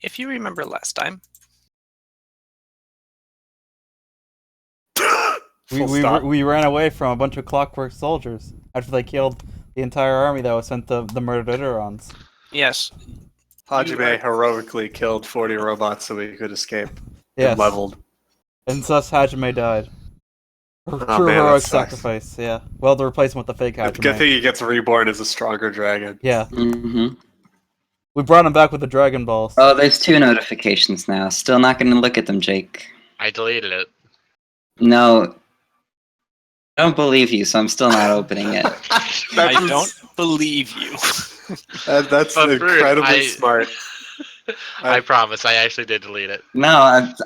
if you remember last time, we ran away from a bunch of Clockwork soldiers after they killed the entire army that was sent to the murdered Iderons. yes, Hajime heroically killed 40 robots so we could escape. Yes. And leveled. And thus Hajime died. Oh, True man, heroic that sucks. sacrifice, yeah. Well, to replace him with the fake Hajime. Good thing he gets reborn as a stronger dragon. Yeah. Mm-hmm. We brought him back with the Dragon Balls. Oh, there's 2 notifications now. Still not going to look at them, Jake. I deleted it. No. I don't believe you, so I'm still not opening it. I don't believe you. That's But incredibly smart. I promise, I actually did delete it. No,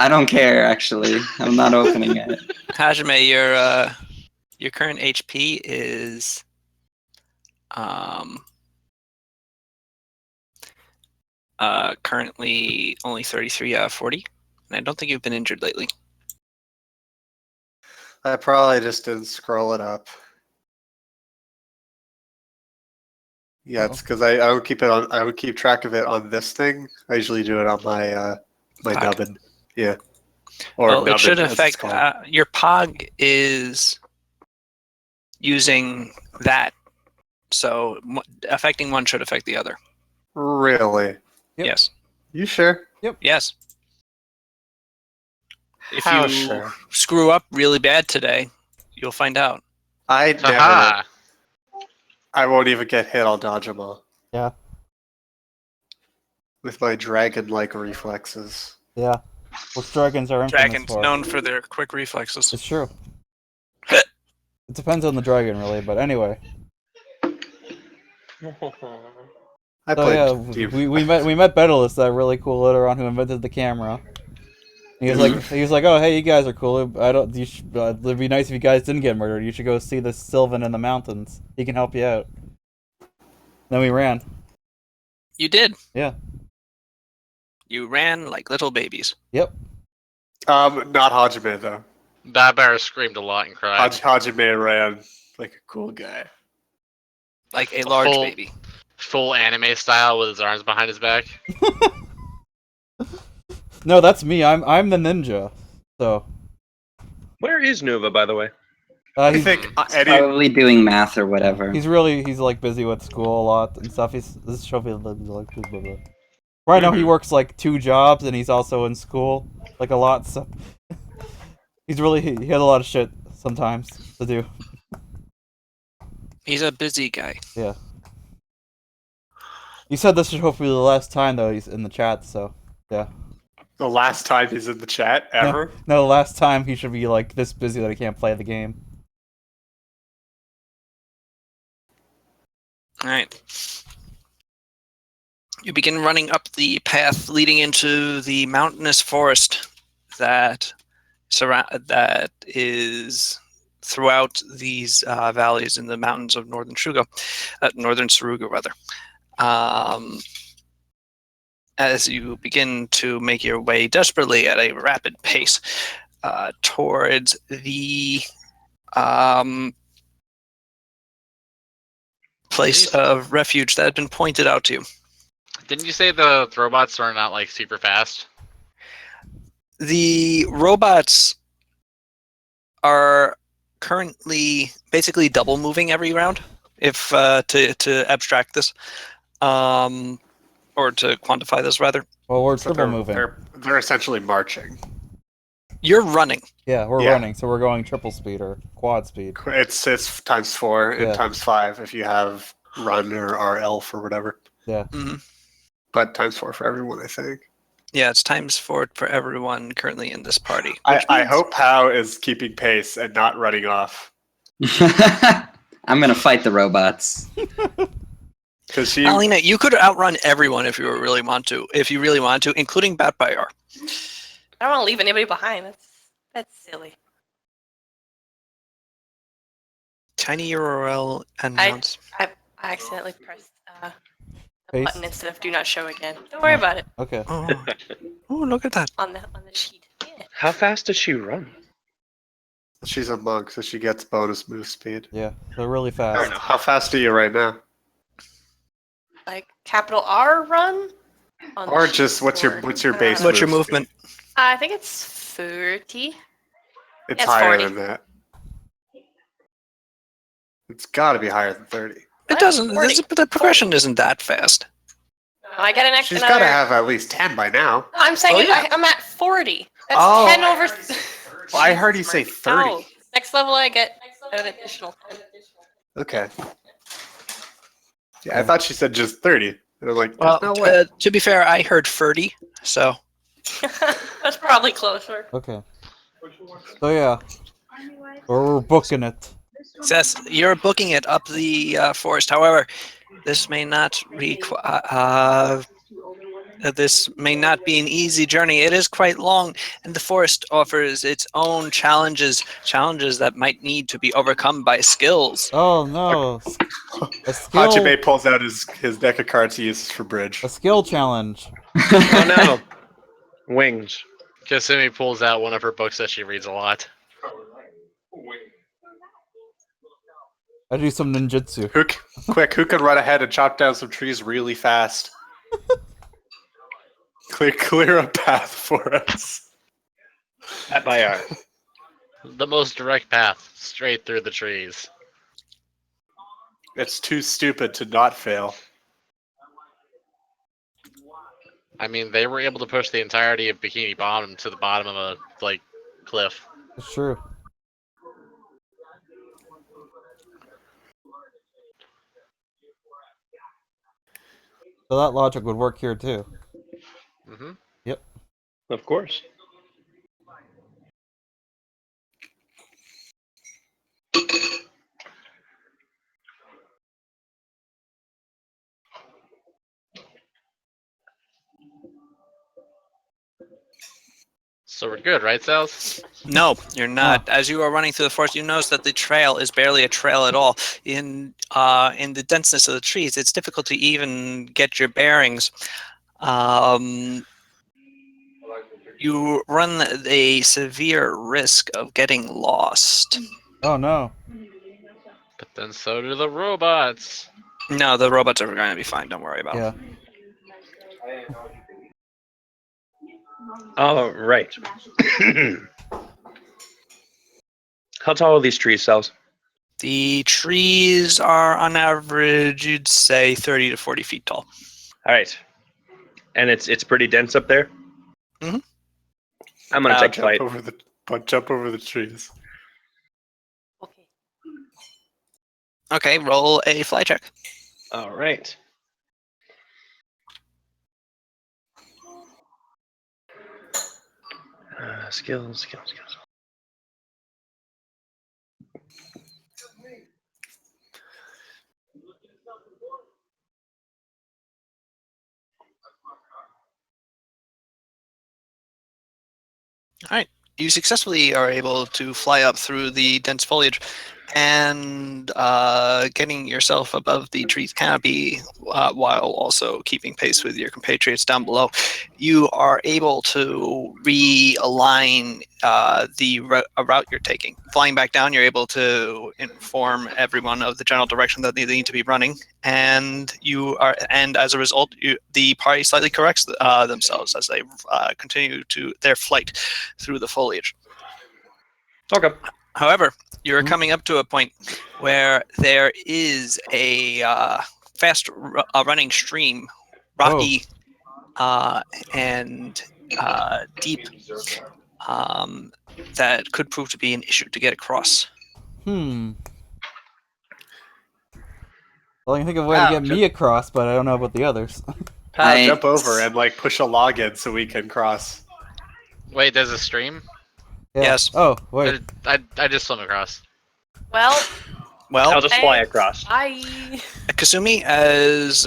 I don't care, actually. I'm not opening it. Hajime, your current HP is currently only 33 out of 40, and I don't think you've been injured lately. I probably just didn't scroll it up. Yeah, it's because I would keep it on. I would keep track of it on this thing. I usually do it on my my Pog. nubbin. Yeah. Or Well, it nubbin, should as it's affect called. your Pog is using that, so affecting one should affect the other. Really? Yep. Yes. You sure? Yes. If How you sure? screw up really bad today, you'll find out. I never. Haha! I won't even get hit. I'll dodge them all Yeah. with my dragon-like reflexes. Yeah. Which dragons are infamous Dragons for. known for their quick reflexes. It's true. It depends on the dragon, really, but anyway. I So played. yeah, we met Betalus, that really cool Idoron who invented the camera. He was like, oh hey, you guys are cool. It'd be nice if you guys didn't get murdered. You should go see this Sylvan in the mountains. He can help you out. Then we ran. You did. Yeah. You ran like little babies. Yep. Not Hajime though. That bear screamed a lot and cried. Hajime ran like a cool guy. Like a large Full- baby. Full anime style with his arms behind his back. No, that's me. I'm the ninja. So. Where is Nova, by the way? I He's, think Eddie. Probably doing math or whatever. he's like busy with school a lot and stuff. This show feels like blah, blah. Right now he works like 2 jobs and he's also in school like a lot. So he has a lot of shit sometimes to do. He's a busy guy. Yeah. You said this should hopefully be the last time though he's in the chat. So yeah. The last time he's in the chat ever. No, the last time he should be like this busy that he can't play the game. Alright. You begin running up the path leading into the mountainous forest that is throughout these valleys in the mountains of northern Saruga, rather. As you begin to make your way desperately at a rapid pace towards the place of refuge that had been pointed out to you. Didn't you say the robots are not like super fast? The robots are currently basically double moving every round, if to abstract this, or to quantify this rather. Well, we're So triple moving. They're essentially marching. You're running. Yeah, we're Yeah. running, so we're going triple speed or quad speed. It's times 4 and Yeah. times 5 if you have run or RL for whatever. Yeah. hmm But times 4 for everyone, I think. Yeah, it's times 4 for everyone currently in this party. I hope Hao is keeping pace and not running off. I'm gonna fight the robots. Because she. Alina, you could outrun everyone if you really want to, including Batbayar. I don't want to leave anybody behind. That's silly. Tiny URL announce. I accidentally pressed the Paste? button instead of do not show again. Don't worry about it. Okay. Oh. Oh, look at that. On the sheet. Yeah. How fast does she run? She's a monk, so she gets bonus move speed. Yeah, they're really I fast. don't know. How fast are you right now? Like capital R run? on Or the just what's your board. base What's your move movement? I think it's 30. It's It's higher 40. than that. It's got to be higher than 30. It What? doesn't. 40. The progression isn't that fast. I get an extra. She's got to have at least 10 by now. I'm saying Oh, yeah. I'm at 40. That's Oh. 10 over. Well, I heard you say 30. No. Next level, I get an additional 10. Okay. Yeah, I thought she said just 30. And I'm like, Well, no way. to be fair, I heard 30, so That's probably closer. Okay. So yeah, we're booking it. Seth, you're booking it up the forest. However, this may not this may not be an easy journey. It is quite long, and the forest offers its own challenges that might need to be overcome by skills. Oh no, a skill, Hachime pulls out his deck of cards he uses for bridge. a skill challenge. Oh no. Wings. Kasumi pulls out one of her books that she reads a lot. I do some ninjutsu. Who can run ahead and chop down some trees really fast? Clear a path for us. At my eye. The most direct path, straight through the trees. It's too stupid to not fail. I mean, they were able to push the entirety of Bikini Bottom to the bottom of a cliff. It's true. So that logic would work here too. Hmm. Of course. So we're good, right, Sals? No, you're not. As you are running through the forest, you notice that the trail is barely a trail at all. In the denseness of the trees, it's difficult to even get your bearings. You run a severe risk of getting lost. Oh no. But then so do the robots. No, the robots are going to be fine. Don't worry about Yeah. them. Oh, right. How tall are these trees, Cells? The trees are, on average, you'd say 30 to 40 feet tall. All right. And it's pretty dense up there? Mhm. I'm going to take flight. Jump over the trees. Okay. Okay, roll a fly check. All right. Skills. All right. You successfully are able to fly up through the dense foliage and getting yourself above the tree's canopy while also keeping pace with your compatriots down below. You are able to realign the route you're taking. Flying back down, you're able to inform everyone of the general direction that they need to be running, and as a result, the party slightly corrects themselves as they continue to their flight through the foliage. Okay. However, you're coming up to a point where there is a fast running stream, rocky and deep, that could prove to be an issue to get across. Well, I can think of a way to get me across, but I don't know about the others. Jump over and push a log in so we can cross. Wait, there's a stream? Yeah. Yes. Oh, wait. I just swim across. Well, I'll just fly across. Kasumi, as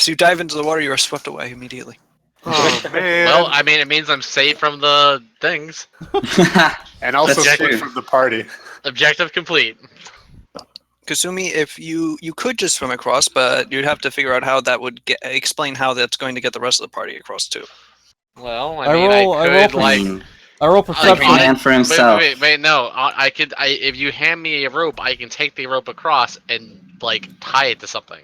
you dive into the water, you are swept away immediately. Oh, man. Well, I mean, it means I'm safe from the things. And also That's split true. from the party. Objective complete. Kasumi, if you could just swim across, but you'd have to figure out how that would explain how that's going to get the rest of the party across too. Well, I roll perception. Like a man for himself. Wait, no. If you hand me a rope, I can take the rope across and tie it to something.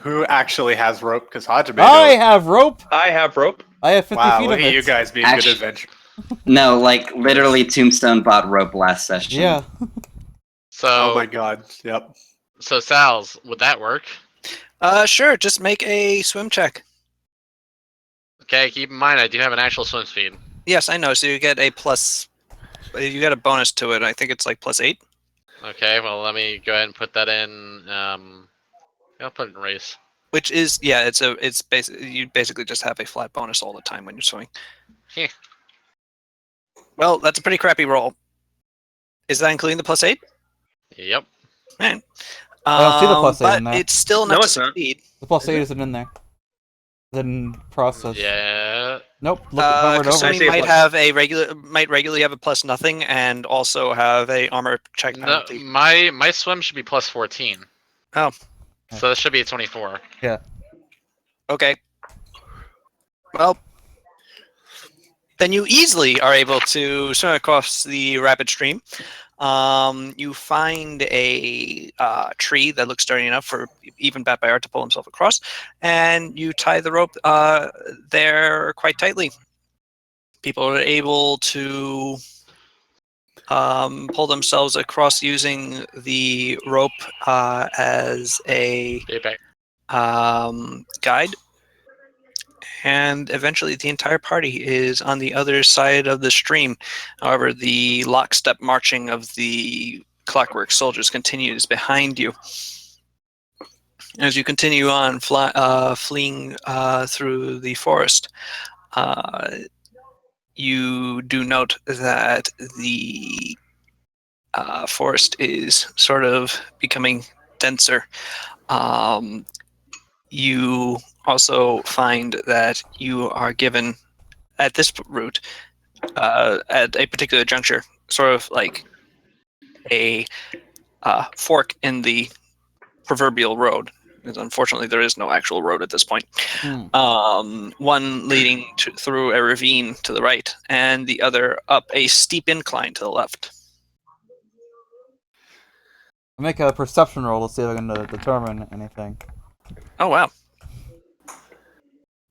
Who actually has rope? Because Hajime I knows. have rope. I have rope. I have 50 Wow, feet look of at it. you guys being good Actu- adventure. No, like literally, Tombstone bought rope last session. Yeah. So, Oh my god. Yep. so Sal's, would that work? Sure. Just make a swim check. Okay, keep in mind I do have an actual swim speed. Yes, I know. So you get a plus. You get a bonus to it. I think it's like +8. Okay, well let me go ahead and put that in. I'll put it in race. Which is it's basically you basically just have a flat bonus all the time when you're swimming. Heh. Well, that's a pretty crappy roll. Is that including the +8? Yep. Man. I don't see the +8 but in there. it's still No, enough to it's not. succeed. The +8 Is it? isn't in there. Then process. Yeah. Nope. Look, hover it over. I Kasumi see a might plus. have might regularly have a +0 and also have a armor check No, penalty. my swim should be +14. Oh. So this should be a 24. Okay. Well, then you easily are able to swim across the rapid stream. You find a tree that looks sturdy enough for even Bat Bayard to pull himself across, and you tie the rope there quite tightly. People are able to pull themselves across using the rope as a Be back. guide. And eventually the entire party is on the other side of the stream. However, the lockstep marching of the Clockwork Soldiers continues behind you. As you continue on fleeing through the forest, you do note that the forest is sort of becoming denser. You also find that you are given, at this route, at a particular juncture, sort of like a fork in the proverbial road. Because unfortunately, there is no actual road at this point. One leading through a ravine to the right, and the other up a steep incline to the left. Make a perception roll to see if I can determine anything. Oh, wow.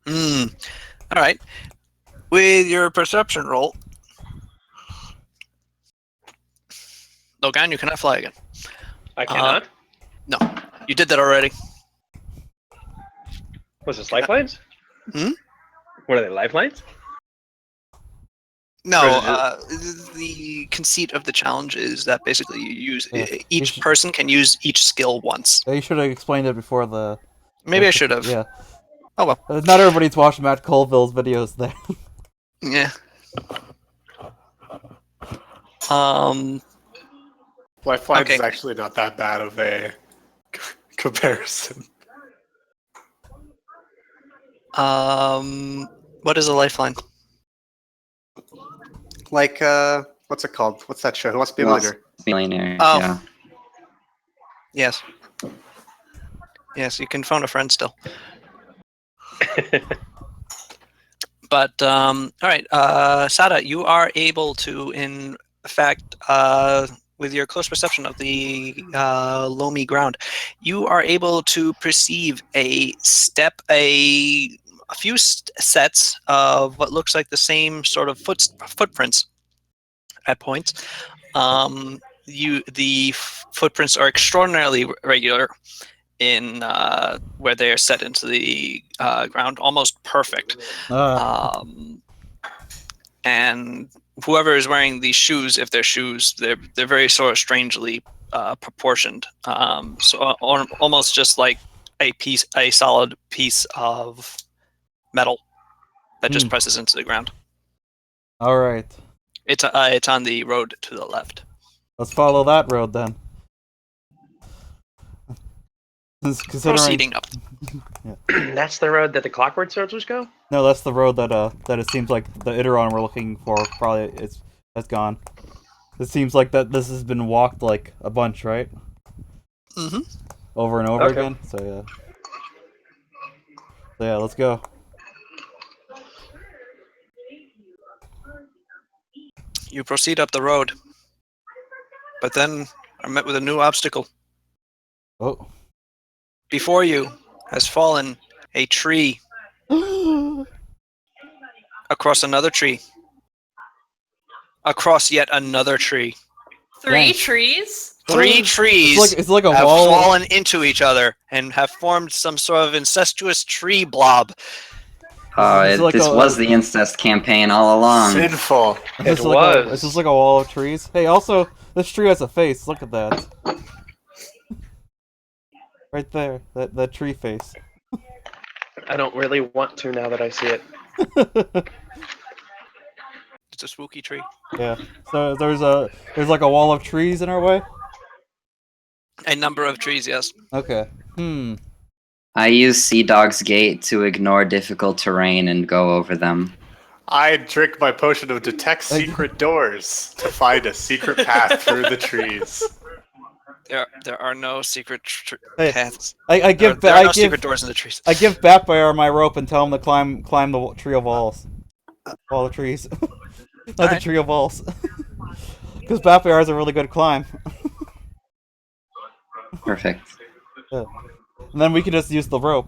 All right. With your perception roll, Logan, you cannot fly again. I cannot. No, you did that already. What's this, lifelines? Hmm? What are they, lifelines? No, Or the conceit of the challenge is that basically you use Yeah. each person can use each skill once. Yeah, you should have explained it before the. Maybe I should have. Yeah. Oh well. Not everybody's watched Matt Colville's videos there. Yeah. Lifelines Okay. is actually not that bad of a comparison. What is a lifeline? Like, what's it called? What's that show? Who Wants to Be a Who Wants Millionaire? Millionaire. Oh. Yeah. Yes. Yes, you can phone a friend still. But all right, Sada, you are able to, in fact, with your close perception of the loamy ground, you are able to perceive a few sets of what looks like the same sort of footprints at points. The footprints are extraordinarily regular in where they are set into the ground, almost perfect. And whoever is wearing these shoes, if they're shoes, they're very sort of strangely proportioned. So almost just like a solid piece of metal that just presses into the ground. All right. It's on the road to the left. Let's follow that road then. Considering... Proceeding up. That's the road that the Clockwork Soldiers go? No, that's the road that it seems like the Iteron we're looking for probably that's gone. It seems like that this has been walked like a bunch, right? Mm-hmm. Over and over Okay. again. So yeah, let's go. You proceed up the road, but then are met with a new obstacle. Oh. Before you has fallen a tree across another tree, across yet another tree. 3 Dang. trees? 3 trees It's like a have wall. fallen into each other and have formed some sort of incestuous tree blob. It's like This a- was the incest campaign all along. Sinful. It's It like was. it's just like a wall of trees. Hey, also, this tree has a face. Look at that. Right there. That tree face. I don't really want to now that I see it. It's a spooky tree. Yeah. So there's like a wall of trees in our way? A number of trees, yes. Okay. I use Sea Dog's Gate to ignore difficult terrain and go over them. I drink my potion of detect secret doors to find a secret path through the trees. There are no secret Hey, paths. I give There are no I secret give doors in the trees. I give Batbear my rope and tell him to climb the tree of walls. Wall of trees. Not the Alright. tree of walls. Because Batbear has a really good climb. Perfect. Yeah. And then we can just use the rope.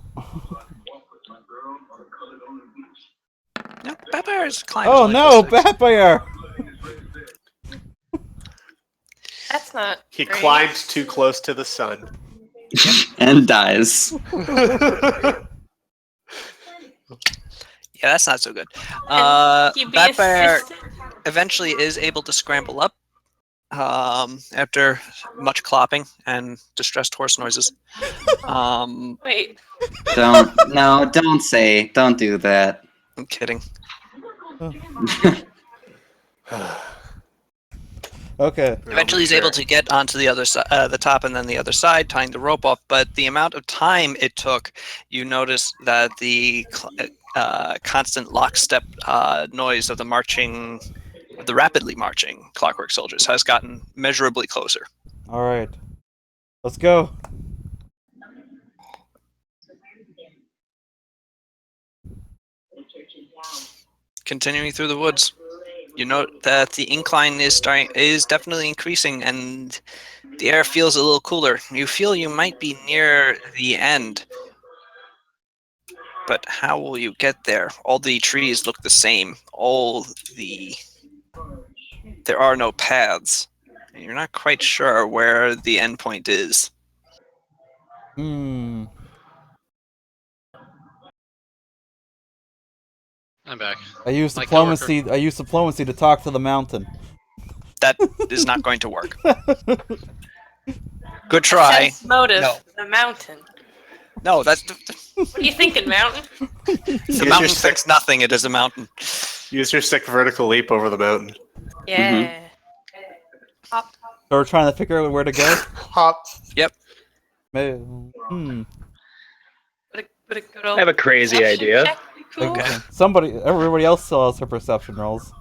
No, Batbear's climb is Oh only no, +6. Batbear! That's not. He great. climbed too close to the sun. And dies. Yeah, that's not so good. And he be Batbear assisted? eventually is able to scramble up after much clopping and distressed horse noises. Wait. Don't do that. I'm kidding. Okay. Eventually, he's able to get onto the other side, the top, and then the other side, tying the rope off. But the amount of time it took, you notice that the constant lockstep noise of the rapidly marching clockwork soldiers has gotten measurably closer. Alright. Let's go. Continuing through the woods, you note that the incline is definitely increasing, and the air feels a little cooler. You feel you might be near the end. But how will you get there? All the trees look the same. There are no paths. And you're not quite sure where the end point is. Hmm. I'm back. I use My diplomacy. I use diplomacy to talk to the mountain. That is not going to work. Good try. Sense motive. No. The mountain. No, that's What are you thinking, mountain? the mountain thinks nothing. It is a mountain. Use your sick vertical leap over the mountain. Yeah. Hop. So we're trying to figure out where to go. Hop. Maybe, Would it go to I have a crazy perception idea. check? Cool. Okay. Everybody else still has their perception rolls.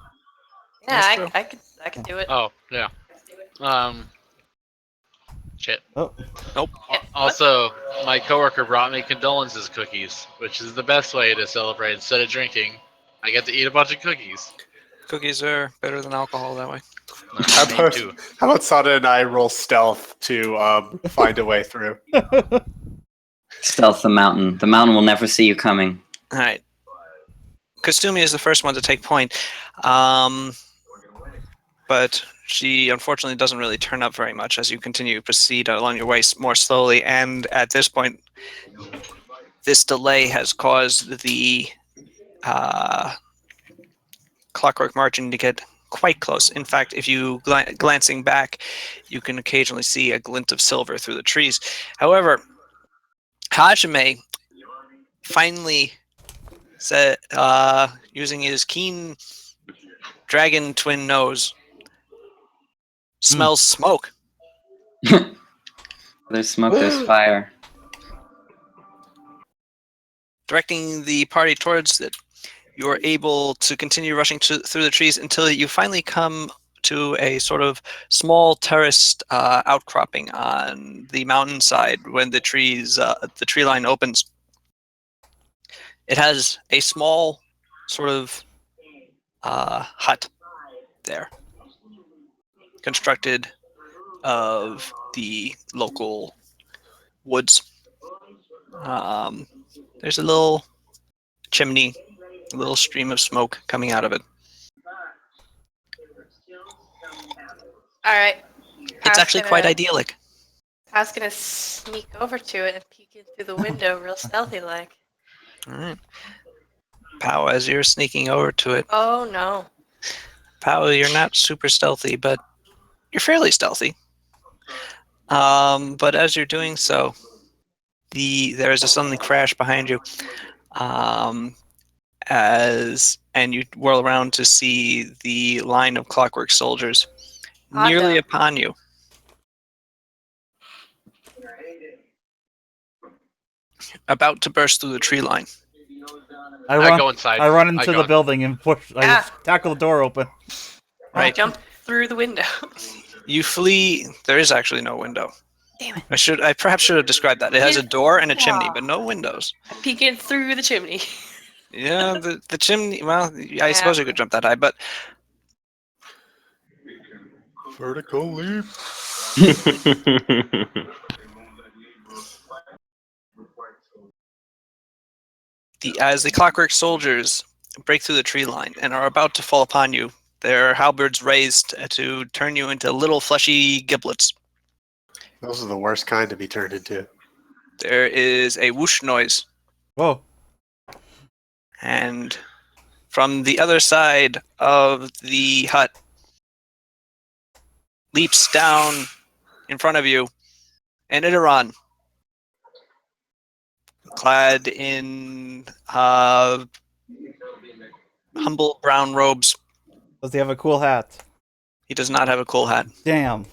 Yeah, That's I could do it. Oh, yeah. Shit. Oh, Also, my coworker brought me condolences cookies, which is the best way to celebrate. Instead of drinking, I get to eat a bunch of cookies. Cookies are better than alcohol that way. How Me about, too. how about Sada and I roll stealth to find a way through? Stealth the mountain. The mountain will never see you coming. All right. Kostumi is the first one to take point. But she unfortunately doesn't really turn up very much as you continue to proceed along your way more slowly. And at this point, this delay has caused the clockwork marching to get quite close. In fact, if you glancing back, you can occasionally see a glint of silver through the trees. However, Hajime finally said, using his keen dragon twin nose, smells smoke. There's smoke, there's fire. Directing the party towards it, you are able to continue rushing through the trees until you finally come to a sort of small terraced outcropping on the mountainside. When the tree line opens, it has a small sort of hut there, constructed of the local woods. There's a little chimney, a little stream of smoke coming out of it. All right. It's actually quite idyllic. I was gonna sneak over to it and peek in through the window, real stealthy like. All right. Pow, as you're sneaking over to it, Oh no. Pow, you're not super stealthy, but you're fairly stealthy. But as you're doing so, there is a sudden crash behind you. And you whirl around to see the line of clockwork soldiers nearly no. upon you. About to burst through the tree line. I go inside. I run I into go- the building and push. I Ah. tackle the door open. Right. Jump through the window. You flee. There is actually no window. Damn it. I perhaps should have described that. It has a door and a chimney, but no windows. I peek in through the chimney. Yeah, the chimney. Well, I suppose you could jump that high, but Vertical leap. as the clockwork soldiers break through the tree line and are about to fall upon you, their halberds raised to turn you into little fleshy giblets. Those are the worst kind to be turned into. There is a whoosh noise, Whoa! and from the other side of the hut leaps down in front of you an Idaron, clad in humble brown robes. Does he have a cool hat? He does not have a cool hat. Damn.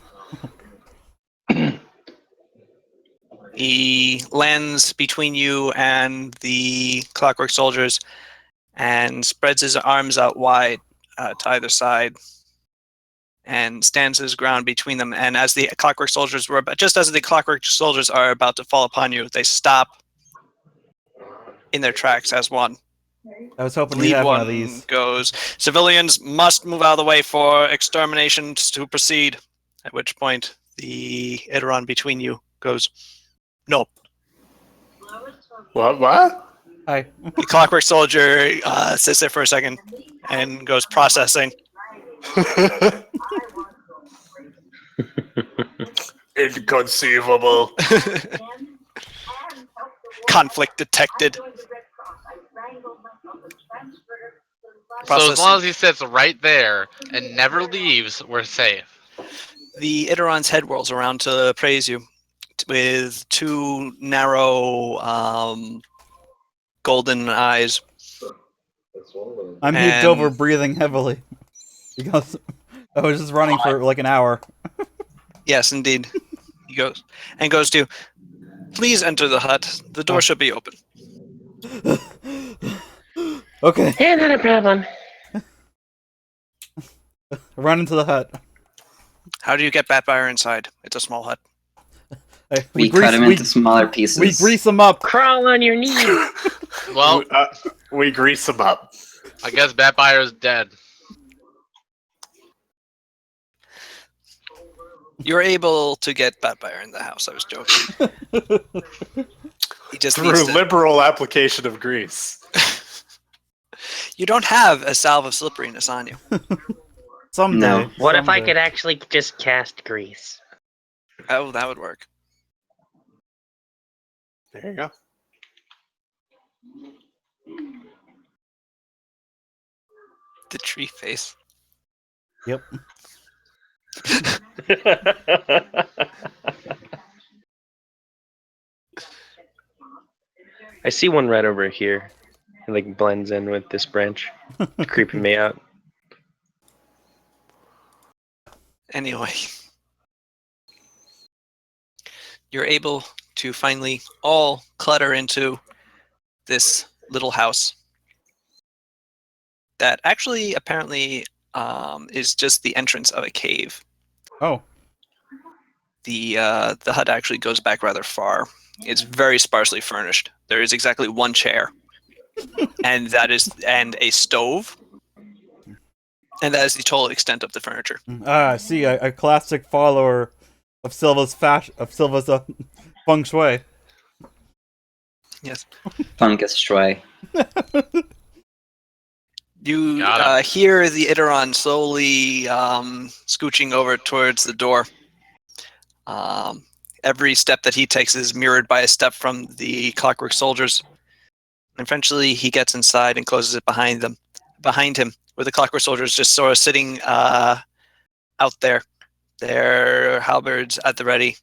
He lands between you and the clockwork soldiers and spreads his arms out wide to either side and stands his ground between them. And as the clockwork soldiers just as the clockwork soldiers are about to fall upon you, they stop in their tracks as one. I was hoping Lead we'd have one one of these. goes, "Civilians must move out of the way for extermination to proceed." At which point, the Idaron between you goes, "No." What? Hi. The clockwork soldier sits there for a second and goes, "Processing." Inconceivable. Conflict detected. So as long as he sits right there and never leaves, we're safe. The Idaron's head whirls around to praise you with two narrow golden eyes. I'm heaved over, breathing heavily. Because I was just running for like an hour. Yes, indeed. He goes to, "Please enter the hut. The door should be open." Okay. Yeah, not a problem. Run into the hut. How do you get Batfire inside? It's a small hut. Hey, We cut him into smaller We pieces. grease them up. Crawl on your knees. Well, We grease them up. I guess Batfire's dead. You're able to get Batfire in the house. I was joking. He just Through needs to... liberal application of grease. You don't have a salve of slipperiness on you. Someday. No. What if I someday. could actually just cast grease? Oh, that would work. There you go. The tree face. Yep. I see one right over here. It like blends in with this branch, creeping me out. Anyway, you're able to finally all clutter into this little house that actually apparently is just the entrance of a cave. Oh. The hut actually goes back rather far. It's very sparsely furnished. There is exactly one chair, and a stove, and that is the total extent of the furniture. Ah, see, a classic follower of Silva's feng shui. Yes. Fungus Troy. You Got him. hear the Iteron slowly scooching over towards the door. Every step that he takes is mirrored by a step from the Clockwork Soldiers. Eventually, he gets inside and closes it behind him, with the Clockwork Soldiers just sort of sitting out there, their halberds at the ready.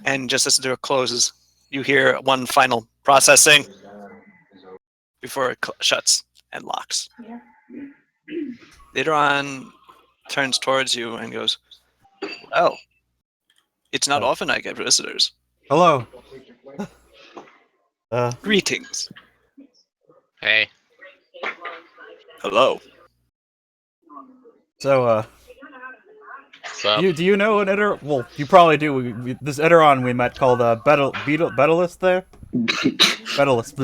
And just as the door closes, you hear one final processing before it shuts and locks. Later on, turns towards you and goes, "Well, it's not often I get visitors. Hello. Greetings. Hey. Hello." So, What's up? do you know an Iteron? Well, you probably do. This Iteron we met called Beetlelist there? Beetlelist.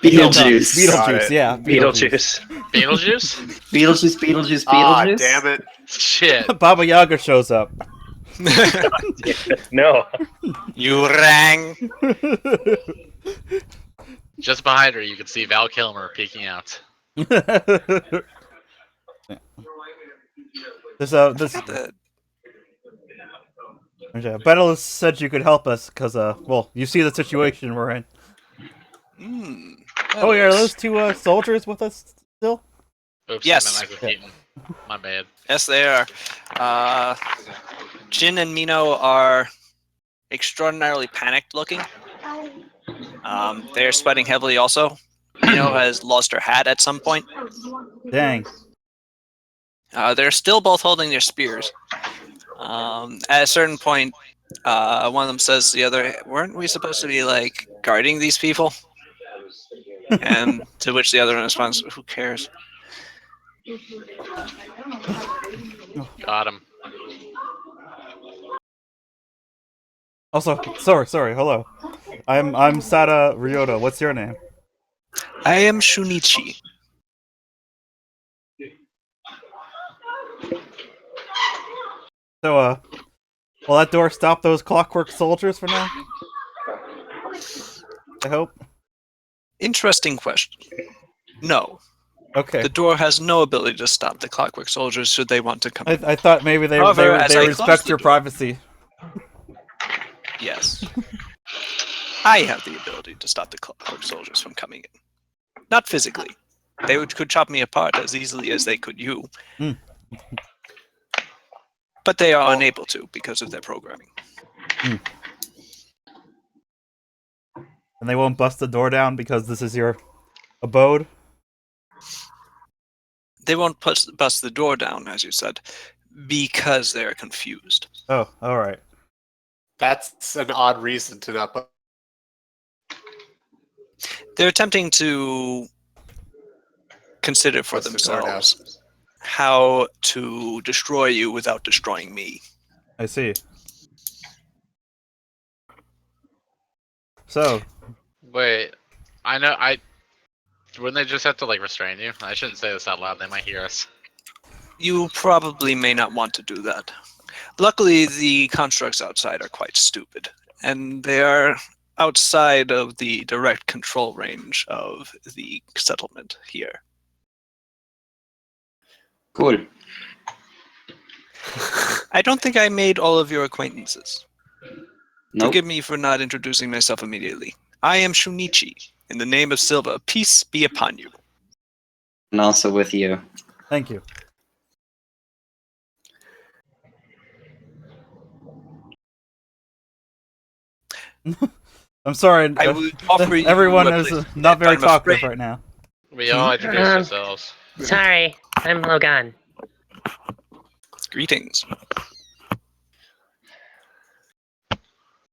Beetlejuice. Got Beetlejuice, it. yeah. Beetlejuice. Beetlejuice? Beetlejuice. Ah, damn it. Shit. Baba Yaga shows up. No. You rang. Just behind her, you can see Val Kilmer peeking out. this The- Beetlelist said you could help us because well, you see the situation we're in. Oh, yeah, are those two soldiers with us still? Oops, Yes. I meant Michael Keaton. My bad. Yes, they are. Jin and Mino are extraordinarily panicked looking. They're sweating heavily also. Mino has lost her hat at some point. Dang. They're still both holding their spears. At a certain point, one of them says to the other, "Weren't we supposed to be, like, guarding these people?" And to which the other one responds, "Who cares?" Got him. Also, sorry, hello. I'm Sada Ryota. What's your name? I am Shunichi. So, will that door stop those Clockwork Soldiers for now? I hope. Interesting question. No. Okay. The door has no ability to stop the Clockwork Soldiers should they want to come in. I thought maybe they However, as I close respect the your door- privacy. Yes. I have the ability to stop the Clockwork Soldiers from coming in. Not physically. They could chop me apart as easily as they could you. Mm. But they are unable to because of their programming. And they won't bust the door down because this is your abode? They won't bust the door down, as you said, because they're confused. Oh, alright. That's an odd reason to not. They're attempting to consider for Bust the door down. themselves how to destroy you without destroying me. I see. So, Wait, wouldn't they just have to, like, restrain you? I shouldn't say this out loud, they might hear us. You probably may not want to do that. Luckily, the constructs outside are quite stupid, and they are outside of the direct control range of the settlement here. Cool. I don't think I made all of your acquaintances. Nope. Forgive me for not introducing myself immediately. I am Shunichi. In the name of Silva, peace be upon you. And also with you. thank you. I'm sorry, I would offer you everyone a is place not very I'm talkative afraid- right now. We all introduce ourselves. Sorry, I'm Logan. Greetings.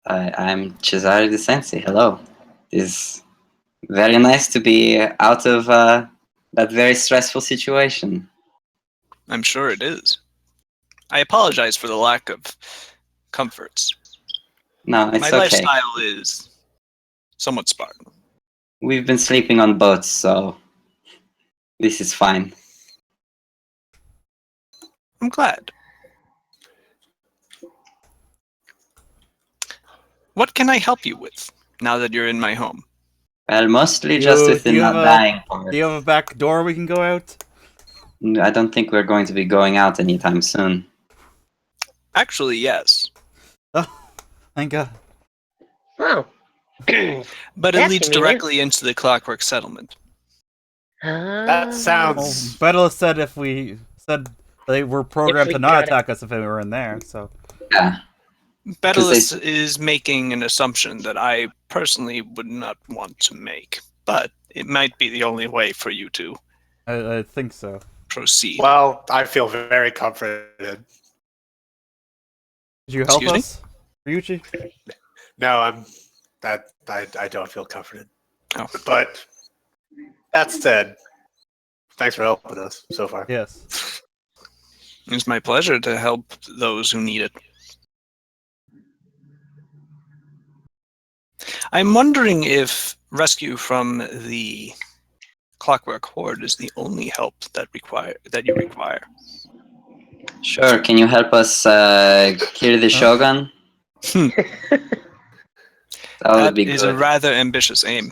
I'm Cesare De Sensi. Hello. It's very nice to be out of that very stressful situation. I'm sure it is. I apologize for the lack of comforts. No, it's My okay. lifestyle is somewhat Spartan. We've been sleeping on boats, so this is fine. I'm glad. What can I help you with now that you're in my home? Well, mostly just within the dying part. Do you have a back door we can go out? I don't think we're going to be going out anytime soon. Actually, yes. Oh, thank God. Oh. But it That's leads convenient. directly into the Clockwork Settlement. That Well, sounds. Bedla said if we said they were programmed we to not got it. attack us if we were in there, so. Yeah. Bedalus is making an assumption that I personally would not want to make, but it might be the only way for you to I think so. proceed. Well, I feel very comforted. Did you help Excuse me? us, Ryuchi? No, I don't feel comforted. Oh. But that said, thanks for helping us so far. Yes. It's my pleasure to help those who need it. I'm wondering if rescue from the Clockwork Horde is the only help that you require. Sure, can you help us kill the Shogun? That would That be is a good. rather ambitious aim.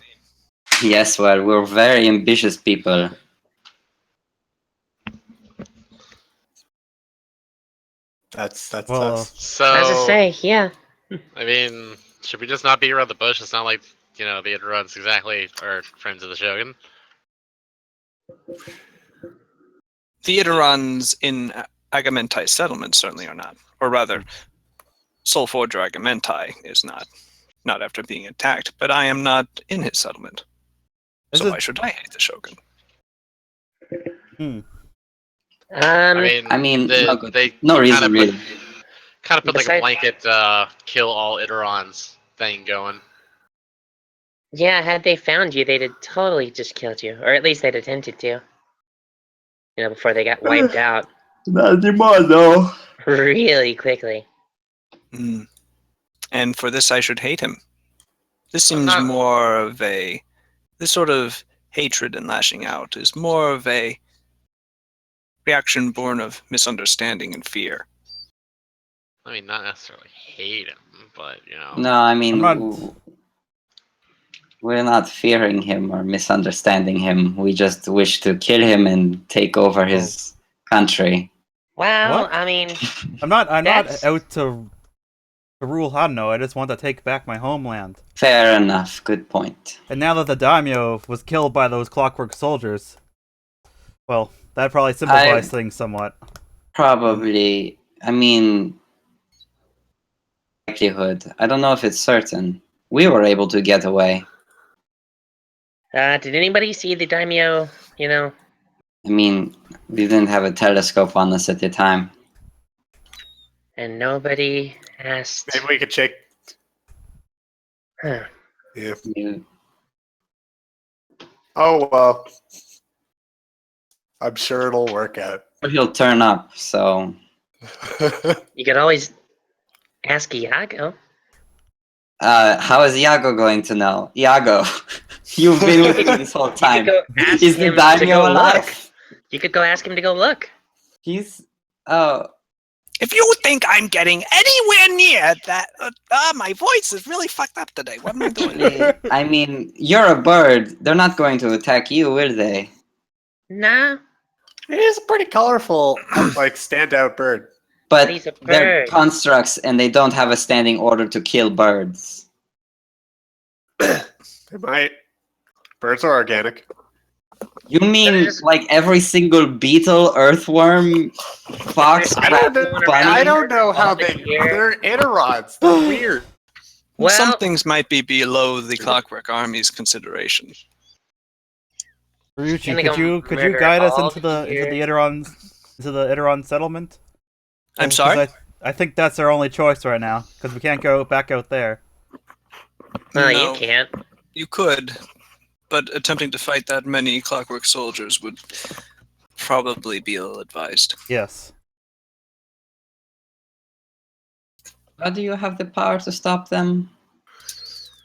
Yes, well, we're very ambitious people. That's Well, us. So, As I say, yeah. I mean, should we just not beat around the bush? It's not like, the Itaruns exactly are friends of the Shogun. The Itaruns in Agamentai settlement certainly are not. Or rather, Soulforger Agamentai is not after being attacked, but I am not in his settlement. Is So it- why should I hate the Shogun? I mean, no good. they No kind reason of really. put like a Besides- blanket kill all Itarons thing going. Yeah, had they found you, they'd have totally just killed you. Or at least they'd attempted to. Before they got wiped out Not anymore, though. really quickly. Hmm. And for this I should hate him. This I'm seems not- more of this sort of hatred and lashing out is more of a reaction born of misunderstanding and fear. I mean, not necessarily hate him, but No, I mean, I'm not- we're not fearing him or misunderstanding him. We just wish to kill him and take over his country. Well, What? I mean, I'm not That's- out to rule Hanno. I just want to take back my homeland. Fair enough. Good point. And now that the daimyo was killed by those clockwork soldiers, well, that probably simplifies things somewhat. Probably. I mean, likelihood. I don't know if it's certain. We were able to get away. did anybody see the daimyo, I mean, we didn't have a telescope on us at the time. and nobody asked. Maybe we could check. Huh. Yeah. You- Oh well. I'm sure it'll work out. He'll turn up, so You could always ask Iago. how is Iago going to know? Iago, you've been with me this whole You time. could go ask Is the him to daimyo go alive? look. You could go ask him to go look. He's If you think I'm getting anywhere near that, my voice is really fucked up today. What am I doing? I mean, you're a bird. They're not going to attack you, will they? Nah, It is a pretty colorful, like standout bird. But he's a they're bird. constructs and they don't have a standing order to kill birds. They might. Birds are organic. You mean They're just- like every single beetle, earthworm, fox, I I don't rabbit, know. bunny? I don't know how Over they. here. They're Itarods. They're weird. Well, Some things might be below the Clockwork Army's consideration. Ryuchi, Gonna go could you murder guide us all into the here. Iteron settlement? I'm 'Cause sorry? I think that's our only choice right now because we can't go back out there. no, No. you can't. You could, but attempting to fight that many Clockwork soldiers would probably be ill-advised. Yes. How do you have the power to stop them?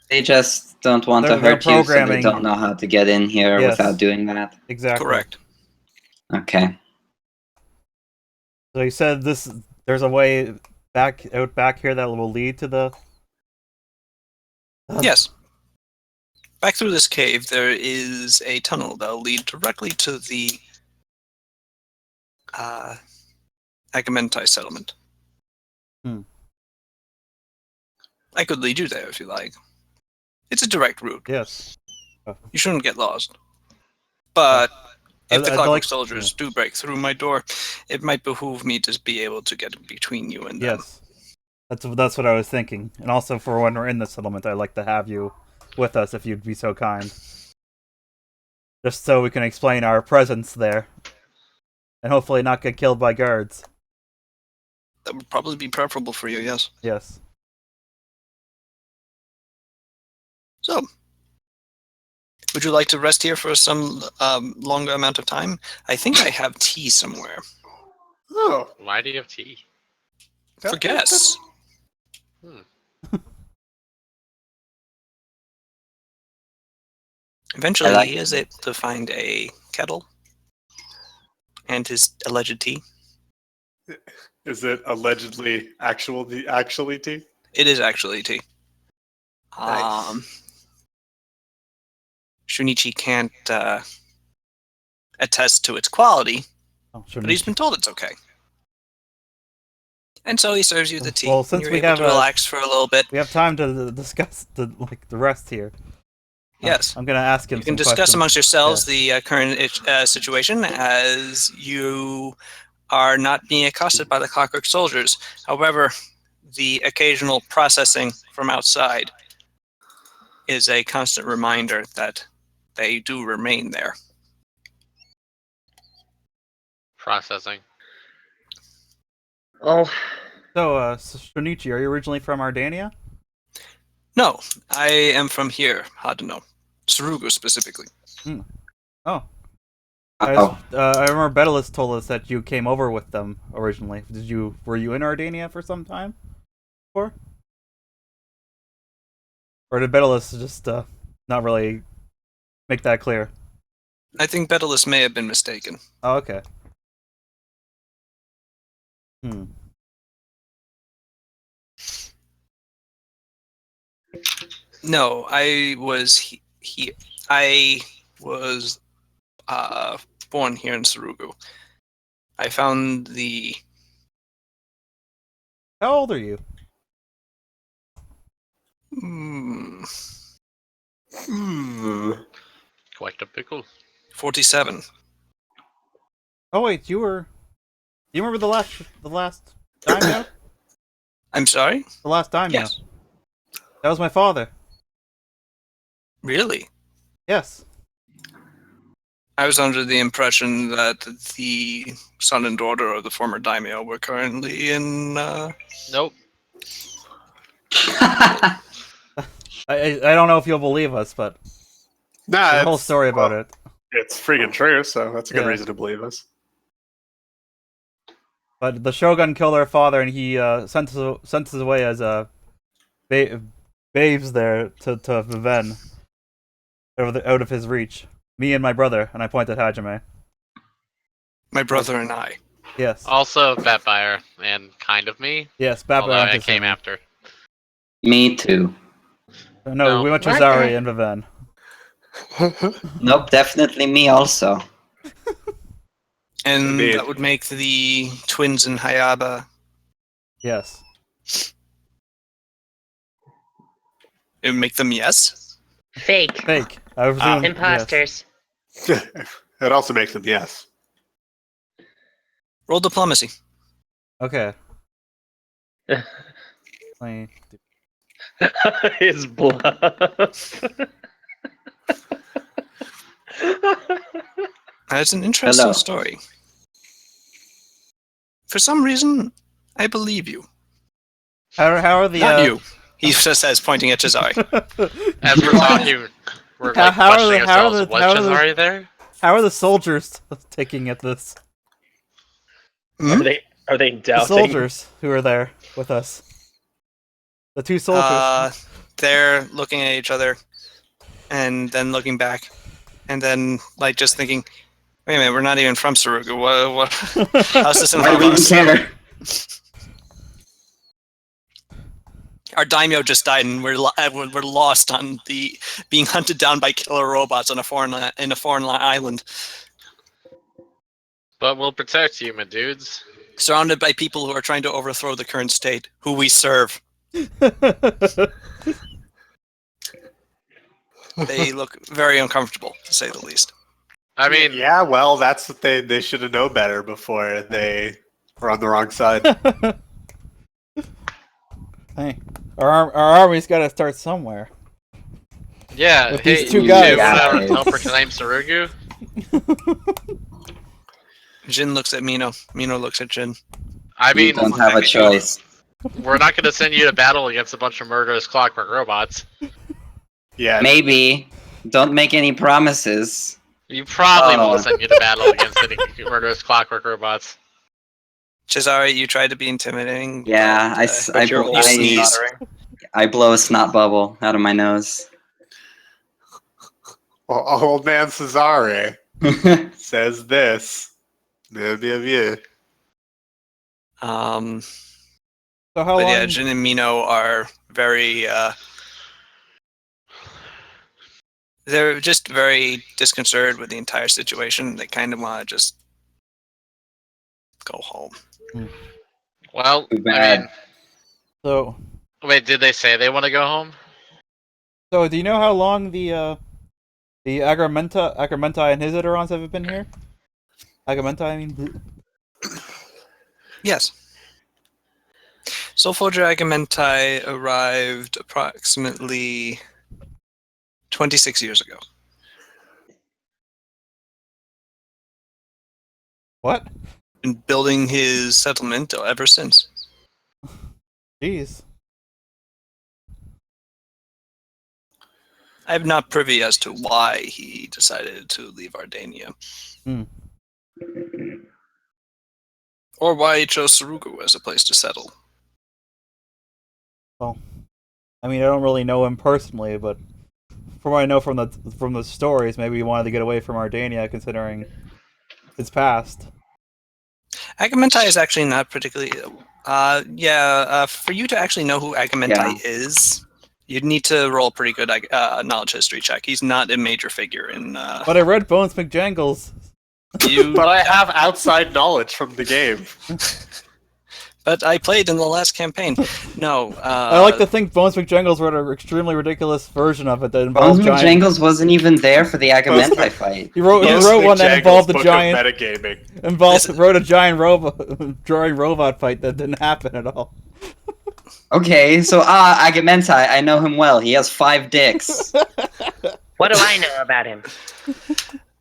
They just don't want to They're hurt you, so they programming. don't know how to get in here Yes. without doing that. Exactly. Correct. Okay. So you said there's a way back here that will lead to the. Yes. Back through this cave, there is a tunnel that'll lead directly to the Agamentai settlement. Hmm. I could lead you there if you like. It's a direct route. Yes. You shouldn't get lost. But if the I'd Clockwork like- Soldiers do break through my door, it might behoove me to be able to get between you and them. Yes. That's what I was thinking. And also for when we're in the settlement, I'd like to have you with us if you'd be so kind. Just so we can explain our presence there. And hopefully not get killed by guards. That would probably be preferable for you, yes. Yes. So, would you like to rest here for some longer amount of time? I think I have tea somewhere. Oh, Why do you have tea? For guests. Eventually, I like- he is able to find a kettle and his alleged tea. is it allegedly actually tea? It is actually tea. Nice. Shunichi can't attest to its quality, Oh, sure. but he's been told it's okay. And so he serves you the tea. Well, and since you're we able have to relax for a little bit. We have time to discuss the rest here. Yes. I'm gonna ask him. You can some discuss questions. amongst yourselves Yes. the current situation as you are not being accosted by the Clockwork Soldiers. However, the occasional processing from outside is a constant reminder that they do remain there. Processing. Oh, So, Shunichi, are you originally from Ardania? No, I am from here, Hadano. Surugu specifically. Oh. Oh, I remember Betelus told us that you came over with them originally. Were you in Ardania for some time? Or did Betelus just not really make that clear? I think Betelus may have been mistaken. Oh, okay. No, I was I was born here in Surugu. I found the How old are you? Hmm. Quite a pickle. 47. Oh wait, you remember the last daimyo? I'm sorry? The last daimyo. Yes. That was my father. Really? Yes. I was under the impression that the son and daughter of the former daimyo were currently in. Nope. I don't know if you'll believe us, but Nah, there's a whole story about it. It's freaking true, so that's a good Yeah. reason to believe us. But the Shogun killed our father, and he sent us away as babes there to Viven, out of his reach. Me and my brother, and I point at Hajime. My brother and I. Yes, Also, Batfire and kind of me. yes, Baba Although I Antis came and me. after. me too. No, No. we went to What Zari the- and Viven. Nope, definitely me also. And Indeed. that would make the twins in Hayaba. Yes. It would make them yes? fake. Fake. I presume, yes. Imposters. It also makes them yes. Roll diplomacy. Okay. Let His bluff. That's an interesting Hello. story. For some reason, I believe you. How are the Not you. He just says, pointing at Chazari. As we're talking, we're like How are questioning the- how are ourselves. the- Was how are the- Chazari there? How are the soldiers taking at this? Are they The doubting? soldiers who are there with us. The two soldiers. They're looking at each other and then looking back and then like just thinking, wait a minute, we're not even from Surugu. What how's this Why do involve we even us? care? Our daimyo just died, and we're lost on the being hunted down by killer robots on a foreign island, But we'll protect you, my dudes. surrounded by people who are trying to overthrow the current state, who we serve. They look very uncomfortable, to say the least. I mean, yeah, well, that's what they should have known better before they were on the wrong side. Hey, our army's got to start somewhere. yeah. With Hey, these two you guys. wanna help her name Sarugu? Jin looks at Mino. Mino looks at Jin. I You mean, don't have a choice. we're not going to send you to battle against a bunch of murderous clockwork robots. Yeah, Maybe. Don't make any promises. You probably Oh. won't send you to battle against any murderous clockwork robots. Cesare, you tried to be intimidating. Yeah, but, But you're you old sneeze. I blow a snot bubble out of my nose. well, old man Cesare says this. Yeah. So how but long? yeah, Jin and Mino are very. They're just very disconcerted with the entire situation. They kind of want to just go home. Well, Too I bad. mean, So, wait, did they say they want to go home? do you know how long the Agramenta and his Iterons have been here? Agramenta, I mean. Yes. Soulforger Agamentai arrived approximately 26 years ago. What? Been building his settlement ever since. Jeez. I'm not privy as to why he decided to leave Ardania. Hmm. Or why he chose Sarugu as a place to settle. Well, I mean, I don't really know him personally, but from what I know from the stories, maybe he wanted to get away from Ardania, considering his past. Agamentai is actually not particularly. For you to actually know who Agamentai is, you'd need to roll a pretty good knowledge history check. He's not a major figure in. But I read Bones McJangles. But I have outside knowledge from the game. But I played in the last campaign. No. I like to think Bones McJangles wrote an extremely ridiculous version of it that involved Bones McJangles wasn't even there for the Agamentai fight. He wrote one that involved a giant. Metagaming. Wrote a giant robot fight that didn't happen at all. Okay, so Agamentai, I know him well. He has 5 dicks. What do I know about him?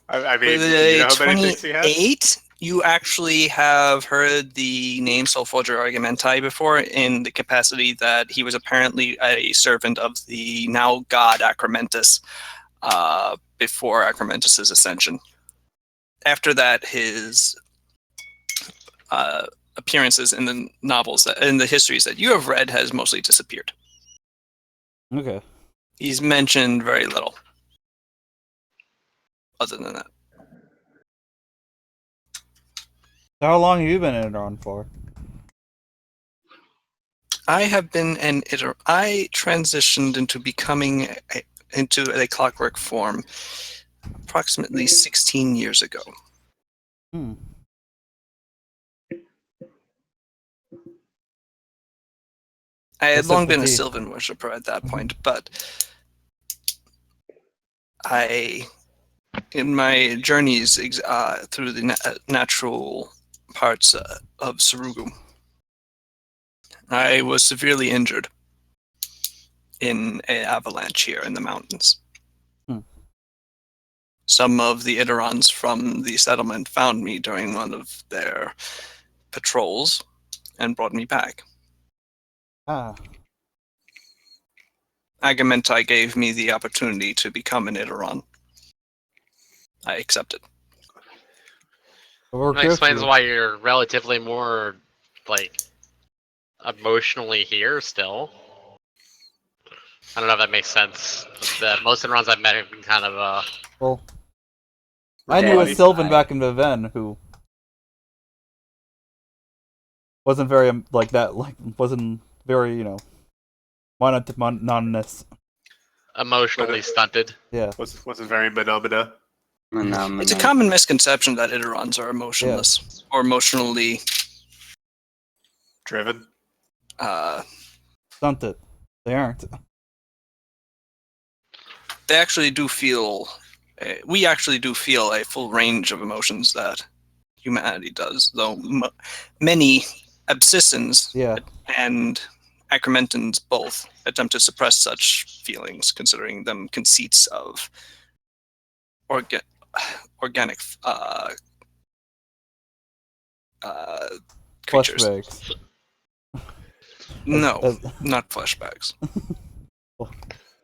I mean, With you know a how many dicks he has? 28, you actually have heard the name Soulforger Argumentai before in the capacity that he was apparently a servant of the now god Acromentus before Acromentus' ascension. After that, his appearances in the novels, in the histories that you have read, has mostly disappeared. Okay. He's mentioned very little. Other than that. So how long have you been in Iran for? I have been I transitioned into becoming into a clockwork form approximately 16 years ago. Hmm. I had long been a sympathy. Sylvan worshipper at that point, but in my journeys through the natural parts of Sarugu, I was severely injured in an avalanche here in the mountains. Hmm. Some of the Iderons from the settlement found me during one of their patrols and brought me back. Ah. Agamentai gave me the opportunity to become an Idaron. I accepted. That explains why you're relatively more, like, emotionally here still. I don't know if that makes sense. But most of the runs I've met have been kind of, Well, I knew a Sylvan back in Viven who wasn't very, wasn't very, monotonous. Emotionally stunted. Yeah. Was it very phenomena? It's a common misconception that Idorons are emotionless or emotionally Driven. Stunted. They aren't. They actually do feel. We actually do feel a full range of emotions that humanity does, though many abscissins Yeah. and acromentans both attempt to suppress such feelings, considering them conceits of organic creatures. Fleshbags. No, not fleshbacks.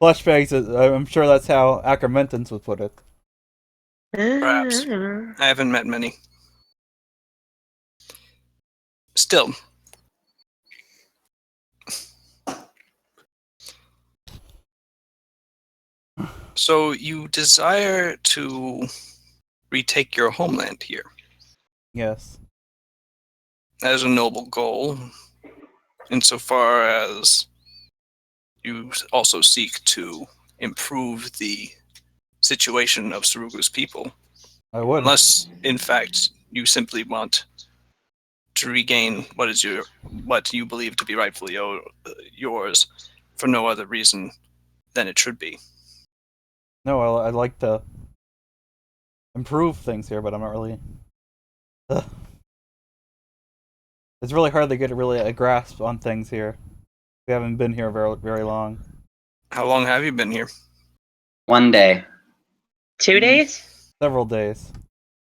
Fleshbags, I'm sure that's how Acromentans would put it. Perhaps. I haven't met many. Still. So you desire to retake your homeland here. Yes. That is a noble goal, insofar as you also seek to improve the situation of Surugu's people. I would. Unless, in fact, you simply want to regain what you believe to be rightfully yours for no other reason than it should be. No, I'd like to improve things here, but I'm not really. It's really hard to get a grasp on things here. We haven't been here very, very long. How long have you been here? 1 day. 2 days? Several days.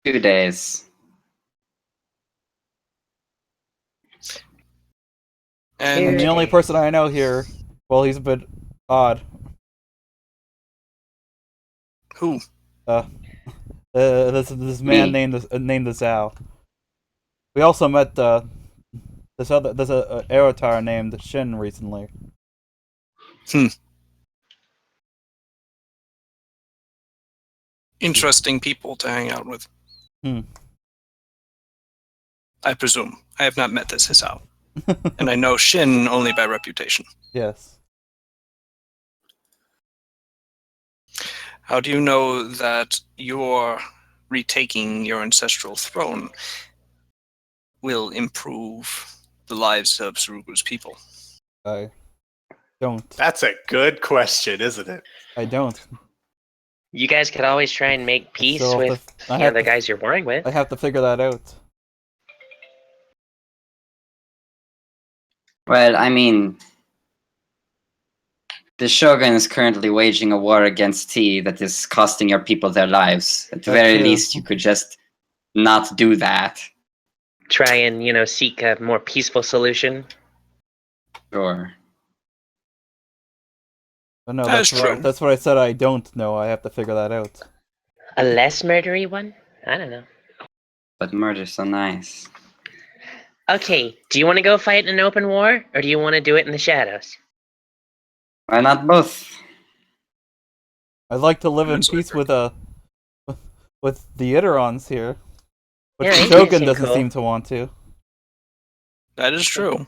2 days. And the only person I know here, well, he's a bit odd. Who? This man named Zhao. We also met there's a Erotar named Shin recently. Interesting people to hang out with. I presume. I have not met this Hisao. And I know Shin only by reputation. Yes. How do you know that your retaking your ancestral throne will improve the lives of Surugu's people? I don't. That's a good question, isn't it? I don't. You guys could always try and make peace still have with to- I have the to- guys you're warring with. I have to figure that out. Well, I mean, the Shogun is currently waging a war against T that is costing your people their lives. At the That's very true. least, you could just not do that. Try and, seek a more peaceful solution. Sure. But no, That is true. that's what I said. I don't know. I have to figure that out. A less murdery one? I don't know. But murder's so nice. Okay, do you want to go fight in an open war, or do you want to do it in the shadows? Why not both? I'd like to live in That's peace with the Idorons here, but Yeah, the he Shogun seem doesn't cool. seem to want to. That is true.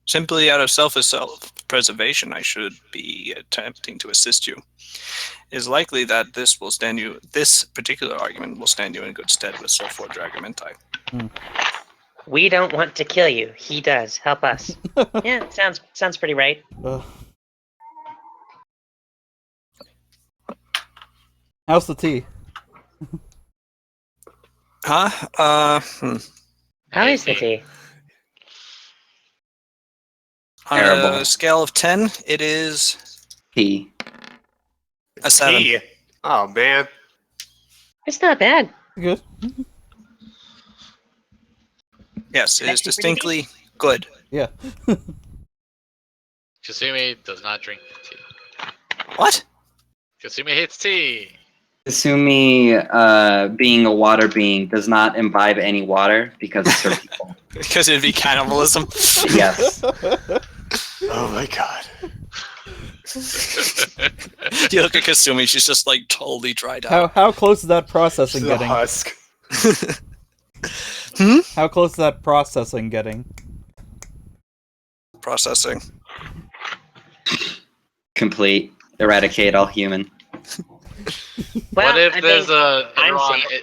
Simply out of self-preservation, I should be attempting to assist you. It is likely that this particular argument will stand you in good stead with Sir Ford Dragamentai. We don't want to kill you. He does. Help us. Yeah, sounds pretty right. How's the tea? Huh? How is the tea? On Terrible. a scale of 10, it is T. a 7. Tea. Oh man. It's not bad. Good. Yes, it is Actually pretty distinctly good. Yeah. Kasumi does not drink tea. What? Kasumi hates tea. Kasumi, being a water being, does not imbibe any water because it's her people. Because it'd be cannibalism. Yes. Oh my god. You look at Kasumi, she's just like totally dried out. How close is that processing She's a getting? husk. How close is that processing getting? Processing. complete, eradicate all human. Well, What if I there's think a I'm Enron? safe.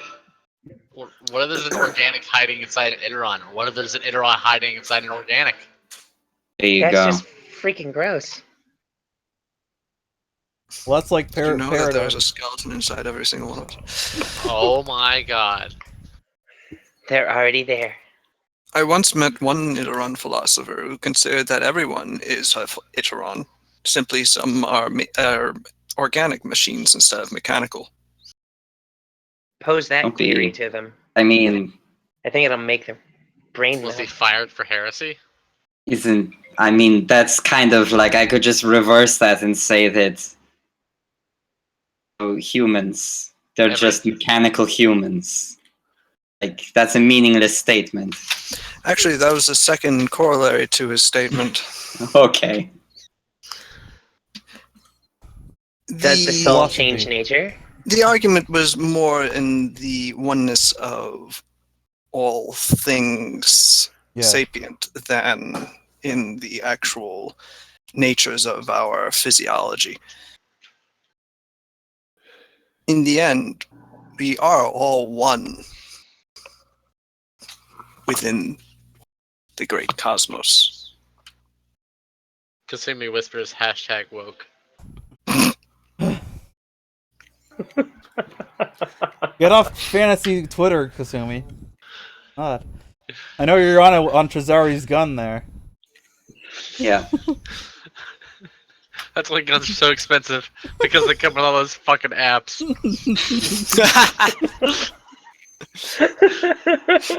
What if there's an organic hiding inside an Enron? What if there's an Enron hiding inside an organic? There you That's go. just freaking gross. Well, that's like You know that there's a paradox. skeleton inside every single one of us. Oh my god. They're already there. I once met one Iteron philosopher who considered that everyone is a Iteron. Simply some are organic machines instead of mechanical. Pose that Don't theory be. to them. I mean, I think it'll make their brain Was he melt. fired for heresy? isn't. I mean, that's kind of like I could just reverse that and say that humans, they're just mechanical humans. Like, that's a meaningless statement. Actually, that was the second corollary to his statement. Okay. Does the soul change nature? The argument was more in the oneness of all things sapient than in the actual natures of our physiology. In the end, we are all one within the great cosmos. Kasumi whispers #woke. Get off fantasy Twitter, Kasumi. God. I know you're on Trezari's gun there. Yeah. That's why guns are so expensive, because they come with all those fucking apps.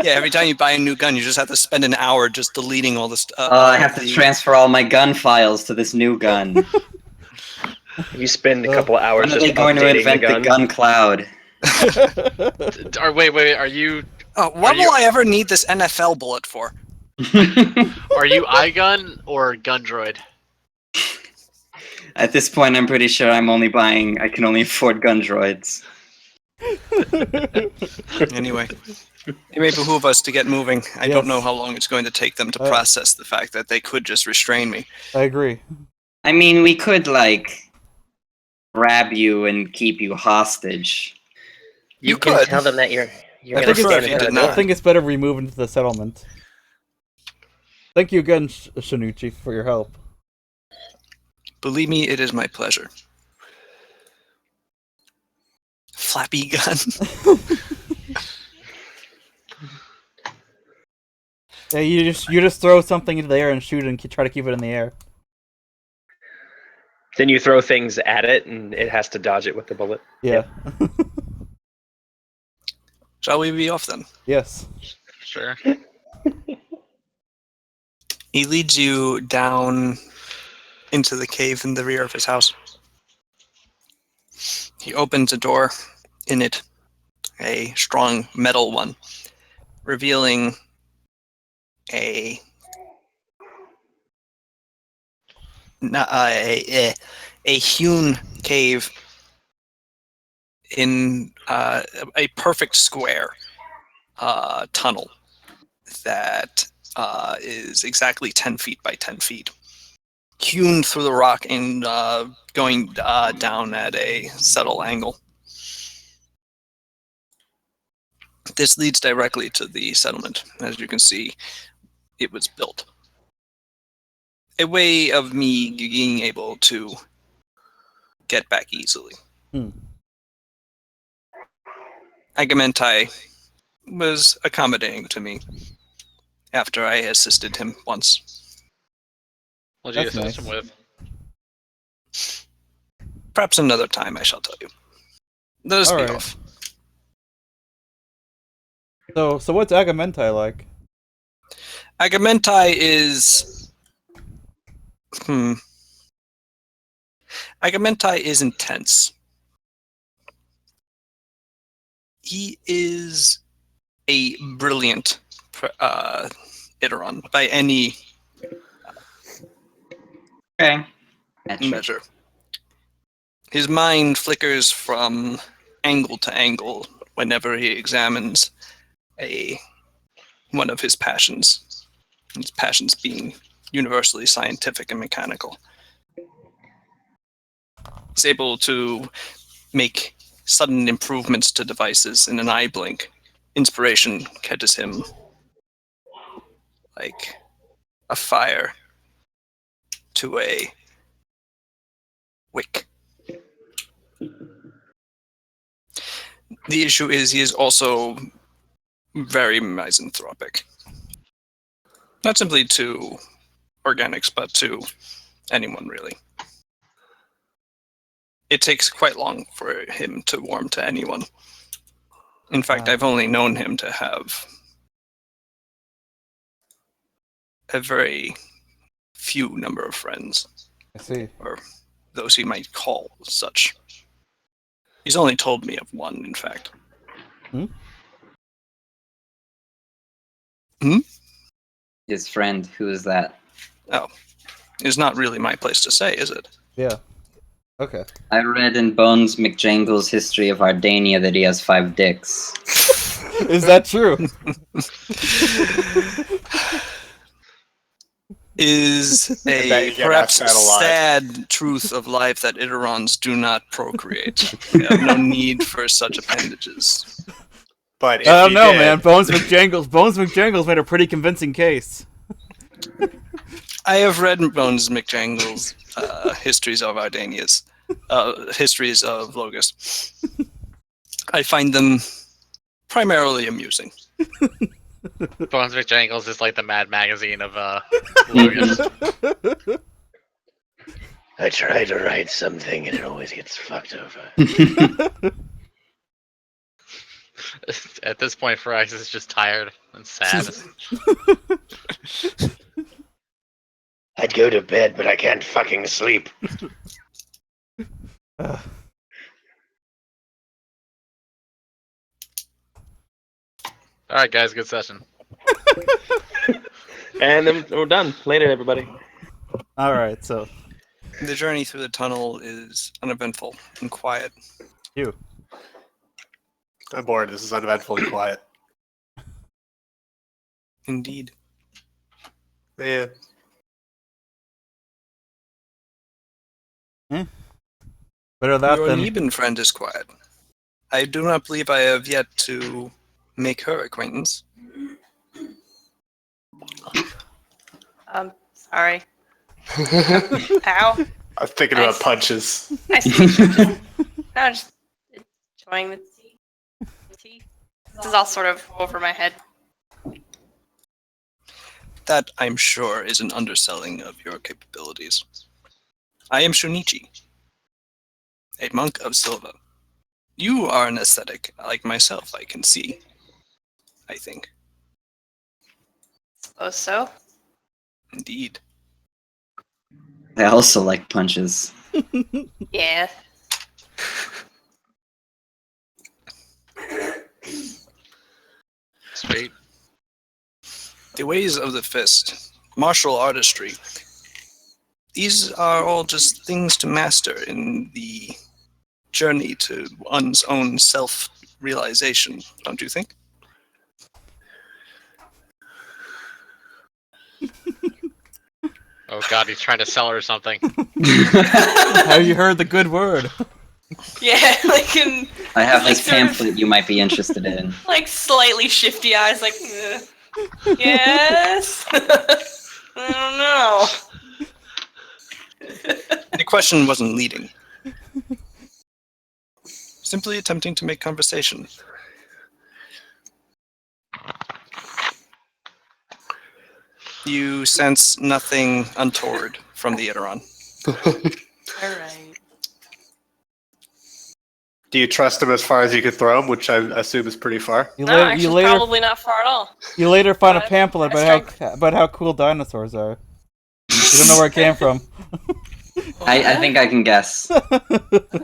Yeah, every time you buy a new gun, you just have to spend an hour just deleting all the stuff. I have to transfer all my gun files to this new gun. You spend a couple hours When are just they going to updating invent the gun cloud? Wait, are you... what will I ever need this NFL bullet for? Are you iGun or Gundroid? At this point, I'm pretty sure I can only afford gun droids. Anyway, it may behoove us to get moving. I don't know how long it's going to take them to process the fact that they could just restrain me. I agree. I mean, we could, like, grab you and keep you hostage. You can could. tell them that you're I going to think, stand in front of I them. think it's better we move into the settlement. Thank you again, Shanuchi, for your help. Believe me, it is my pleasure. Flappy gun. Yeah, you just throw something into the air and shoot it and try to keep it in the air. Then you throw things at it, and it has to dodge it with the bullet. Yeah. Shall we be off then? Yes. Sure. He leads you down into the cave in the rear of his house. He opens a door. In it, a strong metal one, revealing a hewn cave in a perfect square tunnel that is exactly 10 feet by 10 feet. Hewn through the rock and going down at a subtle angle. This leads directly to the settlement. As you can see, it was built. A way of me being able to get back easily. Agamentai was accommodating to me after I assisted him once. What did you assist him with? Perhaps another time I shall tell you. Let us be off. So what's Agamentai like? Agamentai is... Agamentai is intense. He is a brilliant Iteron by any measure. His mind flickers from angle to angle whenever he examines one of his passions. His passions being universally scientific and mechanical. He's able to make sudden improvements to devices in an eye blink. Inspiration catches him like a fire to a wick. The issue is he is also very misanthropic. Not simply to organics, but to anyone, really. It takes quite long for him to warm to anyone. In fact, I've only known him to have a very few number of friends, I see. or those he might call such. He's only told me of one, in fact. His friend, who is that? Oh, it's not really my place to say, is it? Yeah. Okay. I read in Bones McJangle's History of Ardania that he has 5 dicks. Is that true? Is bet a you get perhaps asked that a lot. sad truth of life that Iderons do not procreate. They have no need for such appendages. But if I don't he know, did, man. Bones McJangles made a pretty convincing case. I have read Bones McJangle's histories of Ardania's, histories of Logus. I find them primarily amusing. Bones McJangles is like the Mad Magazine of Logan. I try to write something and it always gets fucked over. At this point, Firaxis is just tired and sad. I'd go to bed, but I can't fucking sleep. Alright, guys, good session. And then we're done. Later, everybody. All right, so The journey through the tunnel is uneventful and quiet. you. I'm bored. This is uneventful and quiet. Indeed. Yeah. Better that Your than Neben friend is quiet. I do not believe I have yet to make her acquaintance. Sorry. Ow. I was thinking about punches. I see. No, just enjoying the tea. This is all sort of over my head. That, I'm sure, is an underselling of your capabilities. I am Shunichi, a monk of Silva. You are an ascetic, like myself, I can see. I think. Suppose so. Indeed. I also like punches. Yeah. Sweet. The ways of the fist, martial artistry, these are all just things to master in the journey to one's own self-realization, don't you think? Oh god, he's trying to sell her something. have you heard the good word? Yeah, like in I have like this sort of- pamphlet you might be interested in. like slightly shifty eyes, like yes. I don't know. The question wasn't leading. Simply attempting to make conversation. You sense nothing untoward from the Iteron. All right. Do you trust him as far as you could throw him, which I assume is pretty far? You, No, actually, probably not far at all. you later find a But pamphlet I about how cool dinosaurs are. You don't know where it came from. I think I can guess.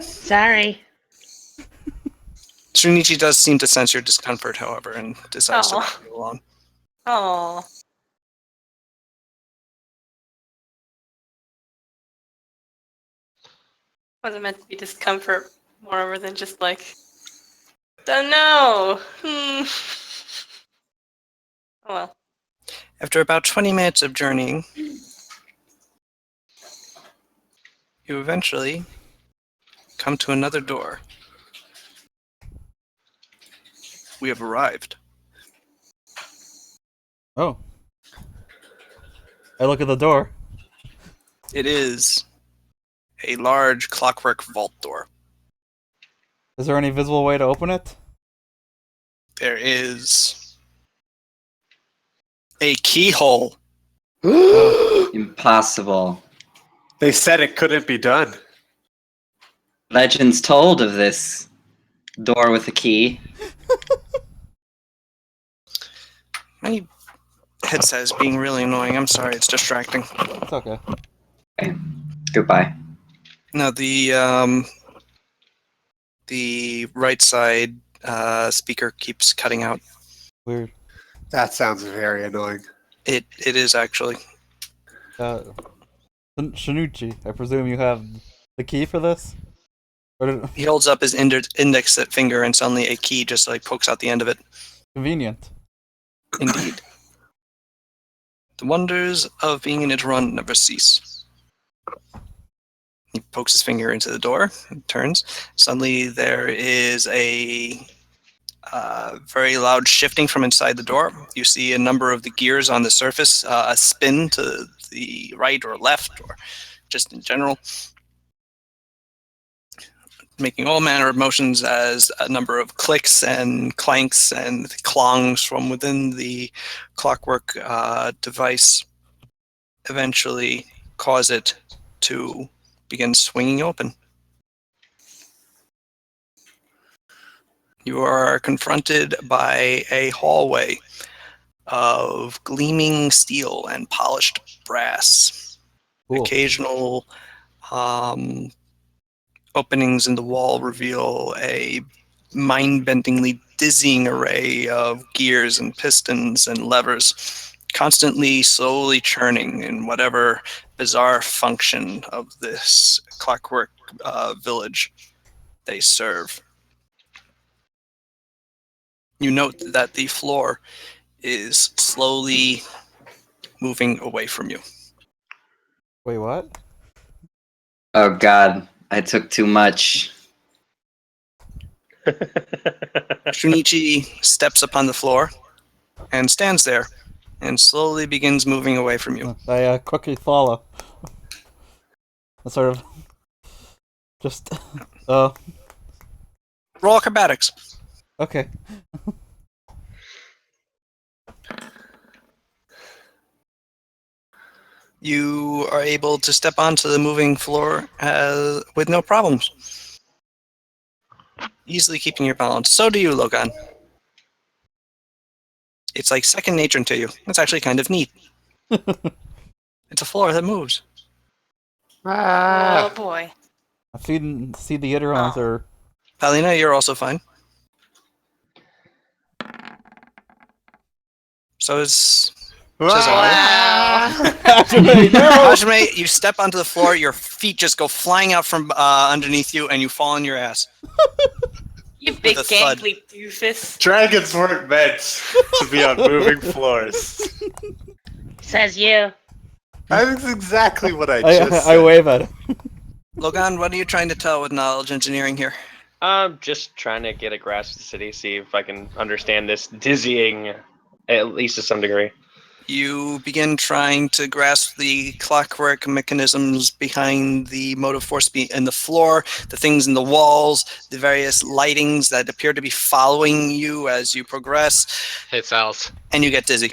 Sorry. Shunichi does seem to sense your discomfort, however, and decides to Aw. leave you alone. Oh. Wasn't meant to be discomfort, moreover than just like, don't know. Oh well. After about 20 minutes of journeying, you eventually come to another door. We have arrived. Oh. I look at the door. It is a large clockwork vault door. Is there any visible way to open it? There is a keyhole. Impossible. They said it couldn't be done. Legends told of this door with a key. My headset is being really annoying. I'm sorry, it's distracting. It's okay. Okay. Goodbye. No, the right side speaker keeps cutting out. Weird. That sounds very annoying. It is actually. Shinichi, I presume you have the key for this? Or did... He holds up his index finger, and suddenly a key just like pokes out the end of it. Convenient. Indeed. The wonders of being in Iteron never cease. He pokes his finger into the door and turns. Suddenly there is a very loud shifting from inside the door. You see a number of the gears on the surface spin to the right or left, or just in general, making all manner of motions as a number of clicks and clanks and clongs from within the clockwork device eventually cause it to begin swinging open. You are confronted by a hallway of gleaming steel and polished brass. Cool. Occasional openings in the wall reveal a mind-bendingly dizzying array of gears and pistons and levers, constantly slowly churning in whatever bizarre function of this clockwork village they serve. You note that the floor is slowly moving away from you. Wait, what? Oh god, I took too much. Shunichi steps upon the floor and stands there and slowly begins moving away from you. I quickly follow. I sort of just Roll acrobatics. okay. You are able to step onto the moving floor with no problems. Easily keeping your balance. So do you, Logan. It's like second nature to you. It's actually kind of neat. It's a floor that moves. Oh boy. I see the Iterons are Palina, you're also fine. So is Wow. Hajime, no! Hajime, you step onto the floor, your feet just go flying out from underneath you, and you fall on your ass. You big With a thud. gangly doofus. Dragons weren't meant to be on moving floors. Says you. That's exactly what I just said. I wave at him. Logan, what are you trying to tell with knowledge engineering here? I'm just trying to get a grasp of the city, see if I can understand this dizzying, at least to some degree. You begin trying to grasp the clockwork mechanisms behind the motive force in the floor, the things in the walls, the various lightings that appear to be following you as you progress, Hey, Sal's. and you get dizzy.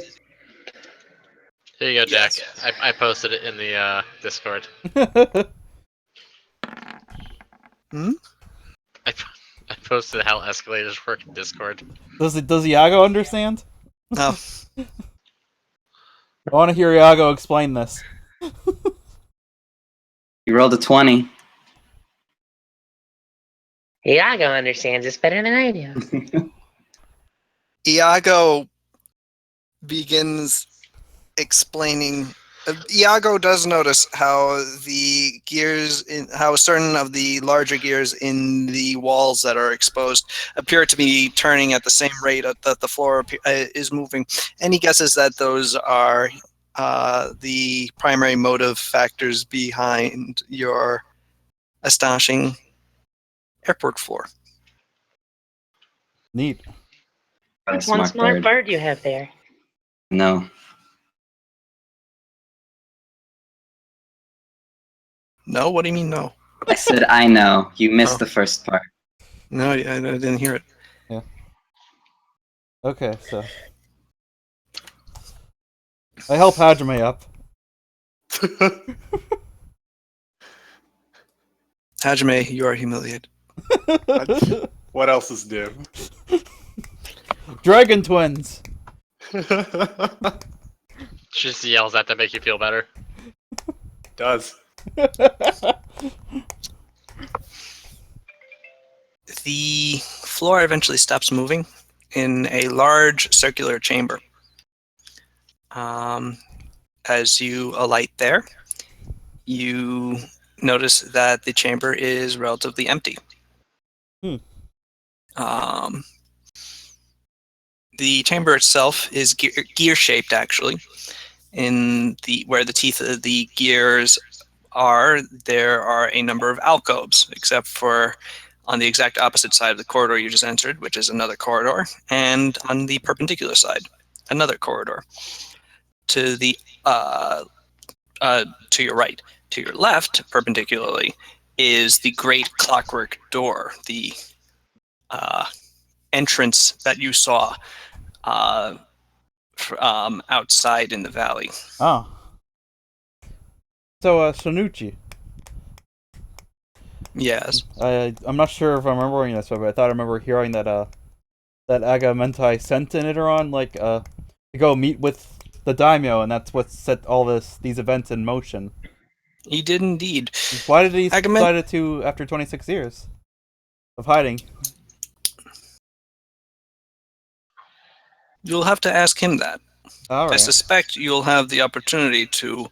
Here you go, Jack. Yes. I posted it in the Discord. Hmm? I posted how escalators work in Discord. Does Iago understand? No. I want to hear Iago explain this. You rolled a 20. Iago understands this better than I do. Iago begins explaining. Iago does notice how the gears, how certain of the larger gears in the walls that are exposed appear to be turning at the same rate that the floor is moving, and he guesses that those are the primary motive factors behind your astonishing airport floor. Neat. What a That's one smart bird you have there. No. No, what do you mean no? I said I know. You missed Oh. the first part. No, I didn't hear it. Okay, so I help Hajime up. Hajime, you are humiliated. What else is new? Dragon twins. Just yells at to make you feel better. Does. The floor eventually stops moving in a large circular chamber. As you alight there, you notice that the chamber is relatively empty. The chamber itself is gear-shaped, actually. In where the teeth of the gears are, there are a number of alcoves, except for on the exact opposite side of the corridor you just entered, which is another corridor, and on the perpendicular side, another corridor. To the to your right, to your left, perpendicularly, is the great clockwork door, the entrance that you saw outside in the valley. Oh. So, Shanuchi. Yes. I'm not sure if I'm remembering this, but I thought I remember hearing that that Agamentai sent an Iteron to go meet with the daimyo, and that's what set all these events in motion. He did indeed. Why did he decide to after 26 years of hiding? You'll have to ask him that. All right. I suspect you'll have the opportunity to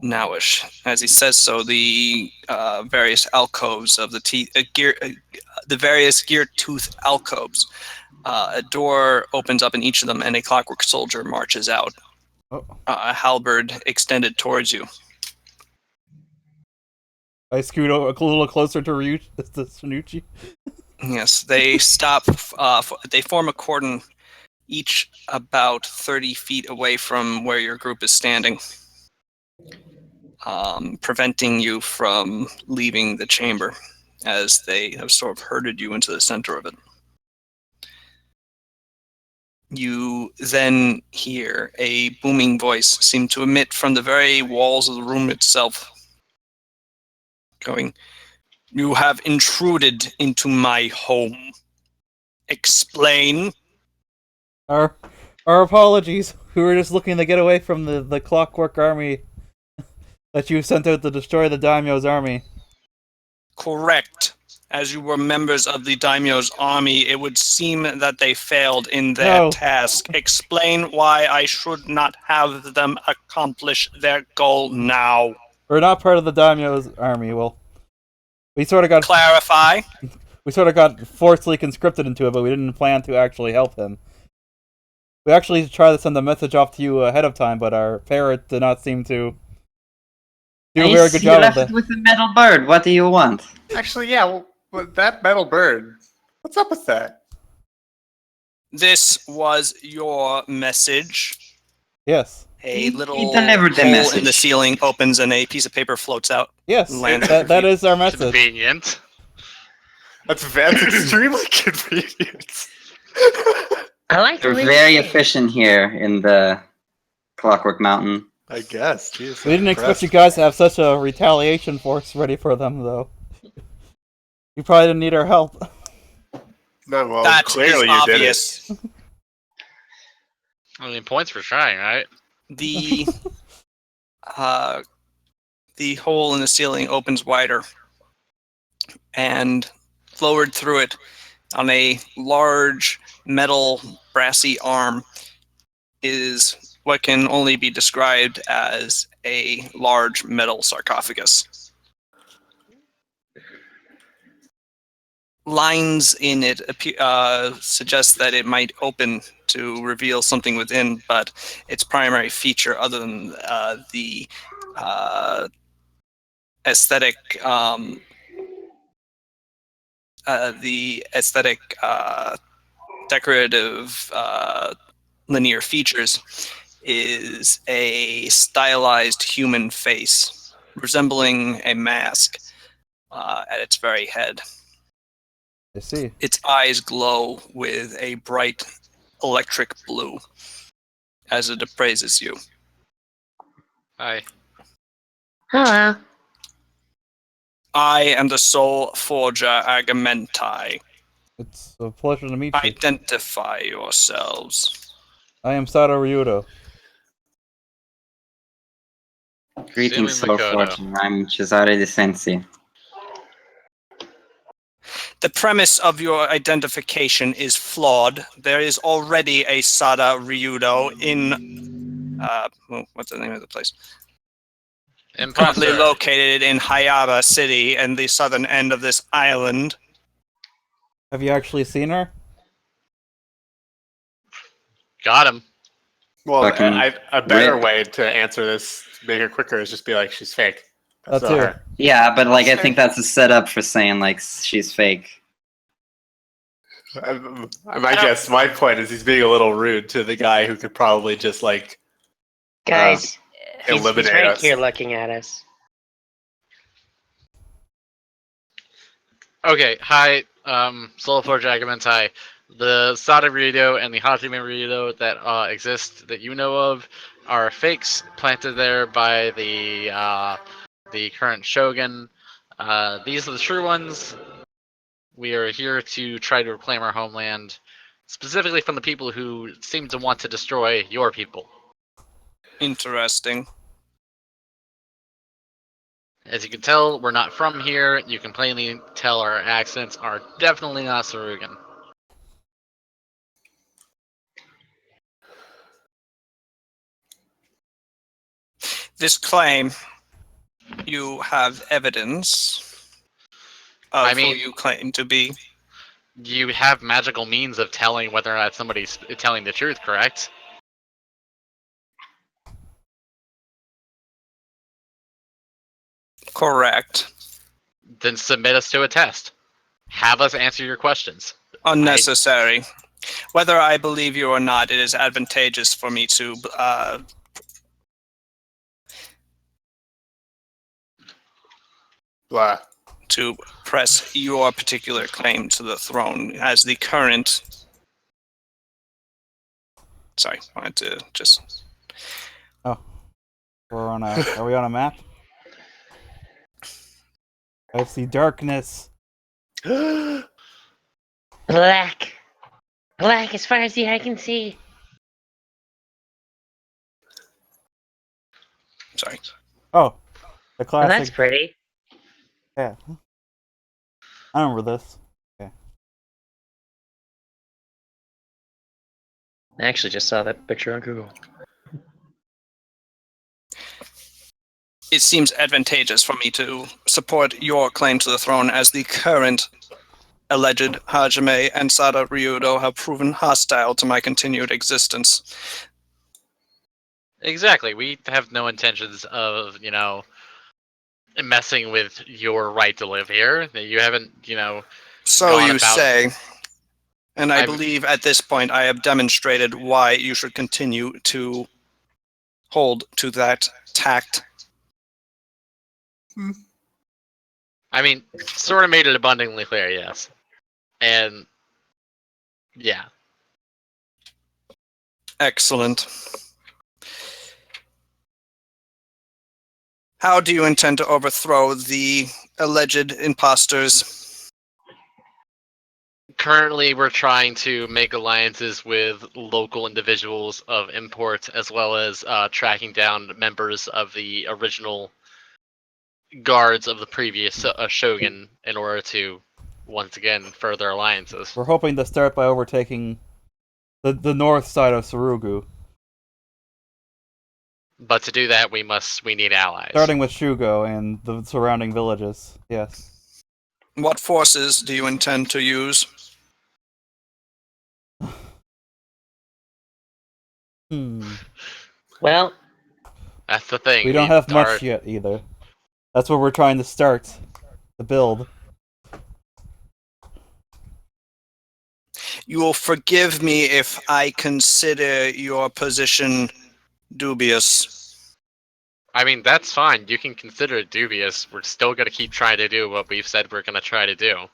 nowish. As he says so, the various alcoves of the various gear tooth alcoves, a door opens up in each of them, and a clockwork soldier marches out, a halberd extended towards you. I scoot a little closer to Shanuchi. Yes, they stop. They form a cordon, each about 30 feet away from where your group is standing, preventing you from leaving the chamber, as they have sort of herded you into the center of it. You then hear a booming voice seem to emit from the very walls of the room itself, going, "You have intruded into my home. Explain." Our apologies. We were just looking to get away from the clockwork army that you sent out to destroy the daimyo's army. Correct. As you were members of the daimyo's army, it would seem that they failed in their task. Explain why I should not have them accomplish their goal now. We're not part of the daimyo's army. Well, we sort of got... Clarify. We sort of got forcibly conscripted into it, but we didn't plan to actually help him. We actually tried to send a message off to you ahead of time, but our parrot did not seem to do a very good job of that. With the metal bird. What do you want? Actually, yeah, well, that metal bird. What's up with that? This was your message. Yes. A little he delivered the hole message. in the ceiling opens and a piece of paper floats out. Yes, that is our message. Convenient. That's extremely convenient. I like They're the way very you say it. efficient here in the Clockwork Mountain. I guess. Jeez, We didn't expect you guys to have such a retaliation force ready for them, though. You probably didn't need our help. No, well, That clearly is you did obvious. it. I mean, points for trying, right? The hole in the ceiling opens wider, and lowered through it on a large metal brassy arm is what can only be described as a large metal sarcophagus. Lines in it suggest that it might open to reveal something within, but its primary feature, other than the aesthetic the aesthetic, decorative, linear features is a stylized human face resembling a mask at its very head. I see. Its eyes glow with a bright electric blue as it appraises you. Hi. Hello. I am the Soul Forger Agamenti. It's a pleasure to meet you. Identify yourselves. I am Sato Ryudo. Greetings, Assuming Soul Makoto. Fortune. I'm Cesare De Sensi. The premise of your identification is flawed. There is already a Sada Ryudo in what's the name of the place? Currently Imposter. located in Hayaba City and the southern end of this island. Have you actually seen her? Got him. Well, Fucking a better rip. way to answer this, to make it quicker, is just be like, she's fake. That not too. her. Yeah, but like I Sure. think that's a setup for saying like she's fake. My guess, my point is he's being a little rude to the guy who could probably just like Guys, he's eliminate right us. here looking at us. Okay, hi, Soulforge Agamentai. The Sada Burrito and the Hajime Burrito that exist that you know of are fakes planted there by the current shogun. These are the true ones. We are here to try to reclaim our homeland, specifically from the people who seem to want to destroy your people. Interesting. As you can tell, we're not from here. You can plainly tell our accents are definitely not Sarugan. This claim, you have evidence of I mean- who you claim to be. You have magical means of telling whether or not somebody's telling the truth, correct? Correct. Then submit us to a test. Have us answer your questions. Unnecessary. Whether I believe you or not, it is advantageous for me to Blah. to press your particular claim to the throne as the current. Sorry, I wanted to just. We're on a. Are we on a map? I see darkness. Black. Black as far as the eye can see. Sorry. Oh, the Well, that's classic. pretty. Yeah. I remember this. I actually just saw that picture on Google. It seems advantageous for me to support your claim to the throne as the current alleged Hajime and Sada Ryudo have proven hostile to my continued existence. Exactly. We have no intentions of, messing with your right to live here. You haven't, So gone you about- say. And I I've- believe at this point I have demonstrated why you should continue to hold to that tact. I mean, sort of made it abundantly clear, yes. And, yeah. Excellent. How do you intend to overthrow the alleged imposters? Currently, we're trying to make alliances with local individuals of import, as well as tracking down members of the original guards of the previous shogun in order to, once again, further alliances. We're hoping to start by overtaking the north side of Sarugu, But to do that, we need allies. starting with Shugo and the surrounding villages. Yes. What forces do you intend to use? Well, That's the thing. We don't have much yet either. That's where we're trying to start the build. You will forgive me if I consider your position dubious. I mean, that's fine. You can consider it dubious. We're still going to keep trying to do what we've said we're going to try to do.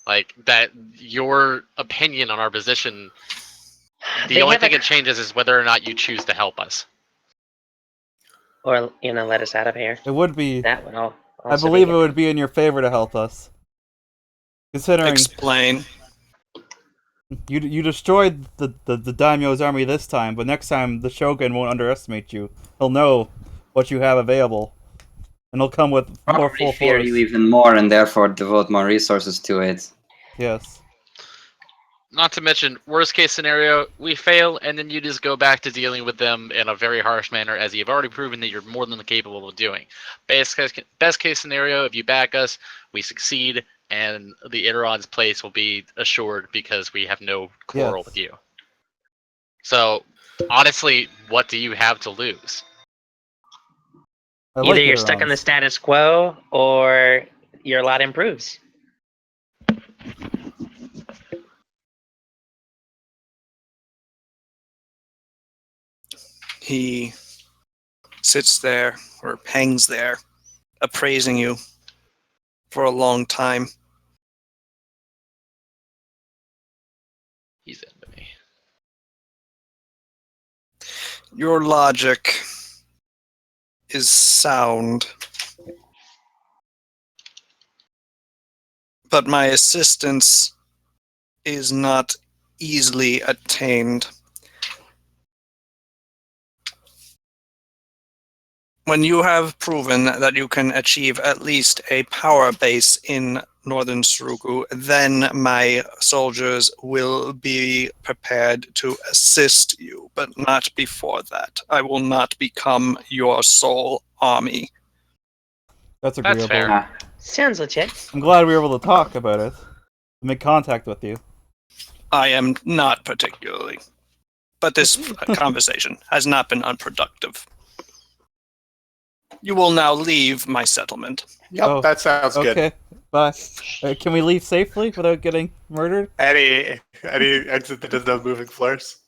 Like, that, your opinion on our position, the only thing it changes is whether or not you choose to help us. Or, let us out of here. It would be. That would all. I believe it would be in your favor to help us. Considering. Explain. You destroyed the daimyo's army this time, but next time the shogun won't underestimate you. He'll know what you have available, and he'll come with more full fear force. you even more, and therefore devote more resources to it. Yes. Not to mention, worst case scenario, we fail, and then you just go back to dealing with them in a very harsh manner, as you've already proven that you're more than capable of doing. Best case scenario, if you back us, we succeed, and the Iteron's place will be assured because we have no quarrel with you. So, honestly, what do you have to lose? Either you're stuck on the status quo, or your lot improves. He sits there, or hangs there, appraising you for a long time. He's into me. Your logic is sound, but my assistance is not easily attained. When you have proven that you can achieve at least a power base in northern Surugu, then my soldiers will be prepared to assist you, but not before that. I will not become your sole army. That's agreeable. That's fair. Sounds legit. I'm glad we were able to talk about it. Make contact with you. I am not particularly. But this conversation has not been unproductive. You will now leave my settlement. Yep, that sounds good. Okay, bye. Can we leave safely without getting murdered? Any exit that doesn't have moving floors?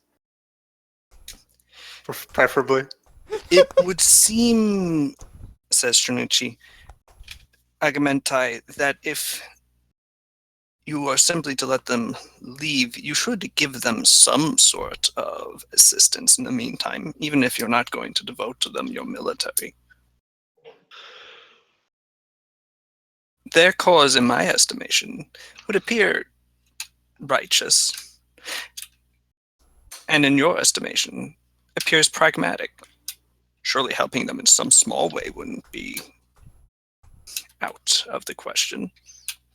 Preferably. It would seem, says Strunichi, Agamentai, that if you are simply to let them leave, you should give them some sort of assistance in the meantime, even if you're not going to devote to them your military. Their cause, in my estimation, would appear righteous, and in your estimation, appears pragmatic. Surely helping them in some small way wouldn't be out of the question.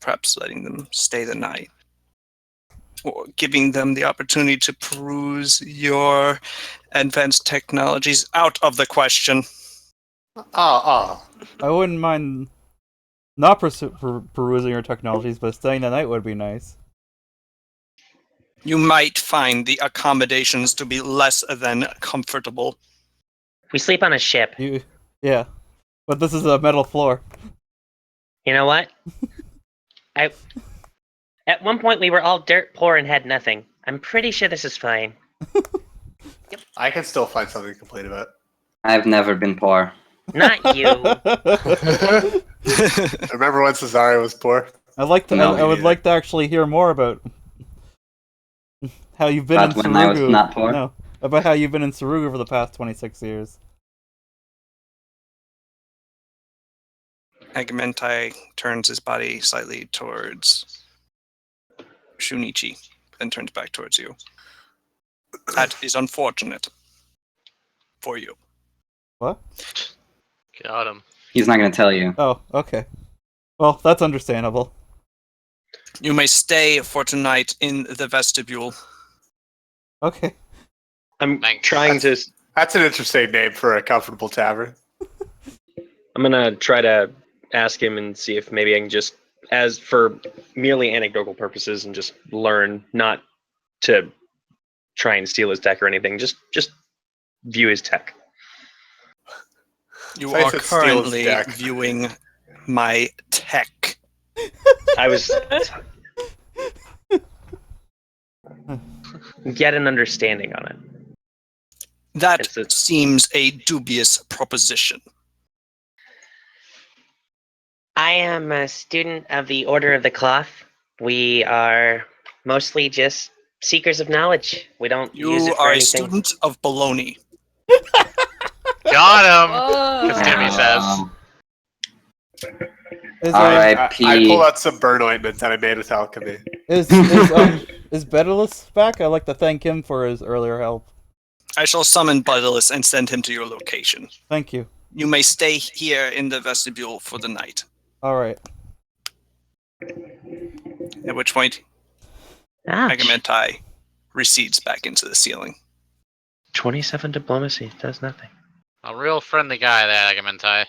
Perhaps letting them stay the night, or giving them the opportunity to peruse your advanced technologies, out of the question. I wouldn't mind not perusing your technologies, but staying the night would be nice. You might find the accommodations to be less than comfortable. We sleep on a ship. Yeah, but this is a metal floor. You know what? At one point we were all dirt poor and had nothing. I'm pretty sure this is fine. I can still find something to complain about. I've never been poor. Not you. Remember when Cesario was poor? I would like to actually hear more about how you've been in Surugu. When I was not poor? No, about how you've been in Surugu for the past 26 years. Agamentai turns his body slightly towards Shunichi, then turns back towards you. That is unfortunate for you. What? Got him. He's not going to tell you. Oh, okay. Well, that's understandable. You may stay for tonight in the vestibule. Okay. I'm trying to. That's an interesting name for a comfortable tavern. I'm gonna try to ask him and see if maybe I can just, as for merely anecdotal purposes, and just learn, not to try and steal his tech or anything. Just view his tech. You are currently viewing my tech. I was get an understanding on it. That It's a- seems a dubious proposition. I am a student of the Order of the Cloth. We are mostly just seekers of knowledge. We don't use You it for are a anything. student of baloney. Got him. Whoa. Timmy says. Is I pull out some burn ointment that I made with alchemy. is Bedalus back? I'd like to thank him for his earlier help. I shall summon Budilus and send him to your location. Thank you. You may stay here in the vestibule for the night. All right. At which point, Ouch. Agamentai recedes back into the ceiling. 27 diplomacy does nothing. A real friendly guy, that Agamentai.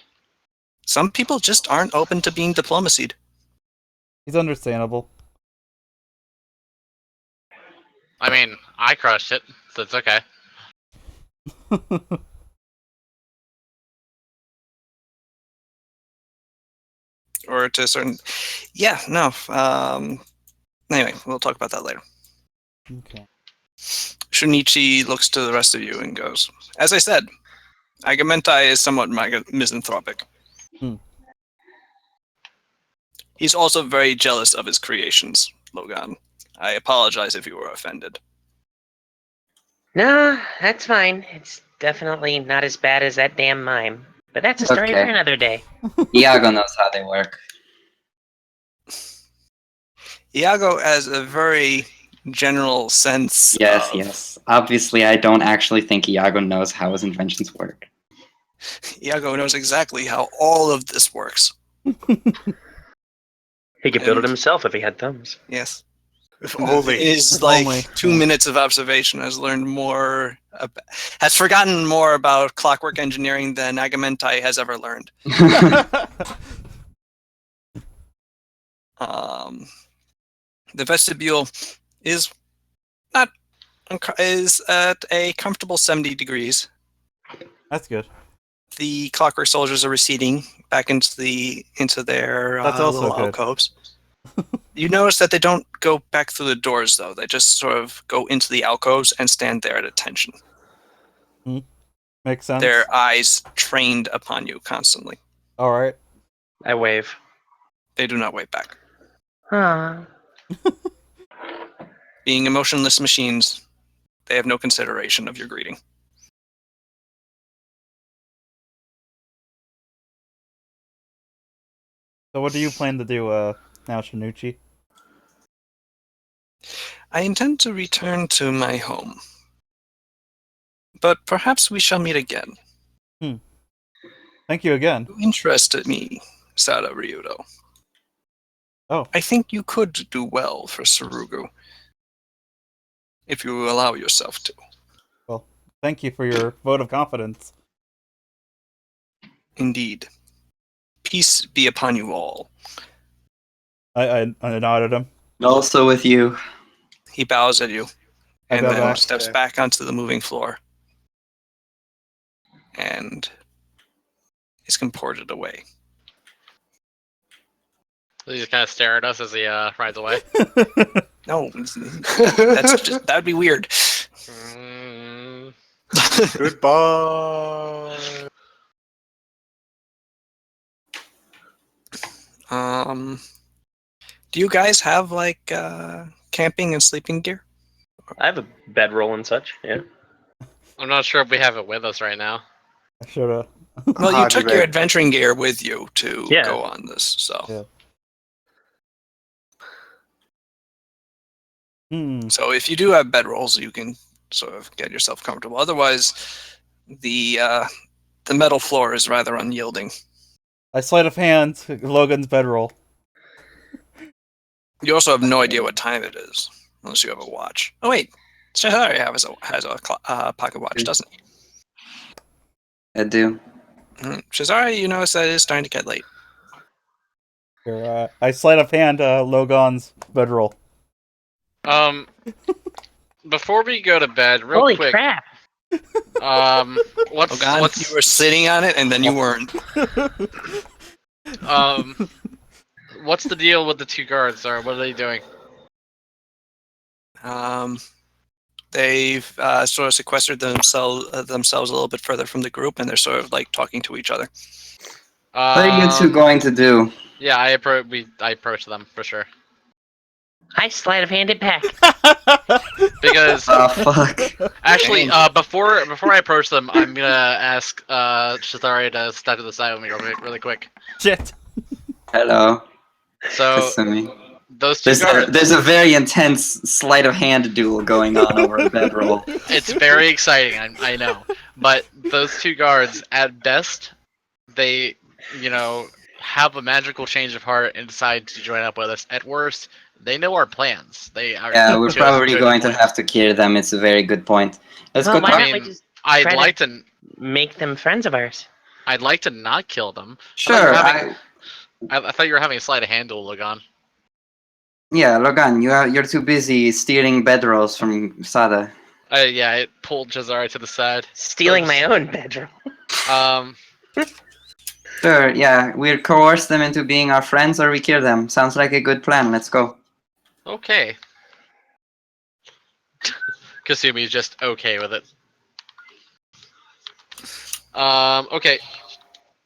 Some people just aren't open to being diplomacied. He's understandable. I mean, I crushed it, so it's okay. Or to a certain... Yeah, no. Anyway, we'll talk about that later. Okay. Shunichi looks to the rest of you and goes, as I said, Agamentai is somewhat misanthropic. He's also very jealous of his creations, Logan. I apologize if you were offended. No, that's fine. It's definitely not as bad as that damn mime. But that's a story Okay. for another day. Iago knows how they work. Iago has a very general sense Yes, of... yes. Obviously, I don't actually think Iago knows how his inventions work. Iago knows exactly how all of this works. He could build it And- himself if he had thumbs. Yes. If only. Is like Only, 2 yeah. minutes of observation has learned more, has forgotten more about clockwork engineering than Agamentai has ever learned. The vestibule is is at a comfortable 70 degrees. That's good. The clockwork soldiers are receding back into their That's also little good. alcoves. You notice that they don't go back through the doors, though. They just sort of go into the alcoves and stand there at attention. Makes sense. Their eyes trained upon you constantly. All right. I wave. They do not wave back. Aw. Being emotionless machines, they have no consideration of your greeting. So what do you plan to do now, Shinuchi? I intend to return to my home. But perhaps we shall meet again. Thank you again. You interested me, Sada Ryudo. Oh. I think you could do well for Sarugu. If you allow yourself to. Well, thank you for your vote of confidence. Indeed. Peace be upon you all. I nodded him. Also with you. He bows at you. I And bow then back. steps back onto the moving floor. And is comported away. He just kind of stare at us as he rides away. No, that would be weird. Mm, Goodbye. Do you guys have like camping and sleeping gear? I have a bedroll and such. Yeah. I'm not sure if we have it with us right now. I should have. Well, you How'd took you your make- adventuring gear with you to Yeah. go on this, so Yeah. so if you do have bedrolls, you can sort of get yourself comfortable. Otherwise, the metal floor is rather unyielding. I sleight of hand Logan's bedroll. You also have no idea what time it is unless you have a watch. Oh wait, Shahari has a pocket watch, doesn't he? I do. Shazari, you notice that it is starting to get late. Here, I sleight of hand Logan's bedroll. Before we go to bed, real Holy quick. crap! What's Oh God, what's you were sitting on it and then you weren't. what's the deal with the two guards? Or what are they doing? They've sort of sequestered themselves a little bit further from the group, and they're sort of like talking to each other. What are you two going to do? Yeah, I approach them for sure. I sleight of hand it back. Because Oh fuck. actually, before I approach them, I'm gonna ask Shazari to step to the side with me really quick. Shit. Hello. So Kasumi. those two guards. There's a very intense sleight of hand duel going on over a bedroll. It's very exciting, I know. But those two guards, at best, they, have a magical change of heart and decide to join up with us. At worst, they know our plans. They are. Yeah, we're to probably a going to point. have to kill them. It's a very good point. Let's Well, go why talk. not I we mean, just I'd try like to. make them friends of ours? I'd like to not kill them. Sure. I thought you were having a sleight of hand duel, Logan. Yeah, Logan, you're too busy stealing bedrolls from Sada. Yeah, I pulled Jazari to the side. Stealing my own bedroll. Sure, yeah, we coerce them into being our friends or we kill them. Sounds like a good plan. Let's go. Okay. Kasumi's just okay with it. Okay.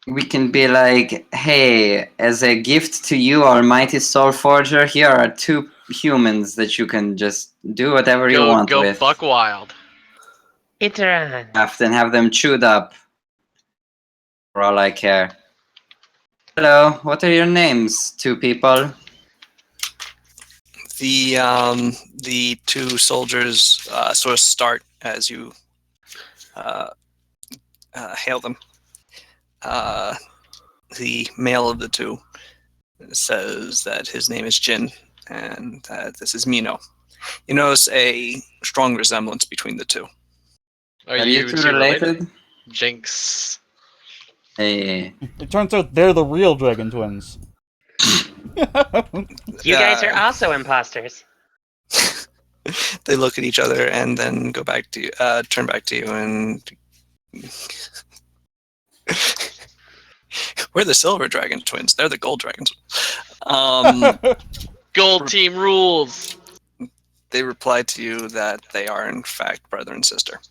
We can be like, hey, as a gift to you, Almighty Soul Forger, here are 2 humans that you can just do whatever you want Go with. buck wild. Iteran. Then have them chewed up. For all I care. Hello, what are your names, 2 people? The two soldiers sort of start as you hail them. The male of the two says that his name is Jin, and that this is Mino. You notice a strong resemblance between the two. Are you two related? Jinx. Hey. It turns out they're the real Dragon Twins. You guys are also imposters. They look at each other and then go back to you, turn back to you, and we're the Silver Dragon Twins. They're the Gold Dragons. Gold team rules. They reply to you that they are in fact brother and sister.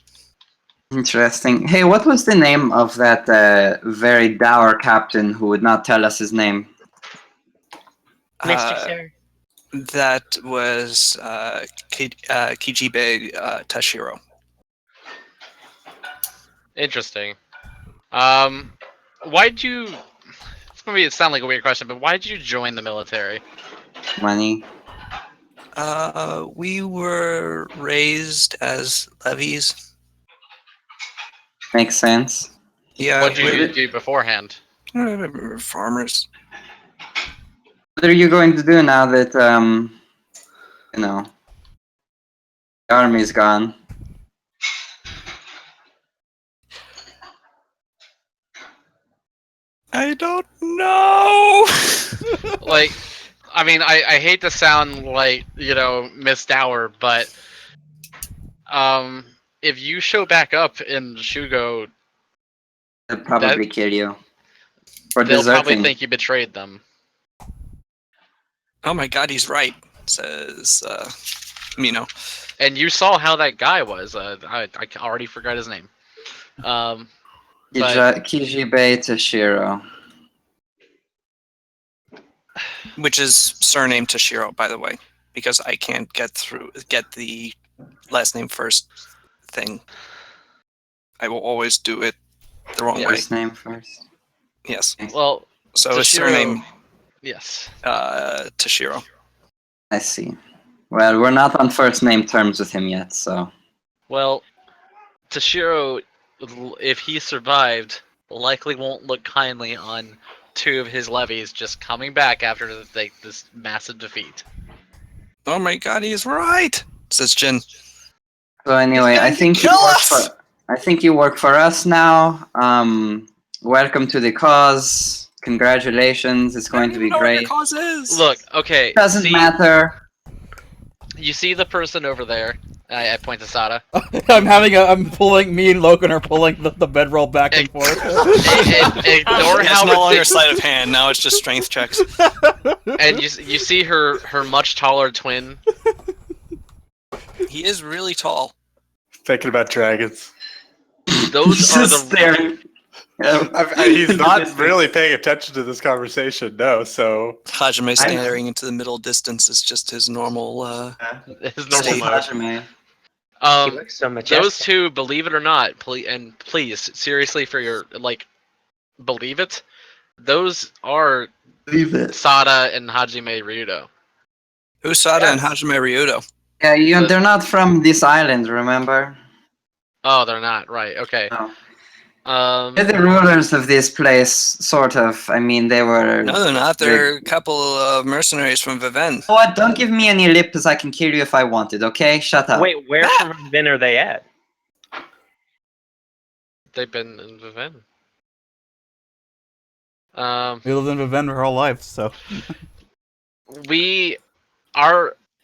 Interesting. Hey, what was the name of that very dour captain who would not tell us his name? Mr. Sir. That was Kijibe Tashiro. Interesting. Why'd you? It's gonna sound like a weird question, but why'd you join the military? Money. We were raised as levies. Makes sense. Yeah. What did you do beforehand? Farmers. What are you going to do now that, the army's gone? I don't know. Like, I mean, I hate to sound like, Miss Dower, but if you show back up in Shugo, They'll probably kill you. For they'll deserting. probably think you betrayed them. Oh my god, he's right, says Mino. And you saw how that guy was. I already forgot his name. But Kijibe Tashiro. Which is surname Tashiro, by the way, because I can't get the last name first thing. I will always do it the wrong way. First name first. Yes. Well, So his surname, yes. Tashiro. I see. Well, we're not on first name terms with him yet, so. Well, Tashiro, if he survived, likely won't look kindly on 2 of his levies just coming back after this massive defeat. Oh my god, he's right, says Jin. So anyway, I think you work for us now. Welcome to the cause. Congratulations. It's going to be great. What your cause is. Look, okay. Doesn't matter. You see the person over there? I point to Sada. I'm pulling. Me and Logan are pulling the bedroll back and forth. Ignore It's how no longer sleight of hand. Now it's just strength checks. And you see her much taller twin. He is really tall. Thinking about dragons. Those are Just the staring. He's not really paying attention to this conversation, no. So Hajime staring into the middle distance is just his normal. his normal State. mode. Hajime. He looks so Those majestic. two, believe it or not, please, seriously, for your believe it. Those are Leave it. Sada and Hajime Ryudo. Usada and Yes. Hajime Ryudo. Yeah, they're not from this island, remember? Oh, they're not right. Okay. No. Um, They're the rulers of this place, sort of. I mean, they were... No, they're not. They're a couple of mercenaries from Viven. What? Don't give me any lip, because I can kill you if I wanted, okay? Shut up. Wait, where from Vin are they at? they've been in Viven. We lived in Viven our whole life, so.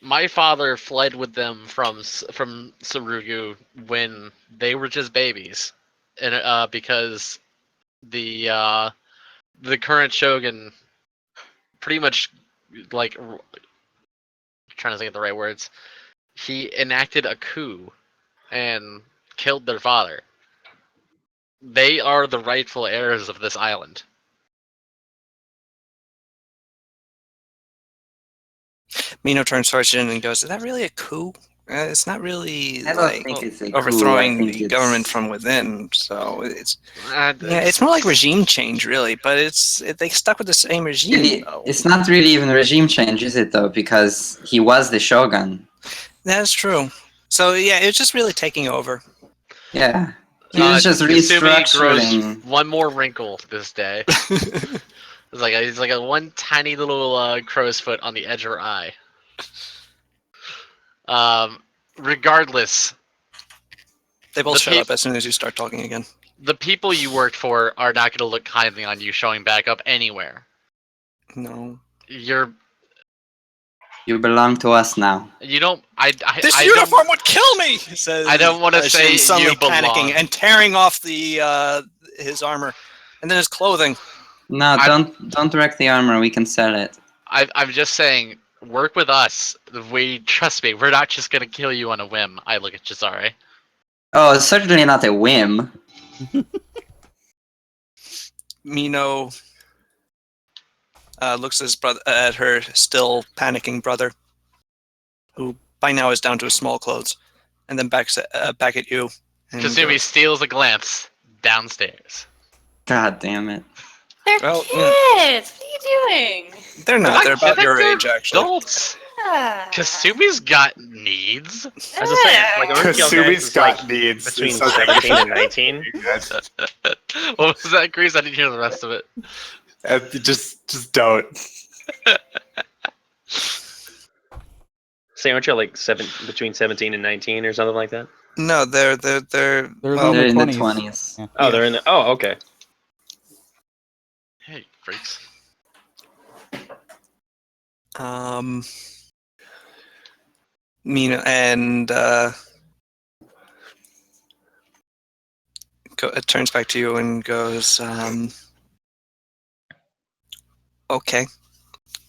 My father fled with them from Sarugu when they were just babies, and because the current shogun pretty much trying to think of the right words. He enacted a coup and killed their father. They are the rightful heirs of this island. Mino turns towards Jin and goes, "Is that really a coup? It's not really I don't like think it's a coup, overthrowing I think the it's- government from within. So it's it's more like regime change, really. But they stuck with the same regime, though. It's not really even regime change, is it, though? Because he was the shogun. That's true. So yeah, it's just really taking over. Yeah. He was just Kasumi grows restructuring. one more wrinkle this day. It's like a one tiny little crow's foot on the edge of her eye. Regardless, They both The shut peop- up as soon as you start talking again. the people you worked for are not going to look kindly on you showing back up anywhere. No. You belong to us now. You don't. I This I uniform would kill me. Says, I don't wanna say Shin suddenly you belong. panicking and tearing off the his armor and then his clothing. No, don't wreck the armor. We can sell it. I'm just saying, work with us. Trust me, we're not just gonna kill you on a whim. I look at Cesare. Oh, it's certainly not a whim. Mino looks at his brother, at her still panicking brother, who by now is down to his small clothes, and then back at you. and Kasumi goes, steals a glance downstairs. God damn it. They're Well, kids. What are you doing? They're not. They're about your They're age, actually. Adults. Ah. Kasumi's got needs. As I was saying, like, aren't y'all guys Kasumi's is, got like, needs. between It sounds like 17 and 19? What was that, Grease? I didn't hear the rest of it. Just don't. Say, aren't y'all like between 17 and 19 or something like that? No, they're They're well, They're in the 20s. 20s. Yeah. Oh, they're in the. Oh, okay. Hey, freaks. Mina and it turns back to you and goes, okay,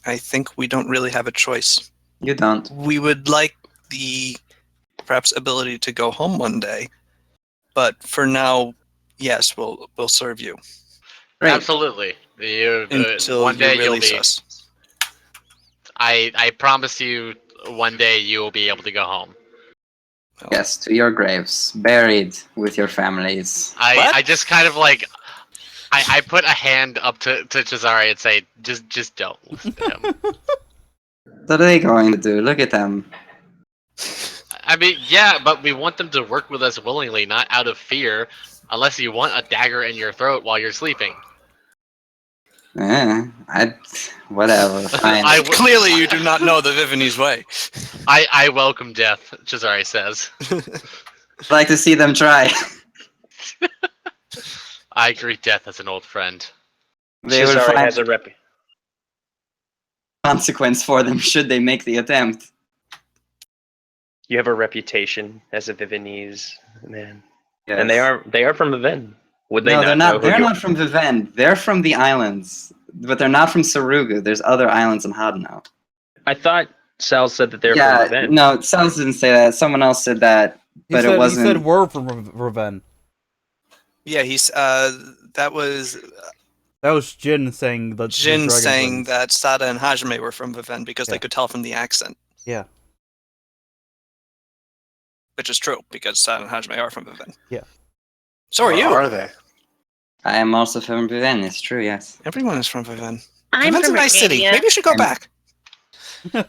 I think we don't really have a choice. You don't. We would like the perhaps ability to go home one day, but for now, yes, we'll serve you Great. Absolutely. until one day you you'll release be. us. I promise you, one day you will be able to go home. Yes, to your graves, buried with your families. What? I just kind of like. I put a hand up to Cesare and say, just don't listen to him. What are they going to do? Look at them. I mean, yeah, but we want them to work with us willingly, not out of fear, unless you want a dagger in your throat while you're sleeping. Whatever. Fine. Clearly, you do not know the Vivanese way. I welcome death, Cesare says. I'd like to see them try. I greet death as an old friend. They will Cesare find has a rep. consequence for them should they make the attempt. You have a reputation as a Vivanese man, Yes. and they are from Viven. Would they No, not they're know not. who They're you not from Viven. They're from the islands, but they're not from Sarugu. There's other islands in Hadno. I thought Sal said that they're from Yeah, Revenge. no, Sals didn't say that. Someone else said that, but it wasn't. He said we're from Reven. Yeah, that was That was Jin saying the Jin Dragon saying Twins. that Sada and Hajime were from Viven because they Yeah. could tell from the accent. Yeah. Which is true, because Sada and Hajime are from Viven. Yeah. So are you. Are they? I am also from Viven. It's true, yes. Everyone is from Viven. I'm Viven's from a nice city. Arcadia. Maybe you should go I'm- back.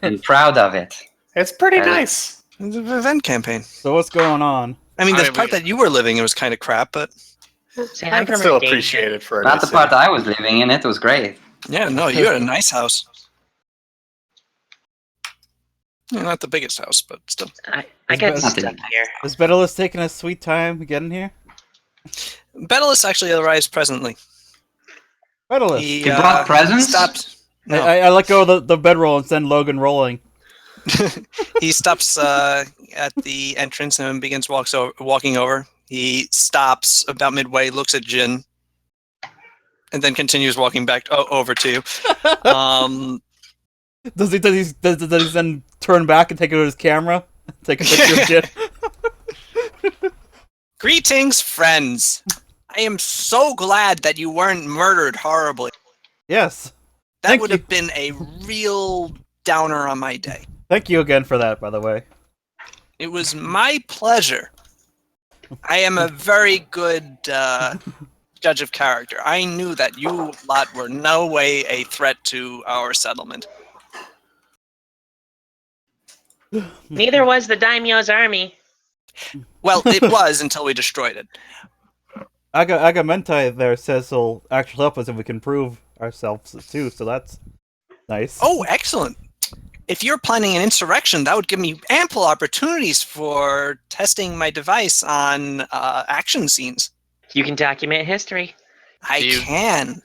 And proud of it. It's pretty Uh, nice. The Viven campaign. So what's going on? I mean, I the mean, part that you were living in was kind of crap, but See, I I'm can from still Arcadia. appreciate it for a Not nice the part city. I was living in. It was great. yeah, no, you had a nice house. Yeah, not the biggest house, but still. I It's got better- stuck here. Is Betalist taking a sweet time getting here? Betalist actually arrives presently. Betalist. He brought presents? Stops. No. I let go of the bedroll and send Logan rolling. He stops at the entrance and begins walking over. He stops about midway, looks at Jin, and then continues walking back over to you. Does he then turn back and take it with his camera? Take a picture of Jin? Greetings, friends. I am so glad that you weren't murdered horribly. Yes. That Thank would you. have been a real downer on my day. Thank you again for that, by the way. It was my pleasure. I am a very good judge of character. I knew that you lot were no way a threat to our settlement. Neither was the Daimyo's army. Well, it was until we destroyed it. Agamentai there says he'll actually help us if we can prove ourselves too, so that's nice. Oh, excellent. If you're planning an insurrection, that would give me ample opportunities for testing my device on action scenes. You can document history. I Do you- can.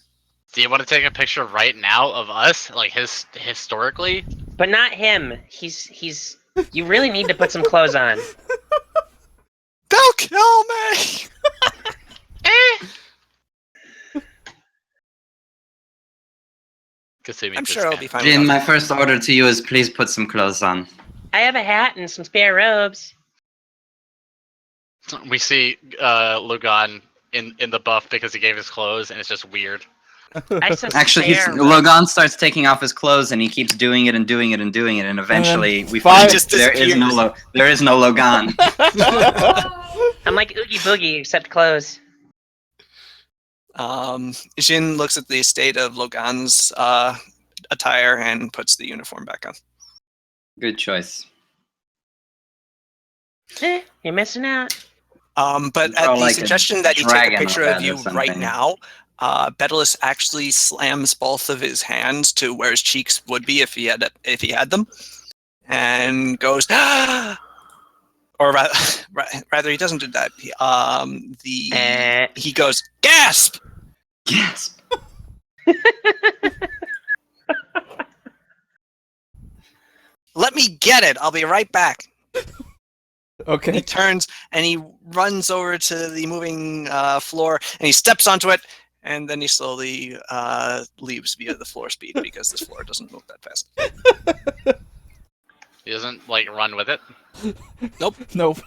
Do you want to take a picture right now of us, like historically? But not him. He's you really need to put some clothes on. They'll kill me! Kasumi I'm just sure it'll can't. be fine. Jin, without my first order to you is please put some clothes on. I have a hat and some spare robes. We see Logan in the buff because he gave his clothes, and it's just weird. I said Actually, spare robes. Logan starts taking off his clothes and he keeps doing it and doing it and doing it, and eventually we five- find just there is no Logan. I'm like Oogie Boogie except clothes. Jin looks at the state of Logan's attire and puts the uniform back on. Good choice. You're missing out. But You're at all the like a suggestion that he take a dragon picture or of you something. right now, Betalist actually slams both of his hands to where his cheeks would be if he had them, and goes, or rather, he doesn't do that. He goes, gasp. Yes. Let me get it. I'll be right back. Okay. He turns and he runs over to the moving floor and he steps onto it, and then he slowly leaves via the floor speed because this floor doesn't move that fast. He doesn't like run with it. Nope.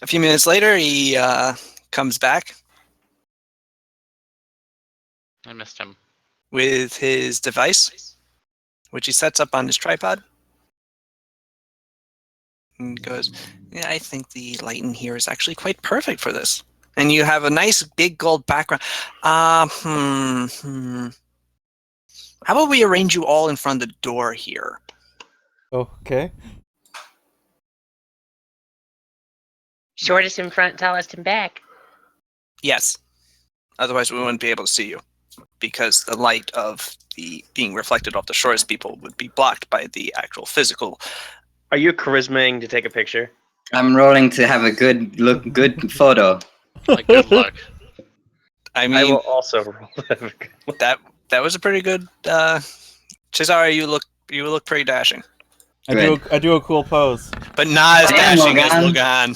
A few minutes later, he comes back I missed him. with his device, which he sets up on his tripod. And goes, yeah, I think the light in here is actually quite perfect for this. And you have a nice big gold background. How about we arrange you all in front of the door here? Okay. Shortest in front, tallest in back. Yes. Otherwise, we wouldn't be able to see you. Because the light of the being reflected off the shortest people would be blocked by the actual physical. Are you charismaing to take a picture? I'm rolling to have a good photo. Like, good luck. I I mean, will also roll. that was a pretty good. Cesare, you look pretty dashing, I do a cool pose. but not as Damn, dashing as Logan. Logan.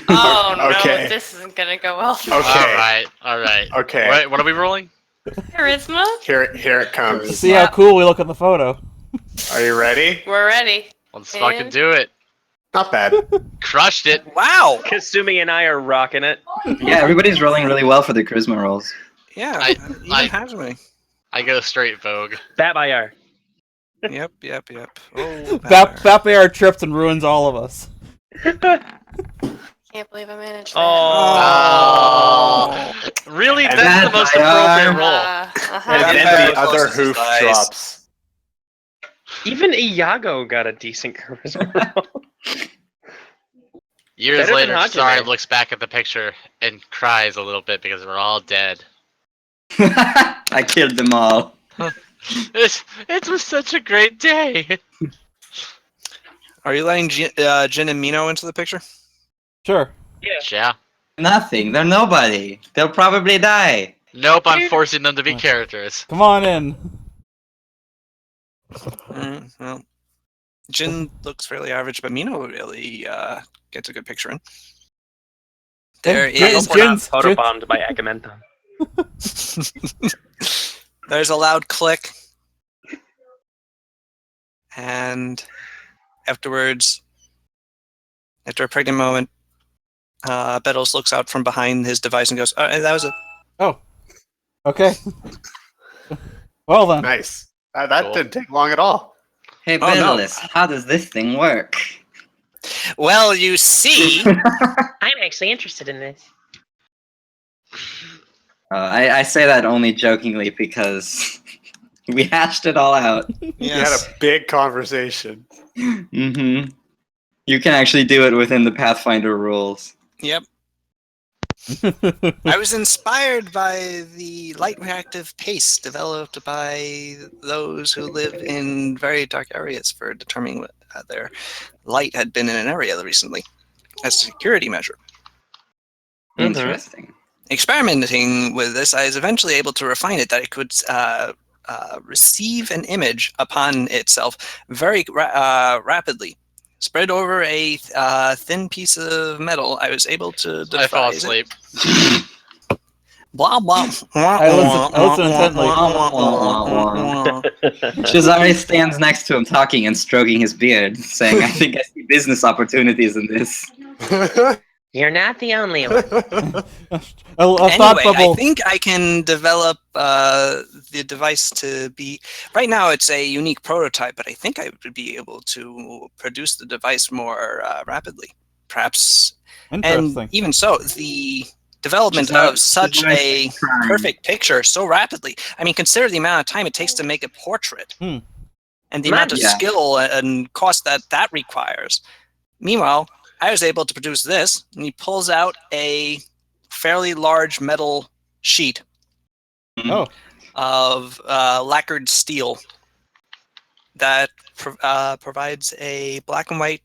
Oh no, Okay. this isn't gonna go well. Okay. All right. Okay. What are we rolling? Charisma? Here it comes. See how cool we look in the photo. Are you ready? We're ready. Let's And- fucking do it. Not bad. Crushed it. Wow. Kasumi and I are rocking it. Yeah, everybody's rolling really well for the charisma rolls. Yeah. I- even I- Hajime. I go straight Vogue. Batbayar. Yep. Oh, Batbear trips and ruins all of us. Can't believe I managed that. Oh. Really? And That's the most appropriate roll. Uh-huh. And then Batman the other closes his hoof eyes. drops. Even Iago got a decent charisma roll. Years Better than later, Hajime. Sorry looks back at the picture and cries a little bit because we're all dead. I killed them all. It was such a great day. Are you letting Jin and Mino into the picture? Sure. Yeah. Nothing. They're nobody. They'll probably die. Nope, I'm forcing them to be characters. Come on in. Well, Jin looks fairly average, but Mino really gets a good picture in. There Jin- is We're not Jin's- photobombed by Agamemnon. there's a loud click, and afterwards, after a pregnant moment, Bettles looks out from behind his device and goes, "That was it." Oh. Okay. Well then. Nice. That Cool. didn't take long at all. Hey, Oh, no. Bedalis, how does this thing work? Well, you see, I'm actually interested in this. I say that only jokingly because we hashed it all out. We had a big conversation. Mm-hmm. You can actually do it within the Pathfinder rules. Yep. I was inspired by the light reactive paste developed by those who live in very dark areas for determining what their light had been in an area recently as a security measure. Interesting. Experimenting with this, I was eventually able to refine it that it could receive an image upon itself very rapidly. Spread over a thin piece of metal, I was able to devise I fall it. asleep. Blah blah. I listen intently. Shazari stands next to him talking and stroking his beard, saying, I think I see business opportunities in this. You're not the only one. A thought Anyway, bubble. I think I can develop the device to be. Right now, it's a unique prototype, but I think I would be able to produce the device more rapidly, perhaps. Interesting. And even so, the development of such a perfect picture so rapidly. I mean, consider the amount of time it takes to make a portrait, and the amount of skill and cost that requires. Meanwhile, I was able to produce this, and he pulls out a fairly large metal sheet Oh. of lacquered steel that provides a black and white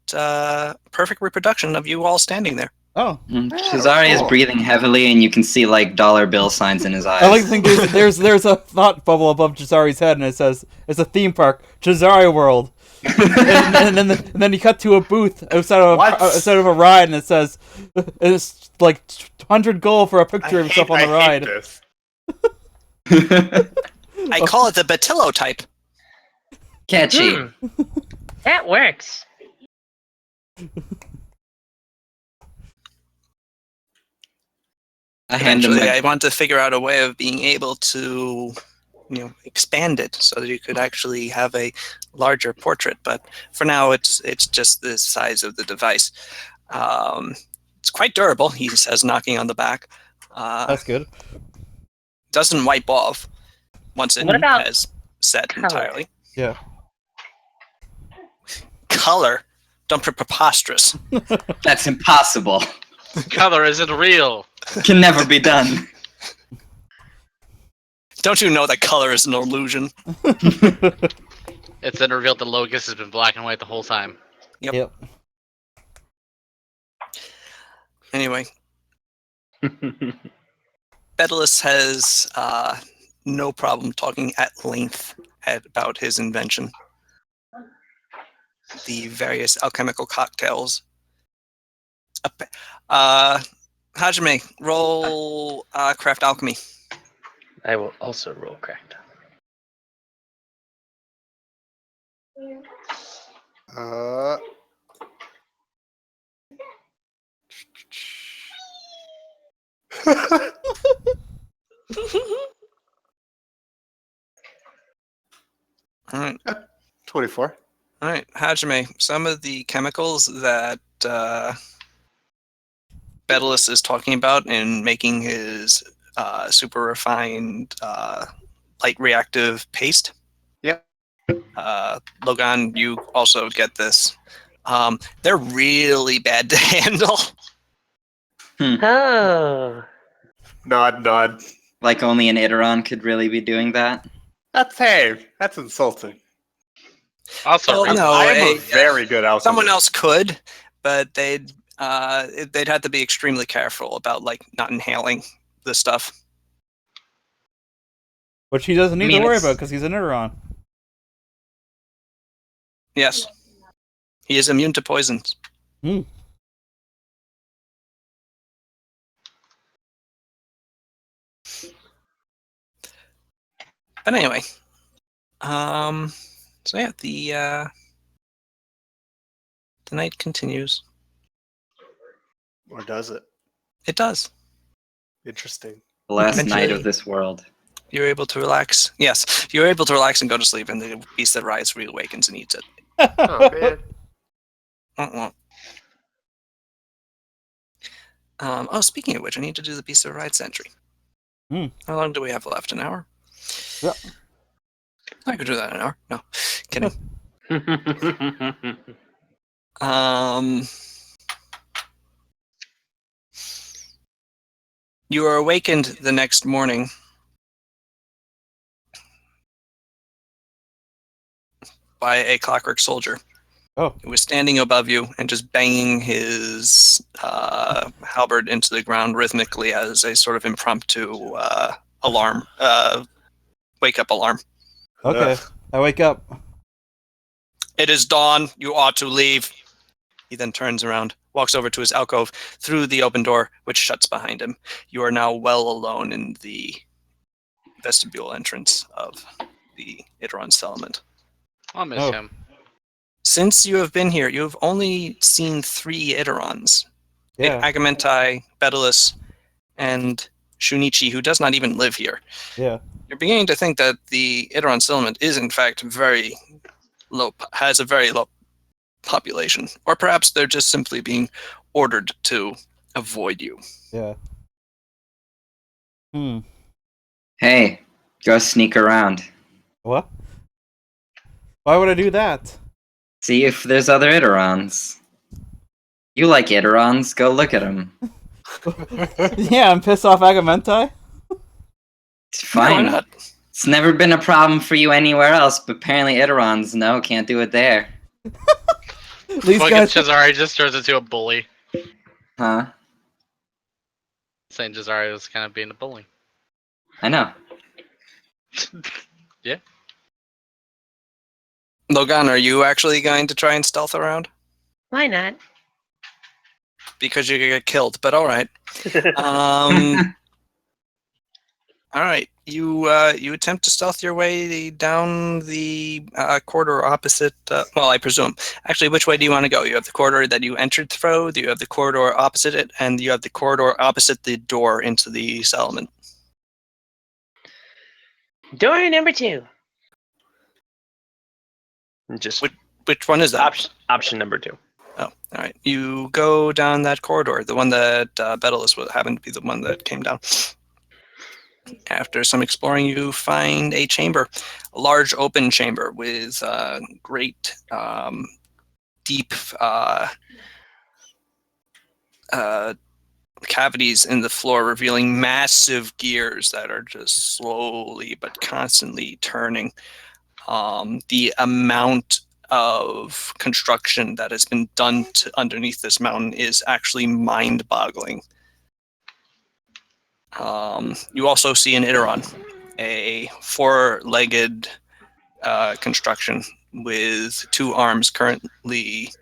perfect reproduction of you all standing there. Oh. Shazari is breathing heavily, and you can see like dollar bill signs in his eyes. I like to think there's a thought bubble above Jazari's head, and it says it's a theme park, Jazari World. and then you cut to a booth outside of a ride, and it says it's like 100 gold for a picture of himself on the ride. I call it the Batillo type. Catchy. That works. Eventually, I want to figure out a way of being able to, expand it so that you could actually have a larger portrait. But for now, it's just the size of the device. It's quite durable, he says, knocking on the back. That's good. Doesn't wipe off once it has set entirely. Yeah. Color? Don't be preposterous. That's impossible. Color isn't real. Can never be done. Don't you know that color is an illusion? It's been revealed that Locust has been black and white the whole time. Yep. Anyway. Bedalus has no problem talking at length about his invention. The various alchemical cocktails. Hajime, roll craft alchemy. I will also roll cracked. Uh, All right. 24. All right, Hajime, some of the chemicals that Bedalus is talking about in making his super refined light reactive paste. Yep. Logan, you also get this. They're really bad to handle. Oh. Nod. Like only an Iteron could really be doing that. That's insulting. Also, Well, no, I am a very good alchemist. someone else could, but they'd have to be extremely careful about like not inhaling the stuff. Which he doesn't need mean, to worry it's- about because he's an Iteron. Yes, he is immune to poisons. Hmm. But anyway, so yeah, the night continues. Or does it? It does. Interesting. The last night Eventually- of this world. You're able to relax. Yes, you're able to relax and go to sleep, and the beast that rises reawakens and eats it. Oh man. Uh-uh. Speaking of which, I need to do the beast that rides sentry. Hmm. How long do we have left? An hour? Yep. I could do that in an hour. No, kidding. You are awakened the next morning by a clockwork soldier. Oh. Who was standing above you and just banging his halberd into the ground rhythmically as a sort of impromptu alarm, wake-up alarm. Okay. I wake up. It is dawn. You ought to leave. He then turns around, walks over to his alcove through the open door, which shuts behind him. You are now well alone in the vestibule entrance of the Iteron settlement. I'll miss Oh. him. Since you have been here, you have only seen 3 Iterons. Yeah. Agamentai, Bedalus, and Shunichi, who does not even live here. Yeah. You're beginning to think that the Iteron settlement is, in fact, very low, has a very low population. Or perhaps they're just simply being ordered to avoid you. Yeah. Hmm. Hey, go sneak around. What? Why would I do that? See if there's other Iterons. You like Iterons, go look at them. Yeah, and piss off Agamentai? It's Why fine. not? It's never been a problem for you anywhere else, but apparently Iterons, no, can't do it there. These Fucking guys. Cesare just turns into a bully. Huh? Saying Cesare was kind of being a bully. I know. Yeah. Logan, are you actually going to try and stealth around? Why not? Because you could get killed, but all right. All right, you attempt to stealth your way down the corridor opposite. Well, I presume. Actually, which way do you want to go? You have the corridor that you entered through. You have the corridor opposite it, and you have the corridor opposite the door into the settlement. Door number 2. Just Which one is that? option number 2. Oh, all right. You go down that corridor. The one that Bedalus happened to be the one that came down. After some exploring, you find a chamber, a large open chamber with great deep cavities in the floor, revealing massive gears that are just slowly but constantly turning. The amount of construction that has been done underneath this mountain is actually mind-boggling. You also see an Iteron, a 4-legged construction with 2 arms currently,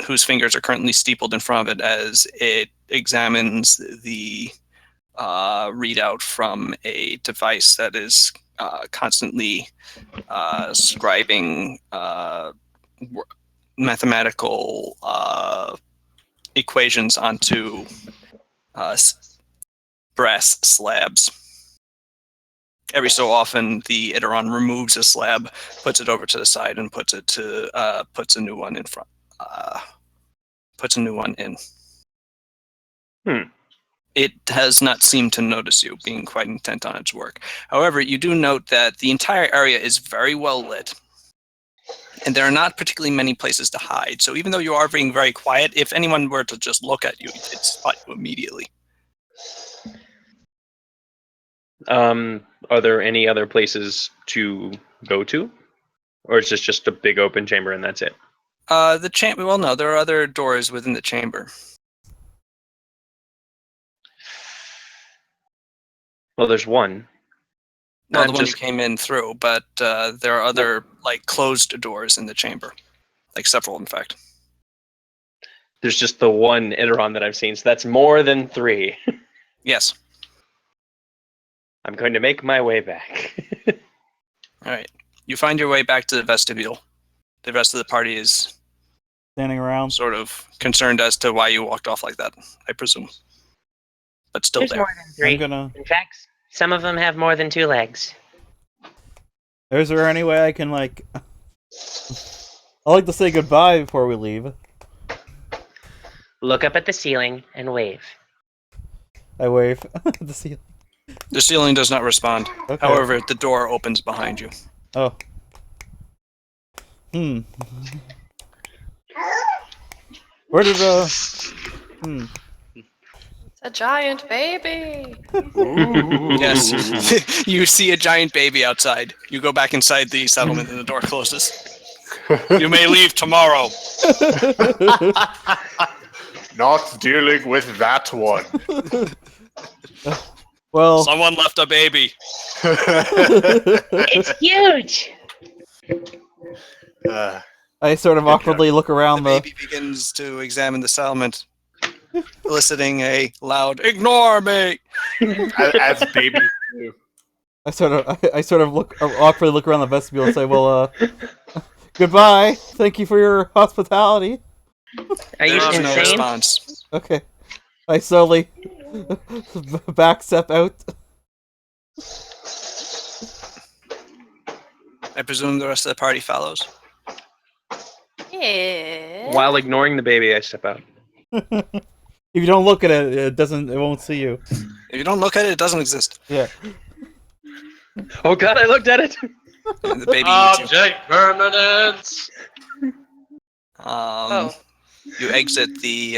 whose fingers are currently steepled in front of it as it examines the readout from a device that is constantly scribing mathematical equations onto brass slabs. Every so often, the Iteron removes a slab, puts it over to the side, and puts a new one in front. Puts a new one in. It has not seemed to notice you, being quite intent on its work. However, you do note that the entire area is very well lit, and there are not particularly many places to hide. So even though you are being very quiet, if anyone were to just look at you, they'd spot you immediately. Are there any other places to go to? Or is this just a big open chamber and that's it? The chamber. Well, no, there are other doors within the chamber. Well, there's one. Well, Not the one you just- came in through, but there are other like closed doors in the chamber, like several, in fact. There's just the one Iteron that I've seen, so that's more than 3. Yes. I'm going to make my way back. All right. You find your way back to the vestibule. The rest of the party is Standing around. sort of concerned as to why you walked off like that, I presume. But still There's there. more than 3. I'm gonna. In fact, some of them have more than 2 legs. Is there any way I can like? I like to say goodbye before we leave. Look up at the ceiling and wave. I wave at the ceiling. The ceiling does not respond. Okay. However, the door opens behind you. Oh. Where did It's a giant baby. Yes. You see a giant baby outside. You go back inside the settlement and the door closes. You may leave tomorrow. Not dealing with that one. Well, Someone left a baby. It's huge! I sort of awkwardly look around The baby begins to examine the settlement, eliciting a loud "Ignore me!" as babies do. I sort of awkwardly look around the vestibule and say, "Well, goodbye. Thank you for your hospitality." Are you There's no insane? response. Okay. I slowly backstep out. I presume the rest of the party follows. Yeah. While ignoring the baby, I step out. If you don't look at it, it won't see you. If you don't look at it, it doesn't exist. Yeah. Oh god, I looked at it! And the baby eats you. Object permanence. Oh. You exit the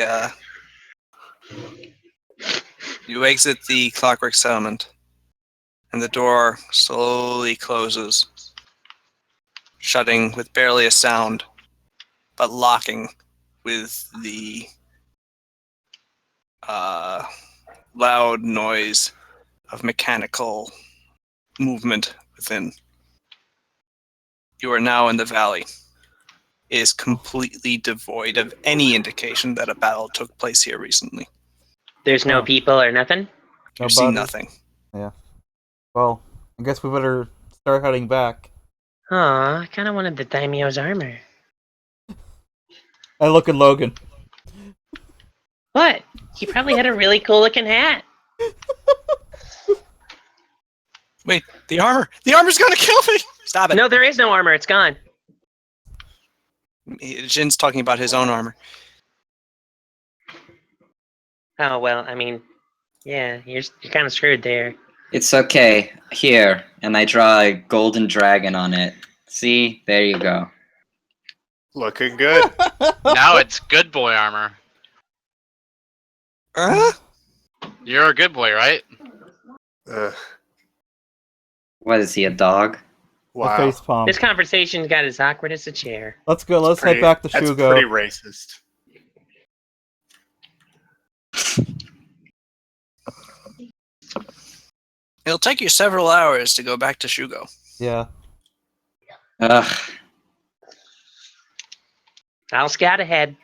clockwork settlement, and the door slowly closes, shutting with barely a sound, but locking with the loud noise of mechanical movement within. You are now in the valley. It is completely devoid of any indication that a battle took place here recently. There's no people or nothing? You No see bodies? nothing. Yeah. Well, I guess we better start heading back. Aw, I kinda wanted the Daimyo's armor. I look at Logan. What? He probably had a really cool looking hat. Wait, the armor! The armor's gonna kill me! Stop it! No, there is no armor, it's gone. Jin's talking about his own armor. Oh, well, I mean, yeah, you're kind of screwed there. It's okay. Here, and I draw a golden dragon on it. See? There you go. Looking good. Now it's good boy armor. You're a good boy, right? What is he, a dog? A Wow. face palm. This conversation got as awkward as a chair. Let's go. Let's head back to That's Shugo. pretty racist. It'll take you several hours to go back to Shugo. Yeah. Ugh. I'll scout ahead.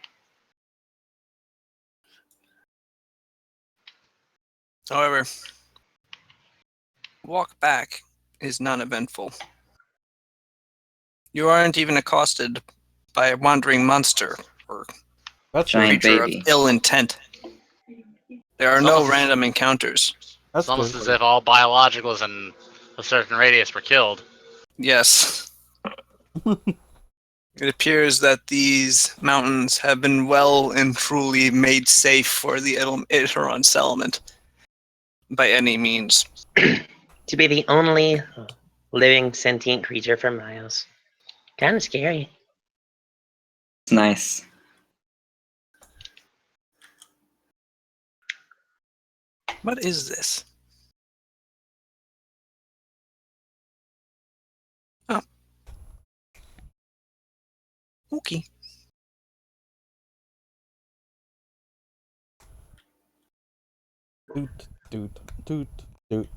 However, walk back is non-eventful. You aren't even accosted by a wandering monster or That's Giant good. creature baby. of ill intent. There are It's no almost- random encounters. That's It's almost good. as if all biologicals in a certain radius were killed. Yes. It appears that these mountains have been well and truly made safe for the Iteron settlement by any means. To be the only living sentient creature for miles. Kind of scary. It's nice. What is this? Oh. Okay. Doot, doot, doot, doot.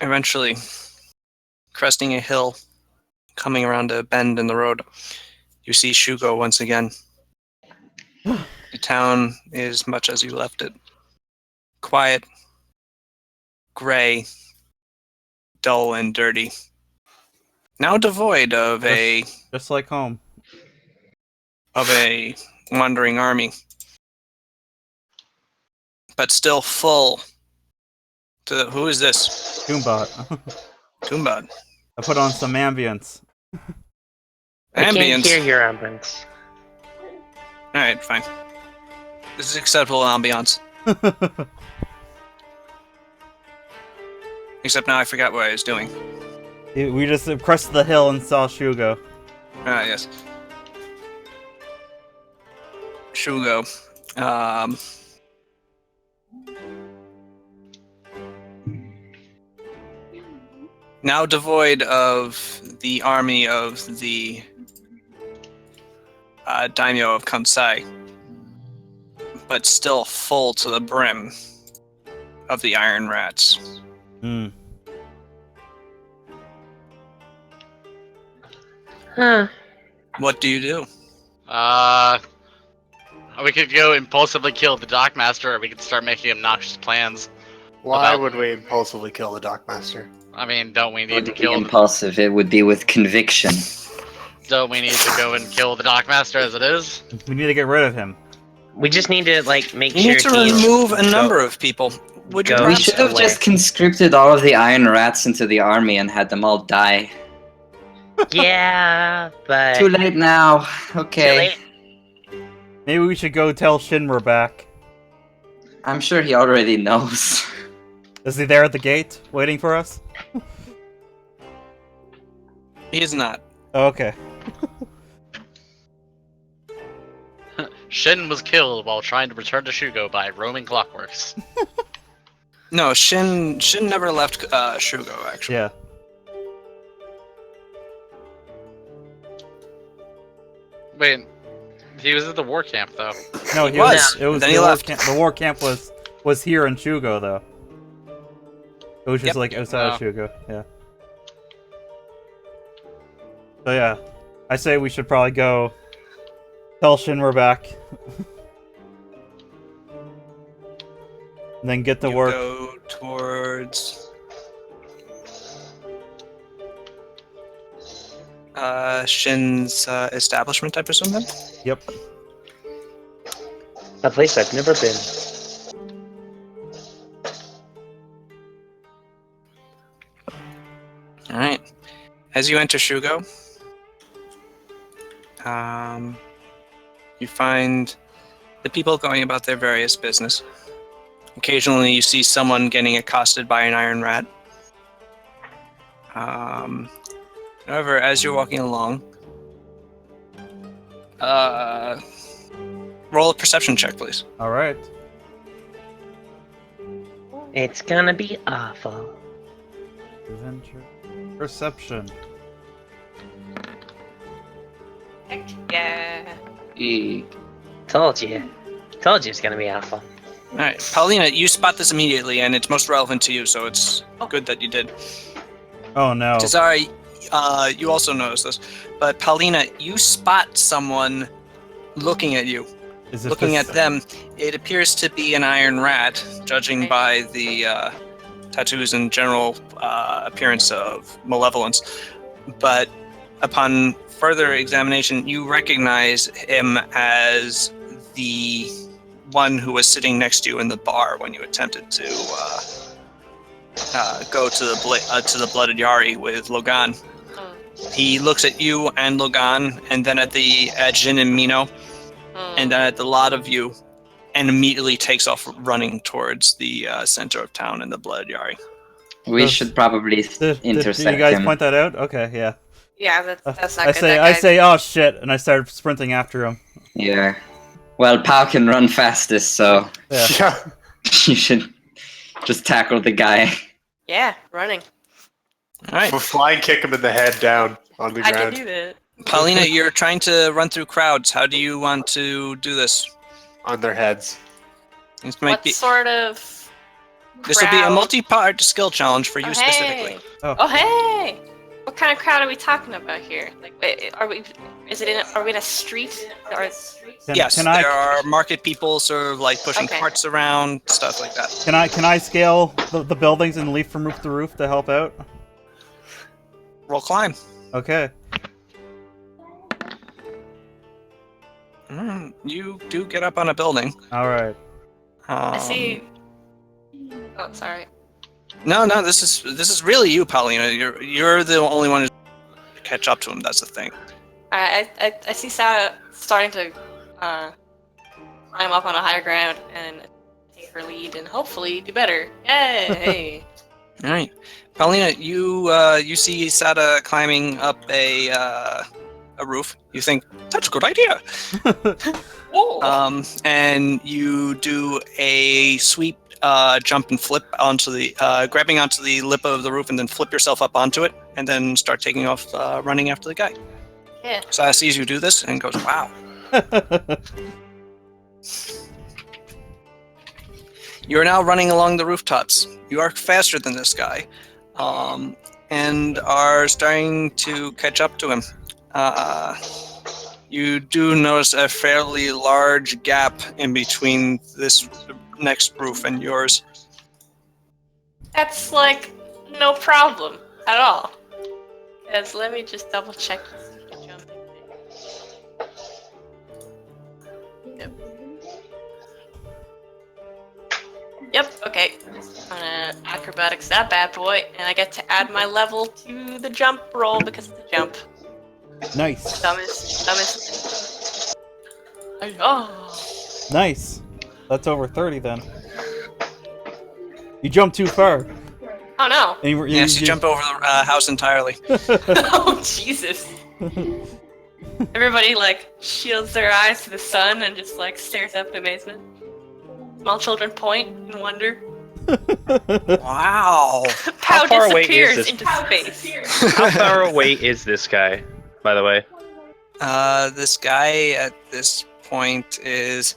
Eventually, cresting a hill, coming around a bend in the road, you see Shugo once again. The town is much as you left it. Quiet, gray, dull, and dirty. Now devoid of a Just like home. wandering army, but still full. Who is this? Doombot. Toombad. I put on some ambience. I can't Ambience. hear your ambience. Alright, fine. This is acceptable ambiance. Except now I forgot what I was doing. We just crested the hill and saw Shugo. Ah, yes. Shugo. Now devoid of the army of the daimyo of Kansai, but still full to the brim of the Iron Rats. Hmm. Huh. What do you do? We could go impulsively kill the Dockmaster, or we could start making obnoxious plans. Why About- would we impulsively kill the Dockmaster? I mean, don't we It need to would be kill? impulsive. It would be with conviction. Don't we need to go and kill the Dockmaster as it is? We need to get rid of him. We just need to make You sure need to he remove a number of people. Would you Go. We perhaps should have away. just conscripted all of the Iron Rats into the army and had them all die. Yeah, but Too late now. Too Okay. late. Maybe we should go tell Shin we're back. I'm sure he already knows. Is he there at the gate, waiting for us? He is not. Oh, okay. Shin was killed while trying to return to Shugo by roaming clockworks. No, Shin never left Shugo, actually. Yeah. Wait, he was at the war camp though. No, He was. It was Then the he war left. camp. The war camp was here in Shugo, though. It was just Yep. like outside of Oh. Shugo. Yeah. So yeah, I say we should probably go tell Shin we're back, and then get to You work. go towards Shin's establishment, I presume, then? Yep. a place I've never been. Alright. As you enter Shugo, you find the people going about their various business. Occasionally you see someone getting accosted by an iron rat. However, as you're walking along, roll a perception check, please. All right. It's gonna be awful. Adventure. Perception. Heck yeah. Eh. Told you. Told you it's gonna be awful. All right, Paulina, you spot this immediately, and it's most relevant to you, so it's good that you did. Oh no. Cesare, you also notice this, but Paulina, you spot someone looking at you. Is it Looking this- at them, it appears to be an Iron Rat, judging by the tattoos and general appearance of malevolence. But upon further examination, you recognize him as the one who was sitting next to you in the bar when you attempted to go to the Blooded Yari with Logan. He looks at you and Logan, and then at Jin and Mino, and then at the lot of you, and immediately takes off running towards the center of town in the Blood Yari. We should probably Did intercept you guys him. point that out? Okay, yeah. Yeah, that's not I good. say, That I guy's- say, oh shit, and I started sprinting after him. Yeah. Well, Pal can run fastest, so Yeah. Yeah. you should just tackle the guy. Yeah, running. All right, We'll flying kick him in the head down on the I can ground. do that. Paulina, you're trying to run through crowds. How do you want to do this? On their heads. This might What be. sort of? This will be a crowd? multi-part skill challenge for you Oh, specifically. hey. Oh. Oh hey! What kind of crowd are we talking about here? Like, wait, are we? Is it in? Are we in a street? Or Yes, Can there I are market people sort of like pushing Okay. carts around, stuff like that. can I scale the buildings and leap from roof to roof to help out? Roll climb. Okay. You do get up on a building. All right. I see. Oh, sorry. No, this is really you, Paulina. You're the only one who catch up to him. That's the thing. I see Sarah starting to climb up on a higher ground and take her lead and hopefully do better. Yay! All right, Paulina, you see Sada climbing up a roof. You think that's a good idea. Oh. And you do a sweep, jump and flip onto the, grabbing onto the lip of the roof, and then flip yourself up onto it, and then start taking off, running after the guy. Yeah. Sada sees you do this and goes, "Wow." You are now running along the rooftops. You are faster than this guy, and are starting to catch up to him. You do notice a fairly large gap in between this next roof and yours. That's like no problem at all. Because let me just double check the jumping thing. Yep, okay. I'm gonna acrobatics that bad boy, and I get to add my level to the jump roll because it's a jump. Nice. Dumbest. Oh. Nice. That's over 30 then. You jumped too far. Oh no. And you, Yes, you jump over the house entirely. Oh Jesus. Everybody like shields their eyes to the sun and just like stares up in amazement. Small children point in wonder. Wow. Pow far away is disappears this? into space. How far away is this guy, by the way? This guy at this point is,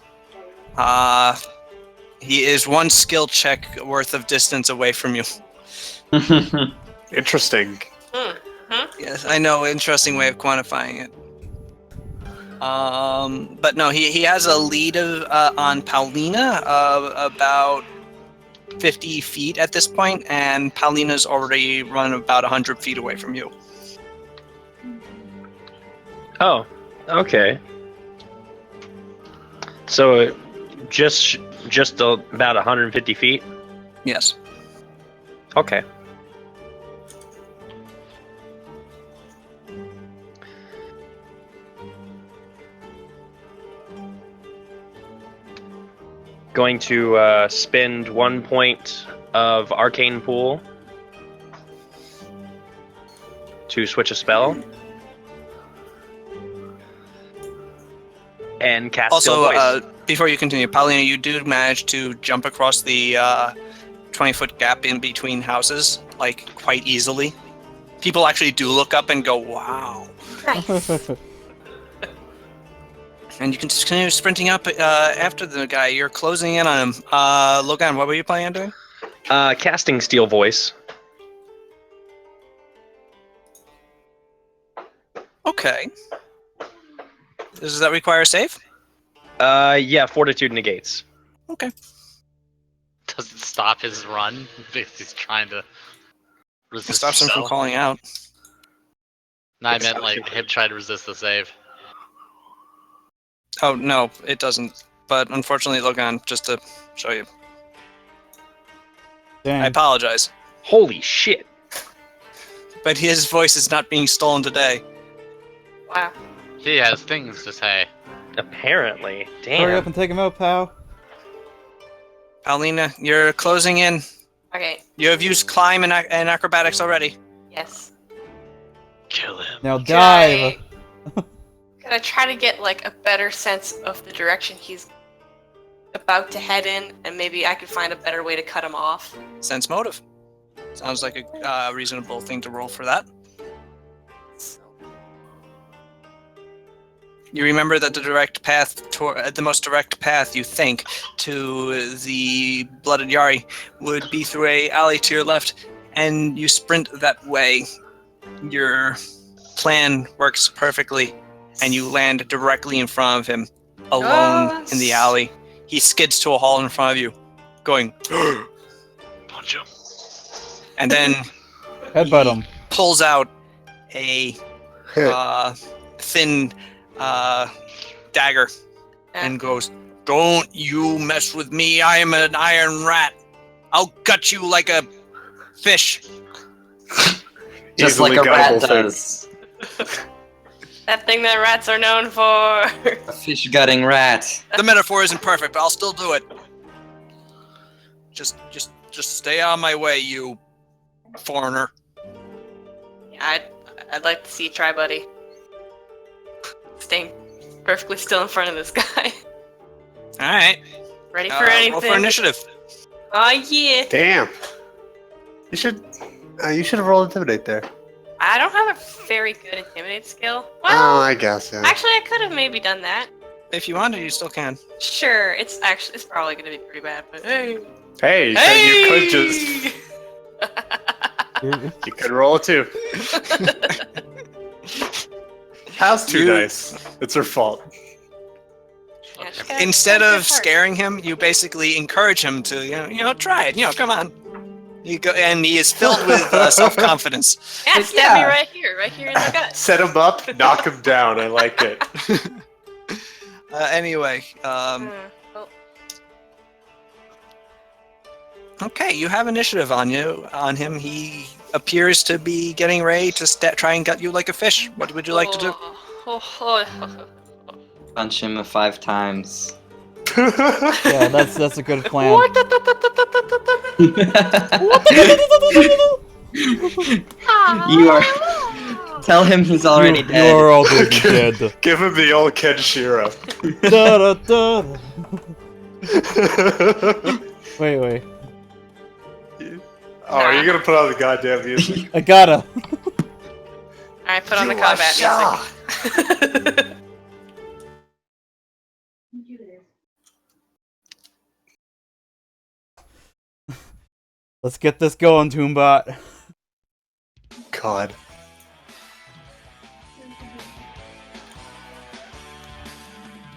he is one skill check worth of distance away from you. Interesting. Yes, I know. Interesting way of quantifying it. But no, he has a lead on Paulina of about 50 feet at this point, and Paulina's already run about 100 feet away from you. Oh, okay. So, just about 150 feet. Yes. Okay. Going to spend 1 point of Arcane Pool to switch a spell. And cast Also, Still Voice. before you continue, Paulina, you do manage to jump across the 20-foot gap in between houses, like, quite easily. People actually do look up and go, "Wow." Nice. And you can continue sprinting up after the guy. You're closing in on him. Logan, what were you planning on doing? Casting Steel Voice. Okay. Does that require a save? Yeah, Fortitude negates. Okay. Does it stop his run? He's trying to It resist. stops him from himself. calling out. No, I meant like him trying to resist the save. Oh, no, it doesn't. But unfortunately, Logan, just to show you. Dang. I apologize. Holy shit. But his voice is not being stolen today. Wow. He has things to say. Apparently. Damn. Hurry up and take him out, pal. Paulina, you're closing in. Okay. You have used climb and acrobatics already. Yes. Kill him. Now dive. Can I try to get like a better sense of the direction he's about to head in, and maybe I could find a better way to cut him off? Sense motive. Sounds like a reasonable thing to roll for that. You remember that the direct path, the most direct path you think to the Blooded Yari would be through a alley to your left, and you sprint that way. Your plan works perfectly, and you land directly in front of him, alone in the alley. He skids to a halt in front of you, going, Punch him. and then Headbutt him. pulls out a thin dagger and goes, "Don't you mess with me, I am an iron rat. I'll gut you like a fish." Just Easily like a rat guttable thing. does. That thing that rats are known for. A fish gutting rat. The metaphor isn't perfect, but I'll still do it. Just stay on my way, you foreigner. Yeah, I'd like to see you try, buddy. Staying perfectly still in front of this guy. Alright. Ready for anything. Roll for initiative. Oh yeah. Damn. You should have rolled intimidate there. I don't have a very good intimidate skill. Oh, Well, I guess. Yeah. actually, I could have maybe done that. If you want to, you still can. Sure, it's probably gonna be pretty bad, but hey. Hey, you could just you could roll too. How's two dice? It's her fault. Yeah, she's got- Instead she's got a of good heart. scaring him, you basically encourage him to, try it. Come on. You go, and he is filled with self-confidence. Yeah, stab me right here in the gut. Set him up, knock him down. I like it. Anyway, Oh, okay, you have initiative on him. He appears to be getting ready to try and gut you like a fish. What would you like to do? Punch him 5 times. Yeah, that's a good plan. You are. Tell him he's already You dead. are already dead. Give him the old Kenshiro. Da, da, da. Wait. Oh, are you gonna put on the goddamn music? I gotta. Alright, put on the combat music. Let's get this going, Toombot. God.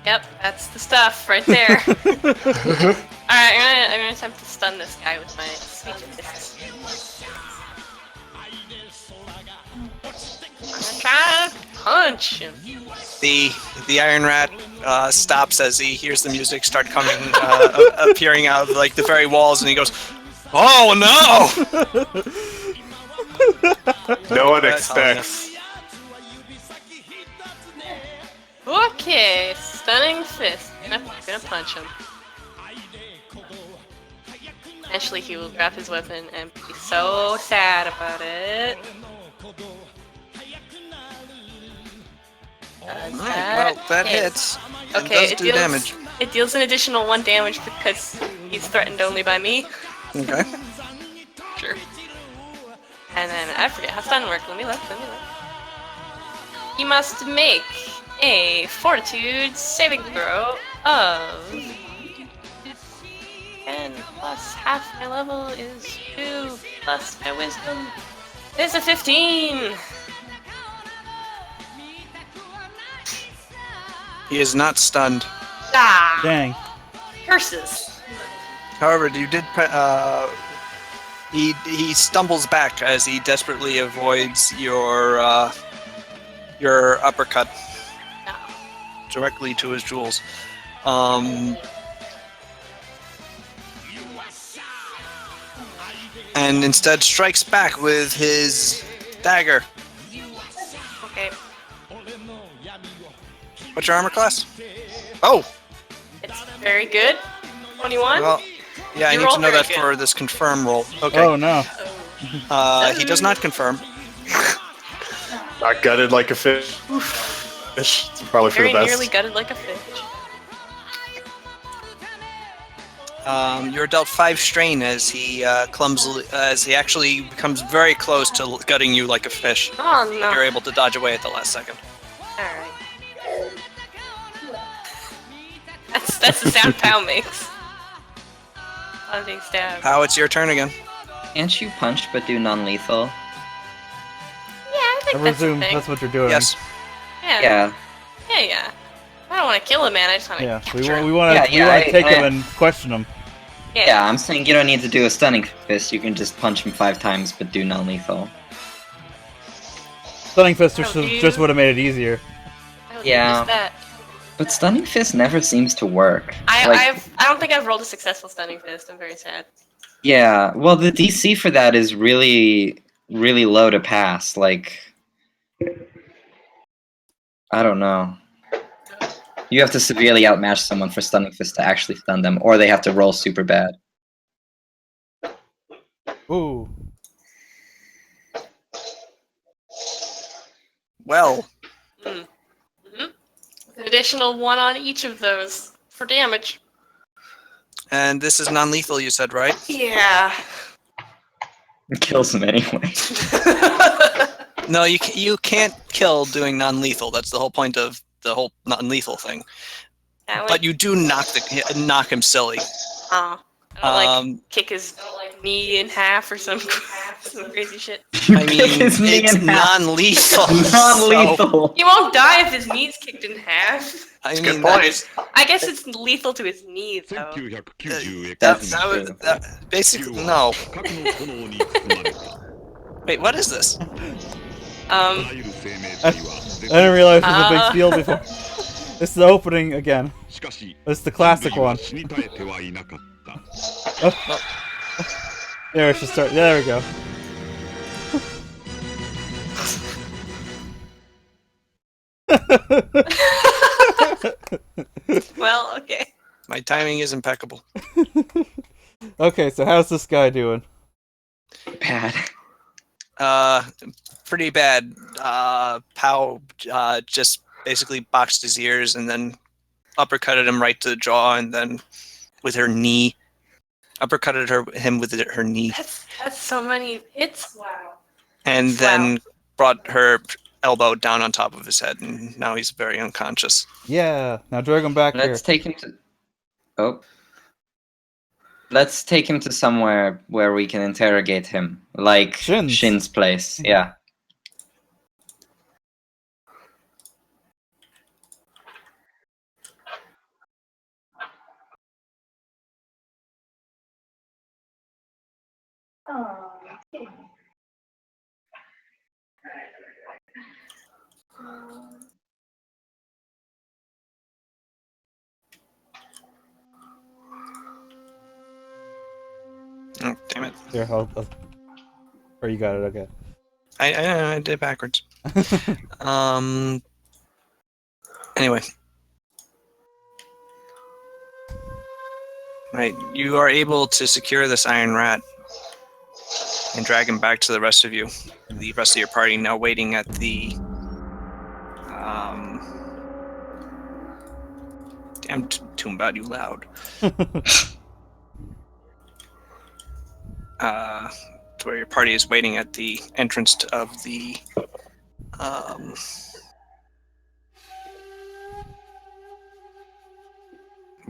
Yep, that's the stuff right there. Alright, I'm gonna attempt to stun this guy with my speech assist. I'm trying to punch him. The Iron Rat stops as he hears the music start coming, appearing out of like the very walls, and he goes, "Oh no!" No one expects. Okay, stunning fist. Gonna punch him. Eventually he will grab his weapon and be so sad about it. Well, that hits. And Okay, does do damage. It deals an additional 1 damage because he's threatened only by me. Okay. Sure. And then I forget how stun works. Let me look. You must make a Fortitude saving throw of 10 plus half my level is 2 plus my wisdom is a 15. He is not stunned. Ah, Dang. curses. However, you did. He stumbles back as he desperately avoids your uppercut directly to his jewels. And instead strikes back with his dagger. Okay, What's your armor class? Oh, it's very good. 21. well, yeah, I You need roll to know very that good. for this confirm roll. Okay. Oh no. He does not confirm. Not gutted like a fish. It's probably for Very the best. nearly gutted like a fish. You're dealt 5 strain as he actually becomes very close to gutting you like a fish. Oh no. You're able to dodge away at the last second. Alright. That's the sound Pow makes. I'm being stabbed. How it's your turn again. Can't you punch but do non-lethal? Yeah, I think I that's a presume thing. that's what you're doing. Yes. Yeah. Yeah. Yeah. I don't want to kill a man. I just want to Yeah. We capture want him. we want to Yeah, take him and question him. Yeah, I'm saying you don't need to do a stunning fist. You can just punch him 5 times but do non-lethal. Stunning fist Oh, just would have made it easier. I would Yeah. miss that. But stunning fist never seems to work. I don't think I've rolled a successful stunning fist. I'm very sad. Yeah, well, the DC for that is really, really low to pass. Like, I don't know. You have to severely outmatch someone for stunning fist to actually stun them, or they have to roll super bad. Ooh. Well, Mm. hmm An additional 1 on each of those for damage. and this is non-lethal, you said, right? Yeah. It kills them anyway. No, you can't kill doing non-lethal. That's the whole point of the whole non-lethal thing. That But would- you do knock him silly. Oh. I don't Um, kick his knee in half or some crazy shit. I mean, his knee it's in half. non-lethal. so, Non-lethal. He won't die if his knee's kicked in half. I That's a mean, good that point. is- I guess it's lethal to his knee, though. That's basically no. Wait, what is this? Um, I didn't realize it was a big field before. It's the opening again. It's the classic one. Oh. There, it should start. There we go. well, okay. My timing is impeccable. Okay, so how's this guy doing? Bad. Pretty bad. Pow just basically boxed his ears and then uppercutted him right to the jaw, and then with her knee, uppercutted him with her knee, That's so many hits. Wow. and then brought her elbow down on top of his head, and now he's very unconscious. Yeah. Now drag him back here. Let's take him to. Oh. Let's take him to somewhere where we can interrogate him, like Shin's place. Yeah. Oh, damn it! Here, or you got it. Okay. I did it backwards. Anyway. Right, you are able to secure this iron rat and drag him back to the rest of you. The rest of your party now waiting at the damn Toombat, you loud. To where your party is waiting at the entrance of the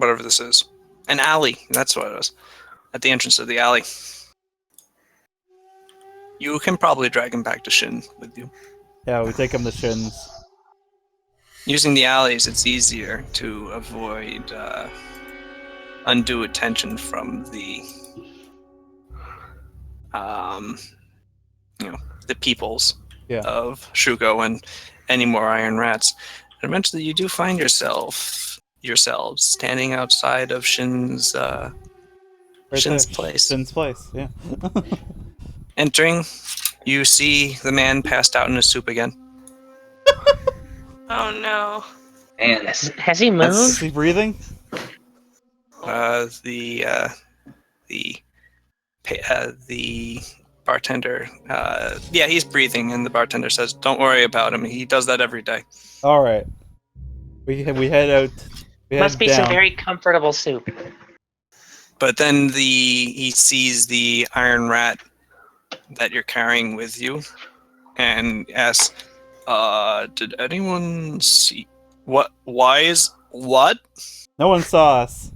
whatever this is. An alley. That's what it was. At the entrance of the alley. You can probably drag him back to Shin with you. Yeah, we take him to Shin's. Using the alleys, it's easier to avoid undue attention from the the peoples Yeah. of Shugo and any more Iron Rats. And eventually, you do find yourselves standing outside of Shin's Shin's there. place. Shin's place, yeah. Entering, you see the man passed out in his soup again. Oh no. And Has he Is moved? he breathing? The bartender, yeah, he's breathing, and the bartender says, "Don't worry about him. He does that every day." All right. We head out. We Must head be down. some very comfortable soup. But then he sees the Iron Rat that you're carrying with you, and asks, "Did anyone see what? Why is what?" No one saw us.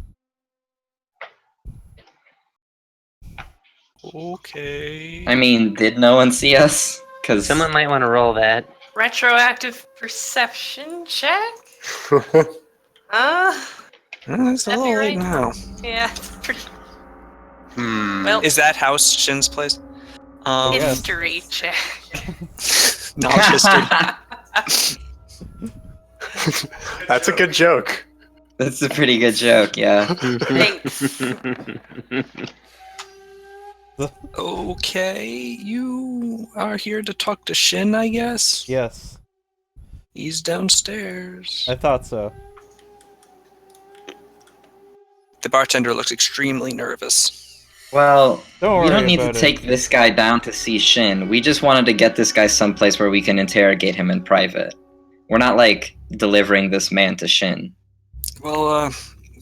Okay. I mean, did no one see us? Because Someone might want to roll that. Retroactive perception check? It's a That'd be little late right. now. Yeah, it's pretty. Well, Is that house Shin's place? yeah. history check. Knowledge history. That's a good joke. that's a pretty good joke, yeah. Thanks. Okay, you are here to talk to Shin, I guess. Yes, He's downstairs. I thought so. The bartender looks extremely nervous. Well, Don't we worry don't need to about it. take this guy down to see Shin. We just wanted to get this guy someplace where we can interrogate him in private. We're not, like, delivering this man to Shin. Well,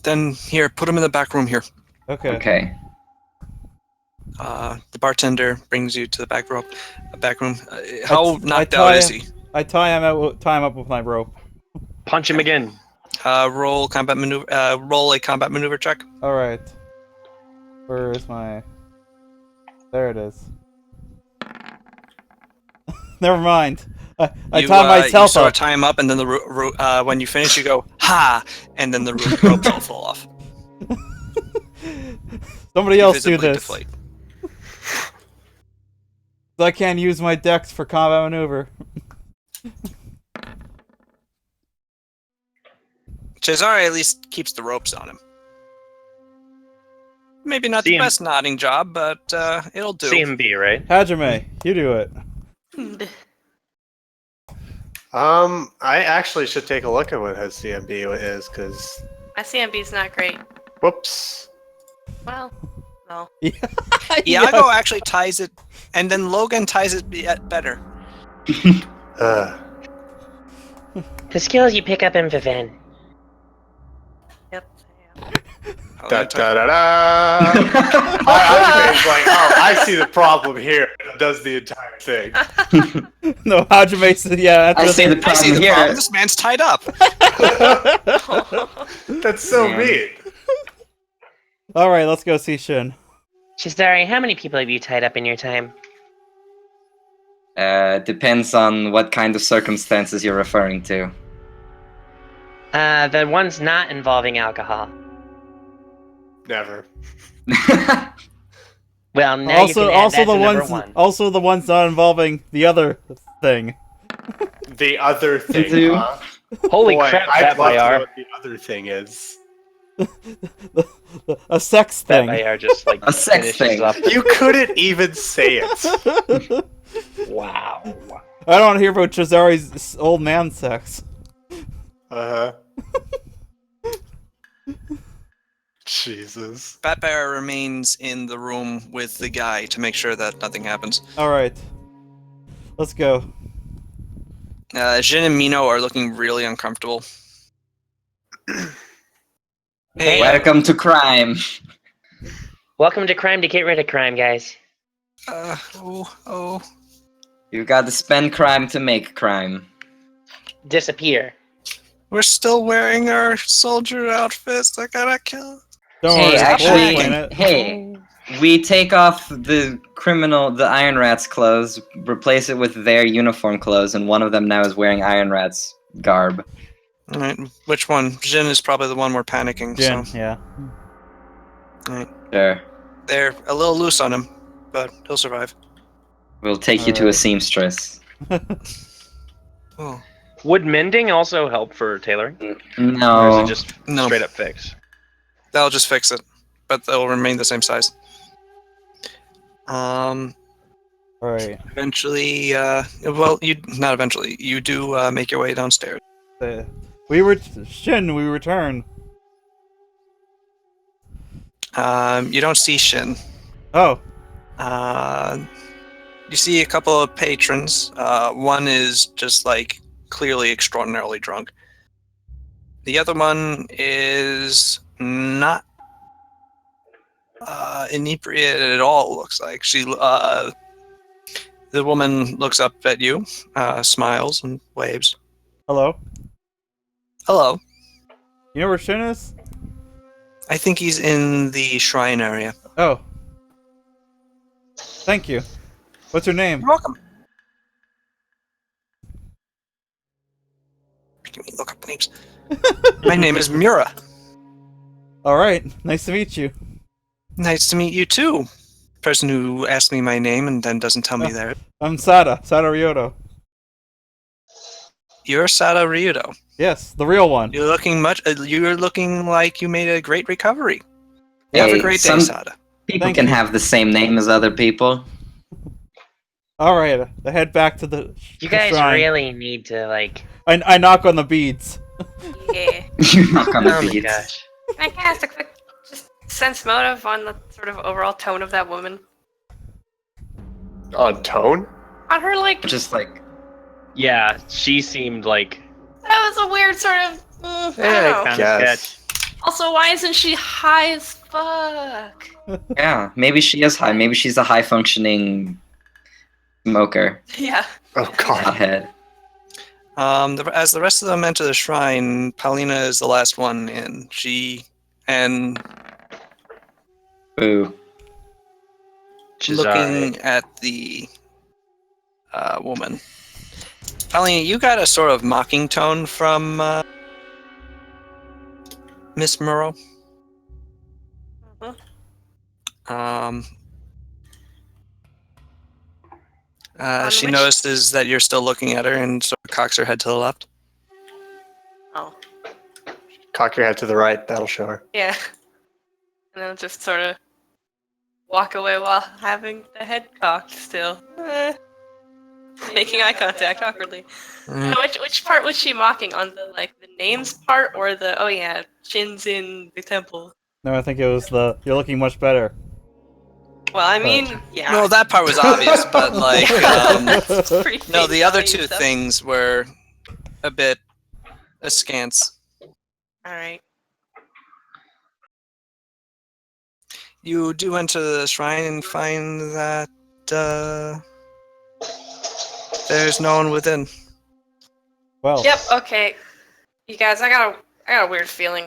then here, put him in the back room here. Okay. Okay. The bartender brings you to the back room. How I knocked tie out is him- he? I tie him up with my rope. Punch him again. Roll combat maneuver. Roll a combat maneuver check. All right. Where is my? There it is. Never mind. I tie You myself sort up. of tie him up, and then when you finish, you go ha, and then the ropes all fall off. Somebody You else do visibly this. deflate. I can't use my dex for combat maneuver. Cesare at least keeps the ropes on him. Maybe not See the him. best nodding job, but it'll do. CMB, right? Hajime, you do it. I actually should take a look at what his CMB is, because My CMB's not great. whoops. Well, no. Iago actually ties it, and then Logan ties it yet better. Uh, The skills you pick up in Viven. Yep. How da do you tie- da da da. Hajime's like, oh, I see the problem here. It does the entire thing. No, Hajime said, yeah, I that's see the I problem see the here. problem. This man's tied up. That's so Man. mean. All right, let's go see Shin. Cesare, how many people have you tied up in your time? Depends on what kind of circumstances you're referring to. The ones not involving alcohol. Never. Well, now Also, you can add also that the to number ones, one. also the ones not involving the other thing. The other thing. Two. Huh? Holy Boy, crap, I'd love to know Batbayar. what the other thing is. A sex thing. Batbayar just like A sex finishes thing. up. You couldn't even say it. Wow. I don't want to hear about Cesare's old man sex. Uh huh. Jesus. Batbear remains in the room with the guy to make sure that nothing happens. All right, let's go. Jin and Mino are looking really uncomfortable. Hey, Welcome to crime. Welcome to crime to get rid of crime, guys. oh. You got to spend crime to make crime. Disappear. We're still wearing our soldier outfits. I gotta kill. Don't Hey, worry, we'll actually, explain it. hey, we take off the Iron Rat's clothes, replace it with their uniform clothes, and one of them now is wearing Iron Rat's garb. All right, which one? Jin is probably the one we're panicking. Jin, So yeah. Sure. they're a little loose on him, but he'll survive. We'll take you to a Alright. seamstress. Oh Would mending also help for tailoring? Or is No. it just No. straight up fix? That'll just fix it, but they'll remain the same size. Alright. Eventually, well, you not eventually. You do make your way downstairs. Shin, we return. You don't see Shin. Oh, You see a couple of patrons. One is just like clearly extraordinarily drunk. The other one is not inebriated at all. Looks like the woman looks up at you, smiles and waves. hello. Hello. You know where Shin is? I think he's in the shrine area. Oh. Thank you. What's your name? You're welcome. Making me look up names. My name is Mura. Alright, nice to meet you. Nice to meet you too. Person who asked me my name and then doesn't tell me Oh. that. I'm Sada Ryoto. You're Sada Ryudo. Yes, the real one. You're looking like you made a great recovery. Hey, Have a great day, some Sada. people Thank can you. have the same name as other people. Alright, I head back to the You the guys shrine. really need to, like... I knock on the beads. Yeah. You knock on the Oh my beads. gosh. Can I cast a quick just sense motive on the sort of overall tone of that woman? On tone? On her, like, Just like, Yeah, she seemed like that was a weird sort of. I don't know. kind of Guess. sketch. Also, why isn't she high as fuck? yeah, maybe she is high. Maybe she's a high functioning smoker. Yeah. Oh god. Hothead. As the rest of them enter the shrine, Paulina is the last one in. Boo. Looking at the woman. Paulina, you got a sort of mocking tone from Miss Murrow. She which- notices that you're still looking at her and sort of cocks her head to the left. Oh. Cock your head to the right, that'll show her. Yeah. And then just sort of walk away while having the head cocked still. Making eye contact awkwardly. Which part was she mocking? On the the names part or the oh yeah, Shin's in the temple? No, I think it was you're looking much better. Well, I mean, yeah. No, that part was obvious, but like, It's pretty no, the other face two value stuff. things were a bit askance. Alright. You do enter the shrine and find that there's no one within. Well, Yep, okay. You guys, I got a weird feeling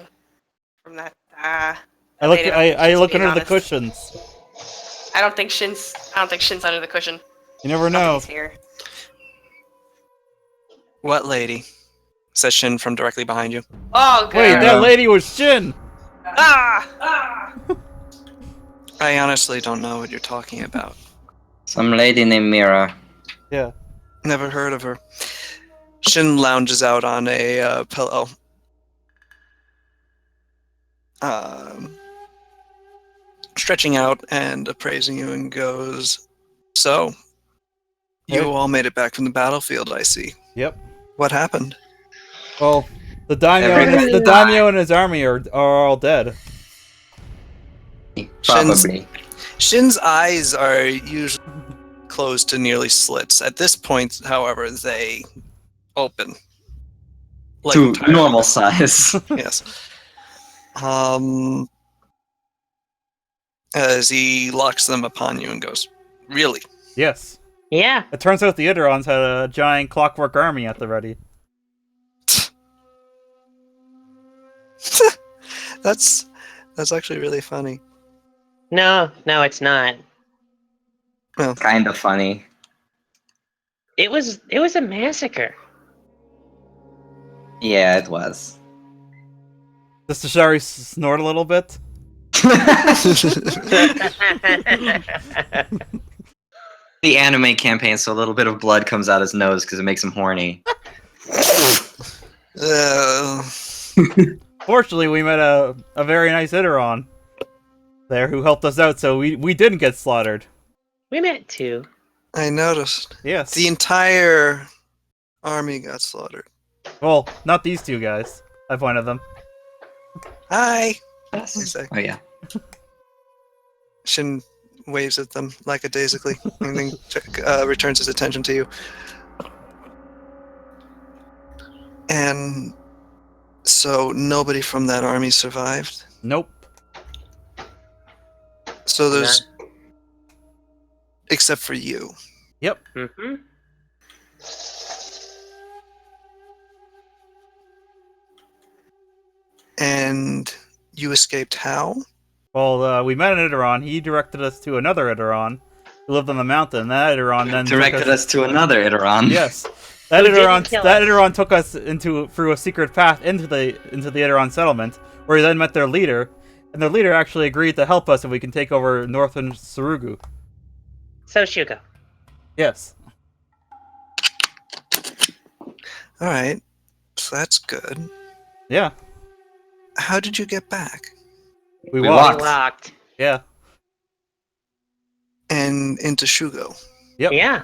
from that. I lady, look being under the honest. cushions. I don't think Shin's under the cushion. You never I don't know. think he's here. What lady? Says Shin from directly behind you. Oh god. Wait, that lady was Shin! Ah! I honestly don't know what you're talking about. Some lady named Mira. Yeah. Never heard of her. Shin lounges out on a pillow. Stretching out and appraising you and goes, "So, you Hey. all made it back from the battlefield, I see. Yep. What happened?" Well, the daimyo and his army are all dead. Probably. Shin's eyes are usually closed to nearly slits. At this point, however, they open. Like To entirely. normal size. Yes. As he locks them upon you and goes, "Really?" Yes. Yeah. It turns out the Iderons had a giant clockwork army at the ready. That's actually really funny. No, it's not. Kind of funny. It was a massacre. Yeah, it was. Does Tashari snort a little bit? The anime campaign, so a little bit of blood comes out his nose because it makes him horny. Fortunately, we met a very nice Iteron there who helped us out, so we didn't get slaughtered. We met two. I noticed. Yes. The entire army got slaughtered. Well, not these two guys. I pointed them. Hi. Oh yeah. Shin waves at them lackadaisically and then returns his attention to you. And so nobody from that army survived? Nope. So there's... Except for you. Yep. Mm-hmm. And you escaped how? Well, we met an Iteron. He directed us to another Iteron who lived on the mountain. That Iteron then Directed us to another Iteron. Yes. That Who didn't Iteron, kill that us. Iteron took us through a secret path into the Iteron settlement, where he then met their leader, and their leader actually agreed to help us if we can take over northern Surugu. So Shugo. Yes. Alright. So that's good. Yeah. How did you get back? We We walked. Locked. Yeah. And into Shugo. Yep. Yeah.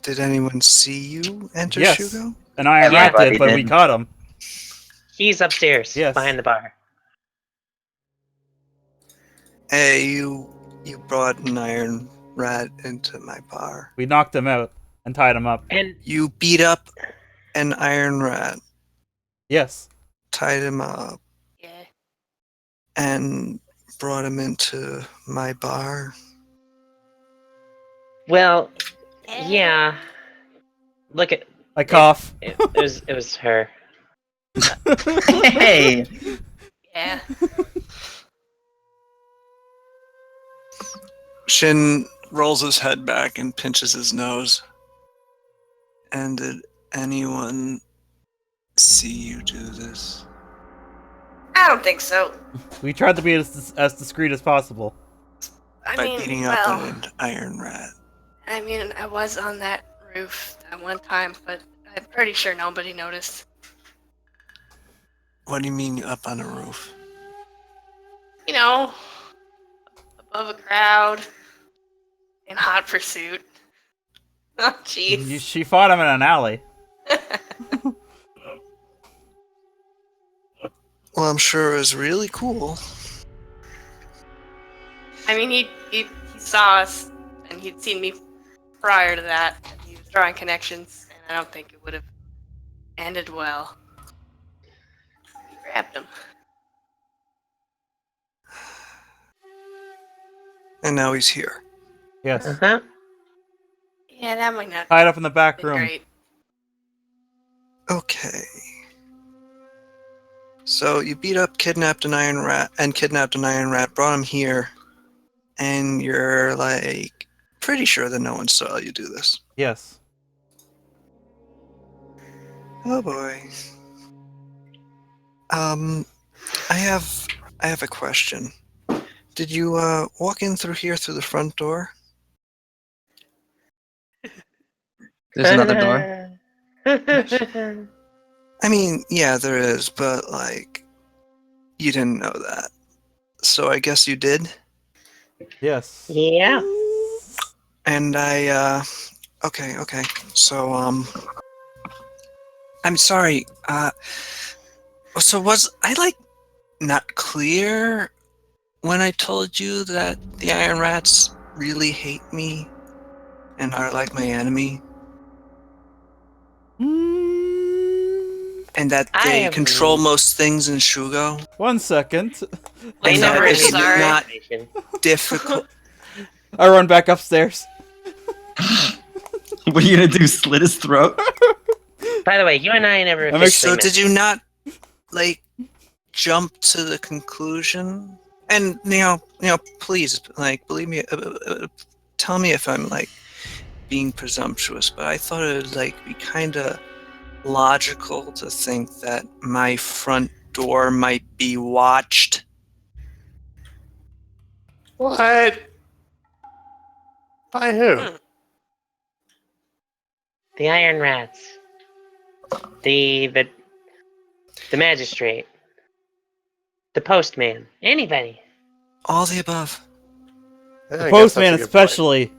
Did anyone see you enter Yes. Shugo? And Iron Rat Everybody did, but we did. caught him. He's upstairs. Yes. Behind the bar. Hey, you brought an iron rat into my bar. We knocked him out and tied him up. And You beat up an iron rat, Yes. tied him up, Yeah. and brought him into my bar. well, yeah. Look at I cough. it was her. Hey. Yeah. Shin rolls his head back and pinches his nose. And did anyone see you do this? I don't think so. We tried to be as discreet as possible. I By mean, beating up well, an iron rat. I mean, I was on that roof at one time, but I'm pretty sure nobody noticed. What do you mean up on a roof? You know, above a crowd, in hot pursuit. Oh, jeez. She fought him in an alley. Well, I'm sure it was really cool. I mean, he saw us, and he'd seen me prior to that. And he was drawing connections, and I don't think it would have ended well. We grabbed him. And now he's here. Yes. Uh-huh. Yeah, that might not Tied up in the back have been room. great. Okay. So you beat up, kidnapped an iron rat, brought him here, and you're like pretty sure that no one saw you do this. Yes. Oh boy. I have a question. Did you walk in through here through the front door? There's another door. I mean, yeah, there is, but like, you didn't know that. So I guess you did. Yes. Yeah. And okay. So, I'm sorry. So was I like not clear when I told you that the Iron Rats really hate me and are like my enemy? And that I they have control most things in Shugo? 1 second. They And never that it's sorry. not difficult. I run back upstairs. What are you gonna do? Slit his throat? By the way, you and I never I'm officially So met. did you not, like, jump to the conclusion, and please, like, believe me, tell me if I'm like being presumptuous, but I thought it would like be kind of logical to think that my front door might be watched. What? By who? The Iron Rats. The magistrate. The postman. Anybody. All the above. Yeah, The I guess that's postman a good especially.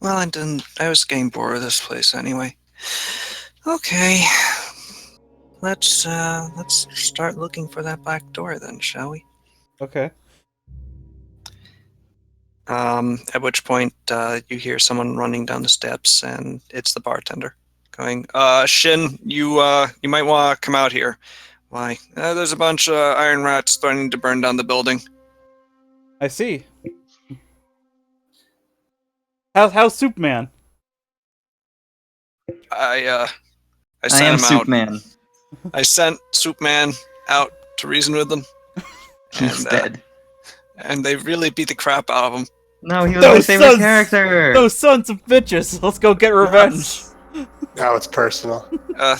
Well, I was getting bored of this place anyway. Okay, let's start looking for that back door then, shall we? Okay. At which point you hear someone running down the steps, and it's the bartender, going, "Shin, you might want to come out here. Why? There's a bunch of iron rats threatening to burn down the building." I see. How's Superman? I I sent am him out. Superman. I sent Superman out to reason with them. He's dead. And they really beat the crap out of him. No, he was my favorite character. Those sons of bitches. Let's go get revenge. Now it's personal.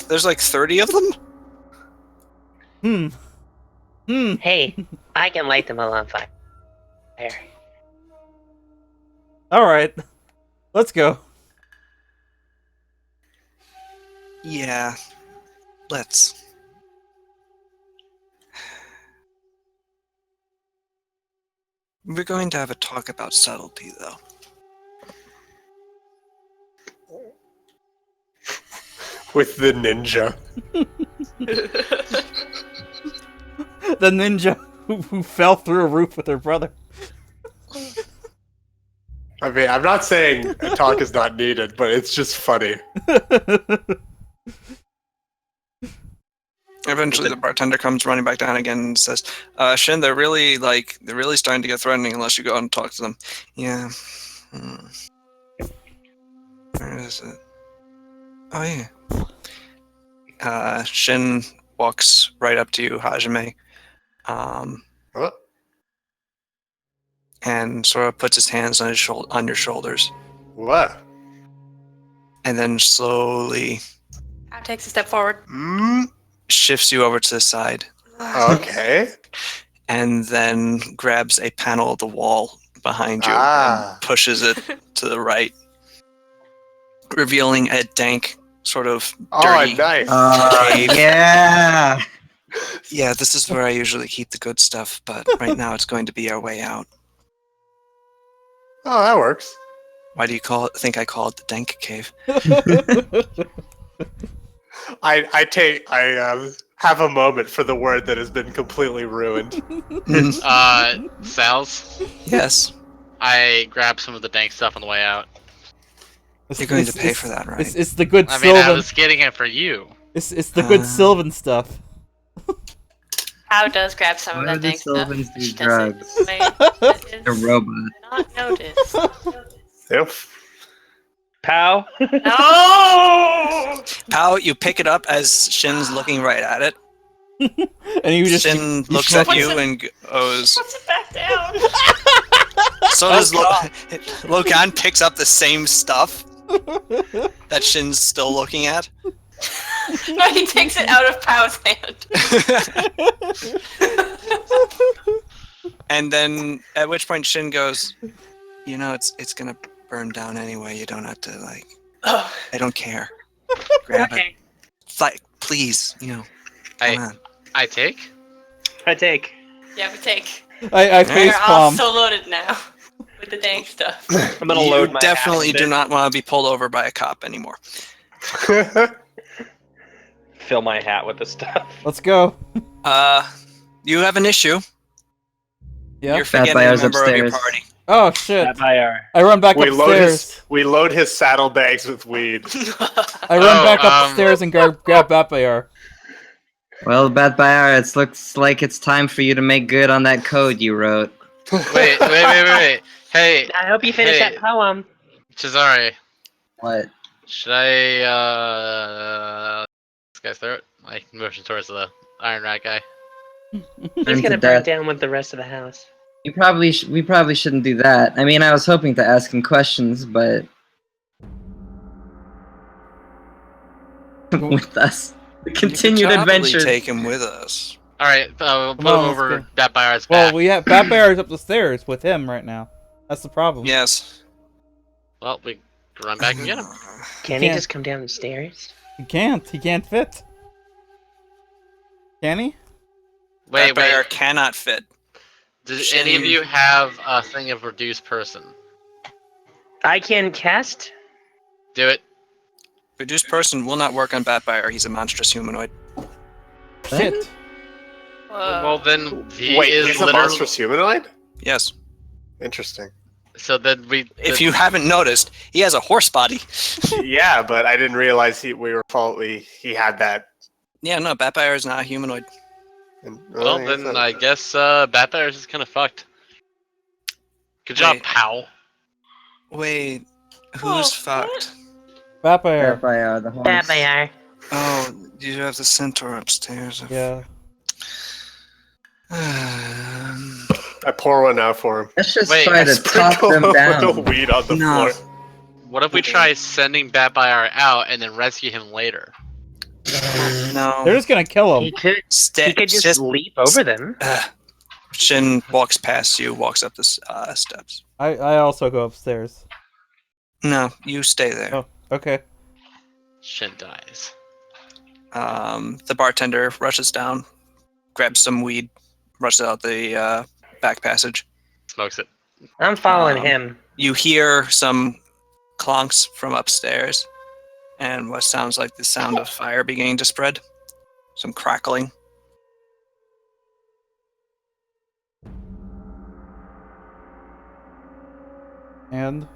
There's like 30 of them? Hey, I can light them all on fire. Alright. Let's go. Yeah. Let's. We're going to have a talk about subtlety, though. With the ninja. The ninja who fell through a roof with her brother. I mean, I'm not saying a talk is not needed, but it's just funny. Eventually, the bartender comes running back down again and says, "Shin, they're really starting to get threatening unless you go out and talk to them." Yeah. Where is it? Oh yeah. Shin walks right up to you, Hajime, What? and sort of puts his hands on on your shoulders, What? and then slowly Al takes a step forward. shifts you over to the side, Okay. and then grabs a panel of the wall behind you and pushes it to the right, revealing a dank, sort of dirty nice. cave. Yeah. Yeah, this is where I usually keep the good stuff, but right now it's going to be our way out. Oh, that works. Why do you think I call it the dank cave? I have a moment for the word that has been completely ruined. Sal's. Yes. I grabbed some of the dank stuff on the way out. You're going to pay for that, right? It's the good I mean, Sylvan. I was getting it for you. It's the good Sylvan stuff. How does grab some of Why that do dank stuff? Sylvans do She drugs? doesn't A robot. not notice. Yep. Pow. No! Pow, you pick it up as Shin's looking right at it. And you just Shin you looks at smoke you it. and goes. Puts it back down. So does Logan picks up the same stuff that Shin's still looking at. No, he takes it out of Pow's hand. And then at which point Shin goes, it's gonna burn down anyway. You don't have to I don't care. Grab it. Like, please, come on. I take. Yeah, we take. I face We're all palm. so loaded now with the dank stuff. I'm gonna You load my definitely hat a do bit. not want to be pulled over by a cop anymore. Fill my hat with the stuff. Let's go. You have an issue. Yeah. You're forgetting a Vampires member of your upstairs. party. Oh shit! Vampire. I run back we upstairs. load his saddlebags with weed. I run back upstairs and grab Batbayar. Well, Batbayar, it looks like it's time for you to make good on that code you wrote. Wait. Hey, I hope you finish Hey. that poem. Cesare, What? Should I this guy's throat? Like motion towards the Iron Rat guy. He's Burn gonna to burn death. down with the rest of the house. We probably shouldn't do that. I mean, I was hoping to ask him questions, but with us, the continued you could totally adventure. take him with us. All right, we'll put on, him let's over go. that Bayard's Well, back. we have Bat Bear's up the stairs with him right now. That's the problem. Yes. Well, we can run back and get him. Can he Can't. just come down the stairs? He can't. He can't fit. Can he? Wait, Bear wait. cannot fit. Does any of you have a thing of reduced person? I can cast. Do it. Reduced person will not work on Batfire. He's a monstrous humanoid. Shit. Well, then he Wait, is he's a literally. monstrous humanoid? Yes. Interesting. So then we. If you haven't noticed, he has a horse body. Yeah, but I didn't realize he had that. Yeah, no, Batfire is not a humanoid. Well, then I guess Batfire's is kind of fucked. Good job, Wait. pal. Wait, who's Oh, fucked? Bat Bear. By the horns. Bad they are. Oh, you have the centaur upstairs. Yeah. I pour one out for him. Let's just Wait, try I to talk sprinkle them a down. little weed on the No. floor. What if we try sending Batfire out and then rescue him later? No. They're just gonna kill He him. could. He could just leap over them. Shin walks past you, walks up the steps. I also go upstairs. No, you stay there. Oh, okay. Shin dies. The bartender rushes down, grabs some weed, rushes out the back passage. Smokes it. I'm following Um, him. You hear some clonks from upstairs, and what sounds like the sound of fire beginning to spread. Some crackling. And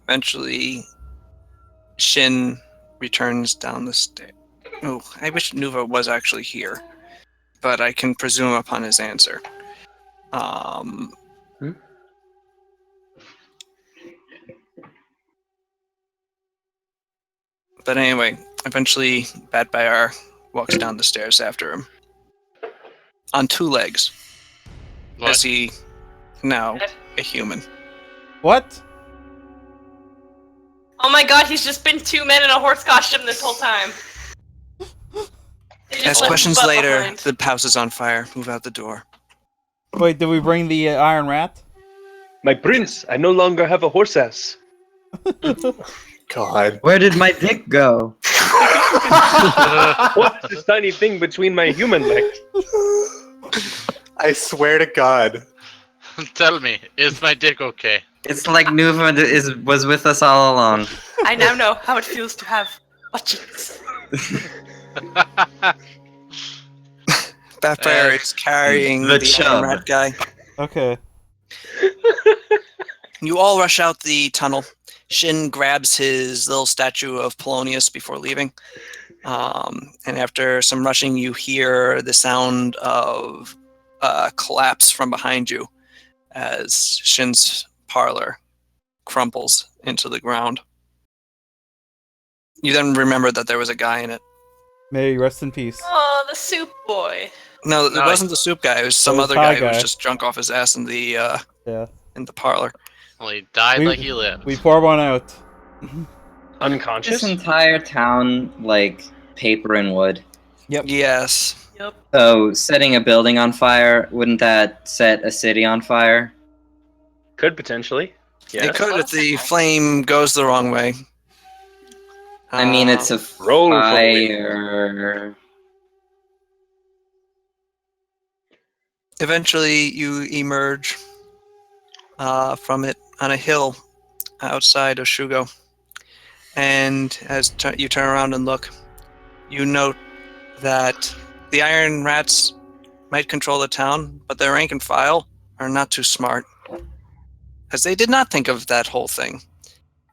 Eventually, Shin returns down the stairs. Oh, I wish Nuva was actually here, but I can presume upon his answer. But anyway, eventually, Batbayar walks down the stairs after him. On two legs, What? as he now a human. what? Oh my god, he's just been two men in a horse costume this whole time. They just Ask left questions butt later. behind. The house is on fire. Move out the door. Wait, did we bring the Iron Rat? My prince, I no longer have a horse ass. God. Where did my dick go? What's this tiny thing between my human legs? I swear to God. Tell me, is my dick okay? It's like Nuva was with us all along. I now know how it feels to have butt cheeks. Batfire is carrying the the chub. Iron Rat guy. Okay. You all rush out the tunnel. Shin grabs his little statue of Polonius before leaving. And after some rushing, you hear the sound of collapse from behind you as Shin's parlor crumples into the ground. You then remember that there was a guy in it. May he rest in peace. Oh, the soup boy. No, it No, wasn't the soup guy. It was some It was other Thai guy who was guy. just drunk off his ass in the Yeah. parlor. Well, he died We- like he lived. We pour one out. Unconscious? This entire town, like, paper and wood. Yes. Yep. So, setting a building on fire, wouldn't that set a city on fire? Could potentially. Yeah. It could if the flame goes the wrong way. I mean, it's a roll for fire. Eventually, you emerge from it on a hill outside of Shugo. And as you turn around and look, you note that the Iron Rats might control the town, but their rank and file are not too smart. As they did not think of that whole thing.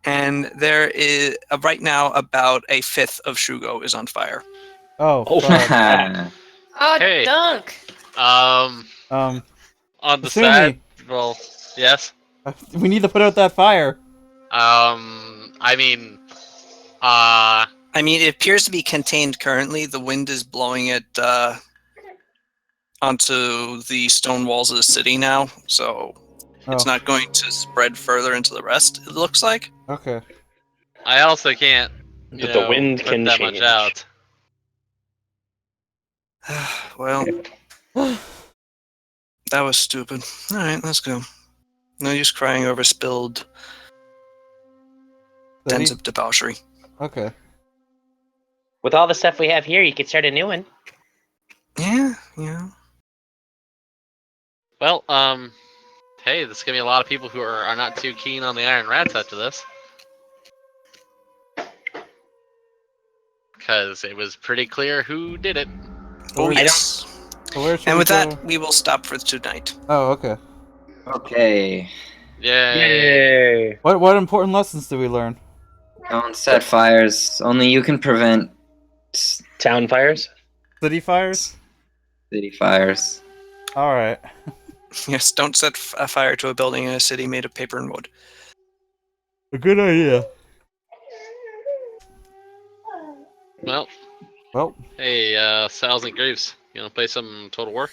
And there is, right now, about a fifth of Shugo is on fire. Oh, Oh, fuck. Oh, Hey. dunk. On the Sumi. side, well, yes. We need to put out that fire. I mean, I mean, it appears to be contained currently. The wind is blowing it onto the stone walls of the city now, so it's Oh, not going to spread further into the rest, it looks like. okay. I also can't, But the wind put can that change. much out. Well, that was stupid. Alright, let's go. No use crying over spilled dens City? of debauchery. Okay. With all the stuff we have here, you could start a new one. Yeah. Well, hey, there's gonna be a lot of people who are not too keen on the Iron Rats after this. Because it was pretty clear who did it. Oh, Where- yes. Where should And we with go? that, we will stop for tonight. Oh, okay. Okay. Yay. Yay! What important lessons did we learn? Don't set fires. Only you can prevent Town fires? City fires? city fires. All right. Yes, don't set a fire to a building in a city made of paper and wood. A good idea. Well, Well, hey, Sal's and Graves, you wanna play some Total War?